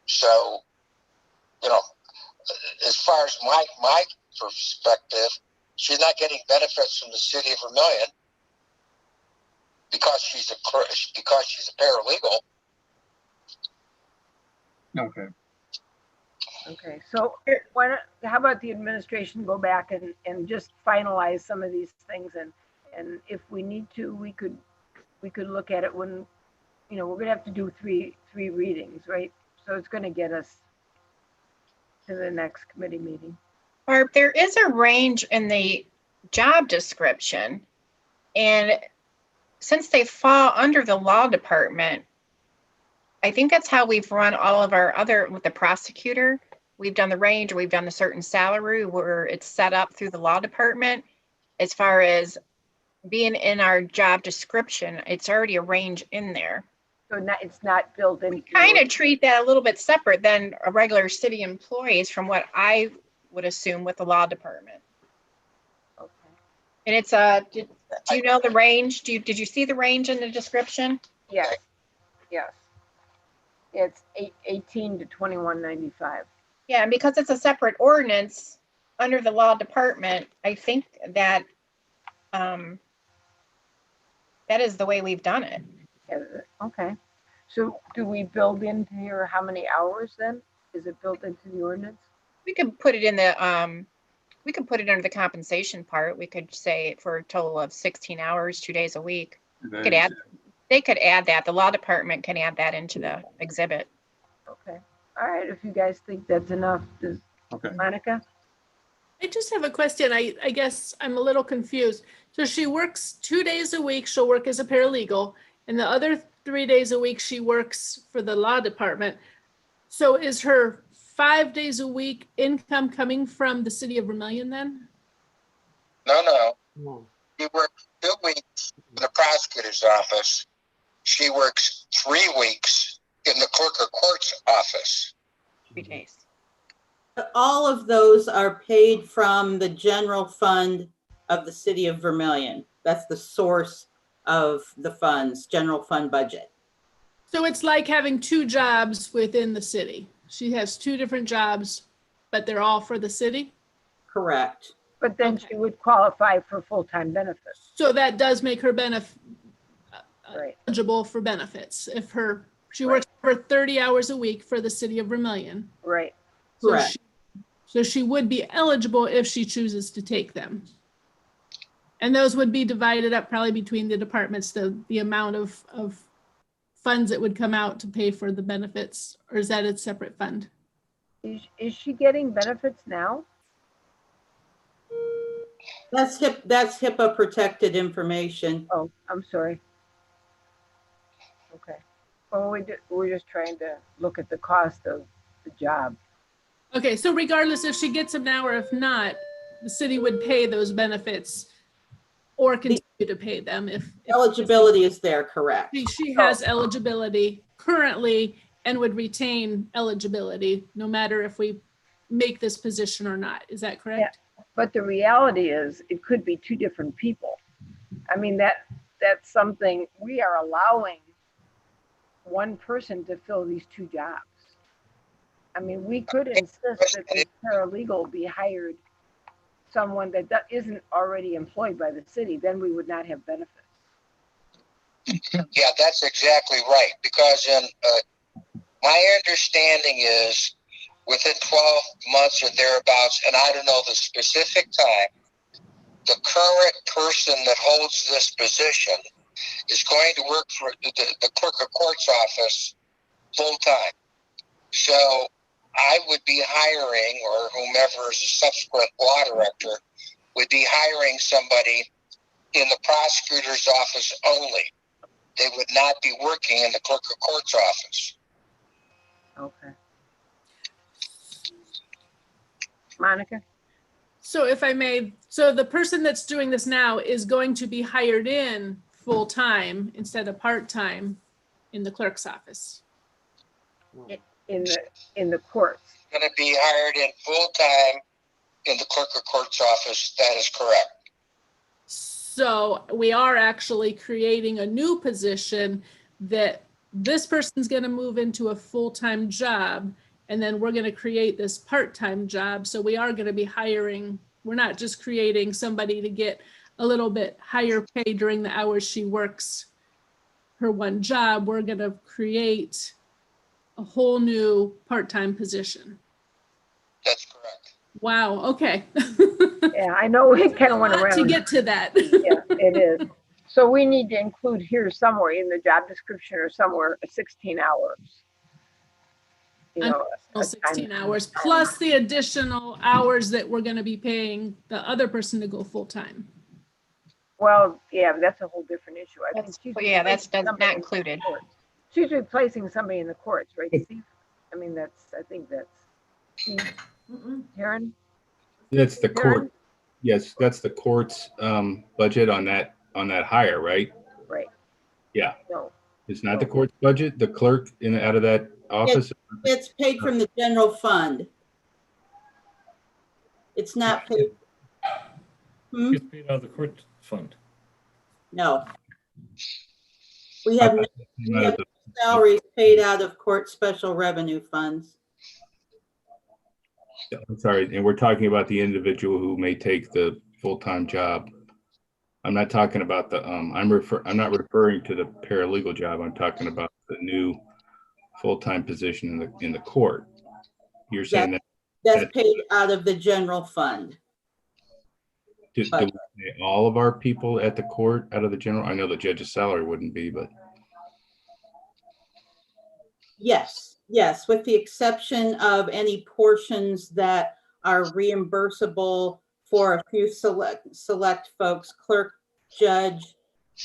S12: So, you know, as far as my perspective, she's not getting benefits from the city of Vermilion because she's a paralegal.
S9: Okay.
S10: okay, so how about the administration go back and just finalize some of these things, and if we need to, we could look at it when, you know, we're gonna have to do three readings, right? So it's gonna get us to the next committee meeting.
S4: Barb, there is a range in the job description, and since they fall under the law department, I think that's how we've run all of our other, with the prosecutor, we've done the range, or we've done a certain salary where it's set up through the law department. As far as being in our job description, it's already a range in there.
S10: So it's not built in.
S4: We kind of treat that a little bit separate than a regular city employees, from what I would assume with the law department.
S10: Okay.
S4: And it's do you know the range? Did you see the range in the description?
S10: Yes. Yes. It's 18 to 21.95.
S4: Yeah, and because it's a separate ordinance under the law department, I think that that is the way we've done it.
S10: Okay. So do we build into here how many hours then? Is it built into the ordinance?
S4: We could put it in the we could put it under the compensation part. We could say for a total of 16 hours, 2 days a week. They could add that. The law department can add that into the exhibit.
S10: Okay. All right. If you guys think that's enough, Monica?
S11: I just have a question. I guess I'm a little confused. So she works 2 days a week. She'll work as a paralegal, and the other 3 days a week she works for the law department. So is her 5 days a week income coming from the city of Vermilion then?
S12: No. She works 2 weeks in the prosecutor's office. She works 3 weeks in the clerk of court's office.
S4: 3 days.
S6: All of those are paid from the general fund of the city of Vermilion. That's the source of the funds, general fund budget.
S11: So it's like having 2 jobs within the city. She has 2 different jobs, but they're all for the city?
S6: Correct.
S10: But then she would qualify for full-time benefits.
S11: So that does make her
S10: right.
S11: eligible for benefits if she works for 30 hours a week for the city of Vermilion.
S10: Right.
S6: Correct.
S11: So she would be eligible if she chooses to take them. And those would be divided up probably between the departments, the amount of funds that would come out to pay for the benefits, or is that a separate fund?
S10: Is she getting benefits now?
S6: That's HIPAA protected information.
S10: Oh, I'm sorry. Okay. Well, we're just trying to look at the cost of the job.
S11: Okay, so regardless if she gets them now or if not, the city would pay those benefits or continue to pay them if
S6: eligibility is there, correct.
S11: She has eligibility currently and would retain eligibility no matter if we make this position or not. Is that correct?
S10: Yeah. But the reality is it could be 2 different people. I mean, that's something we are allowing one person to fill these 2 jobs. I mean, we could insist that the paralegal be hired someone that isn't already employed by the city, then we would not have benefits.
S12: Yeah, that's exactly right. Because my understanding is within 12 months or thereabouts, and I don't know the specific time, the current person that holds this position is going to work for the clerk of court's office full time. So I would be hiring, or whomever is a subsequent law director would be hiring somebody in the prosecutor's office only. They would not be working in the clerk of court's office.
S10: Okay. Monica?
S11: So if I may, so the person that's doing this now is going to be hired in full-time instead of part-time in the clerk's office.
S10: In the courts.
S12: Going to be hired in full-time in the clerk of court's office. That is correct.
S11: So we are actually creating a new position that this person's going to move into a full-time job, and then we're going to create this part-time job. So we are going to be hiring, we're not just creating somebody to get a little bit higher pay during the hours she works her one job. We're going to create a whole new part-time position.
S12: That's correct.
S11: Wow, okay.
S10: Yeah, I know we kind of went around.
S11: To get to that.
S10: Yeah, it is. So we need to include here somewhere in the job description or somewhere 16 hours. You know,
S11: Additional 16 hours plus the additional hours that we're going to be paying the other person to go full-time.
S10: Well, yeah, but that's a whole different issue. I think she's
S4: that's not
S10: somebody in the
S4: included.
S10: courts. She's replacing somebody in the courts, right, Steve? I mean, I think that's Karen?
S2: That's the court. Yes, that's the court's budget on that hire, right?
S10: Right.
S2: Yeah.
S10: No.
S2: It's not the court's budget, the clerk out of that office?
S6: It's paid from the general fund. It's not paid.
S5: It's paid out of the court fund.
S6: No. We have salaries paid out of court special revenue funds.
S2: I'm sorry, and we're talking about the individual who may take the full-time job. I'm not talking about the, I'm not referring to the paralegal job. I'm talking about the new full-time position in the court. You're saying
S6: that's paid out of the general fund.
S2: Do we pay all of our people at the court out of the general? I know the judge's salary wouldn't be, but.
S6: Yes, with the exception of any portions that are reimbursable for a few select folks, clerk, judge,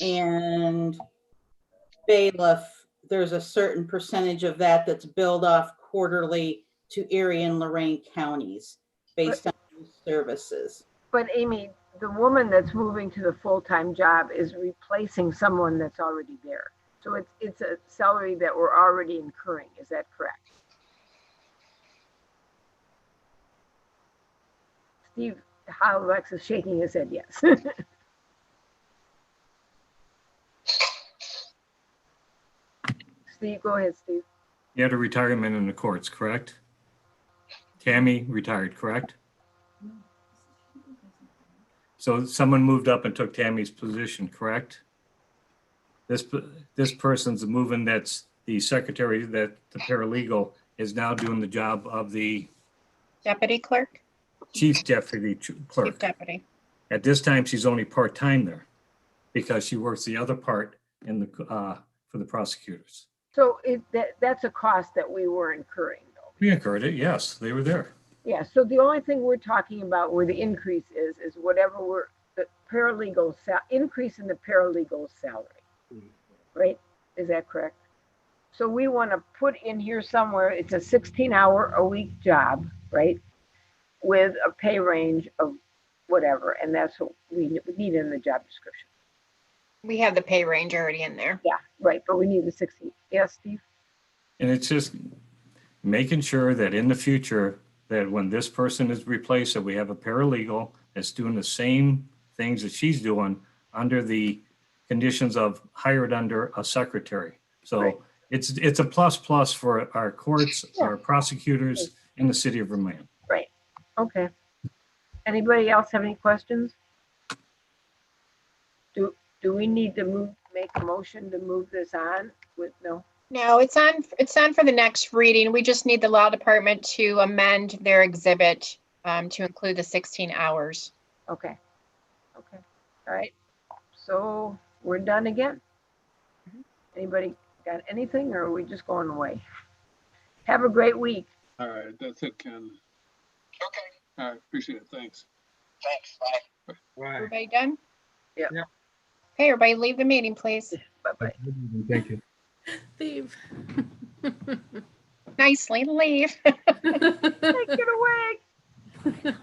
S6: and bailiff. There's a certain percentage of that that's billed off quarterly to Erie and Lorraine counties based on services.
S10: But Amy, the woman that's moving to the full-time job is replacing someone that's already there. So it's a salary that we're already incurring. Is that correct? Steve, how Lex is shaking his head, yes. Steve, go ahead, Steve.
S5: You had a retirement in the courts, correct? Tammy retired, correct? So someone moved up and took Tammy's position, correct? This person's moving, that's the secretary, that the paralegal is now doing the job of the
S4: Deputy clerk?
S5: chief deputy clerk.
S4: Chief deputy.
S5: At this time, she's only part-time there because she works the other part in the for the prosecutors.
S10: So that's a cost that we were incurring, though.
S5: We incurred it, yes, they were there.
S10: Yeah, so the only thing we're talking about where the increase is whatever the paralegal increase in the paralegal salary, right? Is that correct? So we want to put in here somewhere, it's a 16-hour-a-week job, right? With a pay range of whatever, and that's what we need in the job description.
S4: We have the pay range already in there.
S10: Yeah, right, but we need the 16. Yes, Steve?
S5: And it's just making sure that in the future, that when this person is replaced, that we have a paralegal that's doing the same things that she's doing under the conditions of hired under a secretary. So right. It's a plus for our courts, our prosecutors in the city of Vermilion.
S10: Right. Okay. Anybody else have any questions? Do we need to make a motion to move this on with no?
S4: No, it's on for the next reading. We just need the law department to amend their exhibit to include the 16 hours.
S10: Okay. Okay. All right. So we're done again. Anybody got anything, or are we just going away? Have a great week.
S9: All right. That's it, Ken.
S12: Okay.
S9: All right. Appreciate it. Thanks.
S12: Thanks. Bye.
S9: Bye.
S4: Everybody done?
S10: Yeah.
S4: Okay, everybody leave the meeting, please.
S10: Bye-bye.
S2: Thank you.
S11: Steve.
S4: nicely to leave.
S10: Take it away.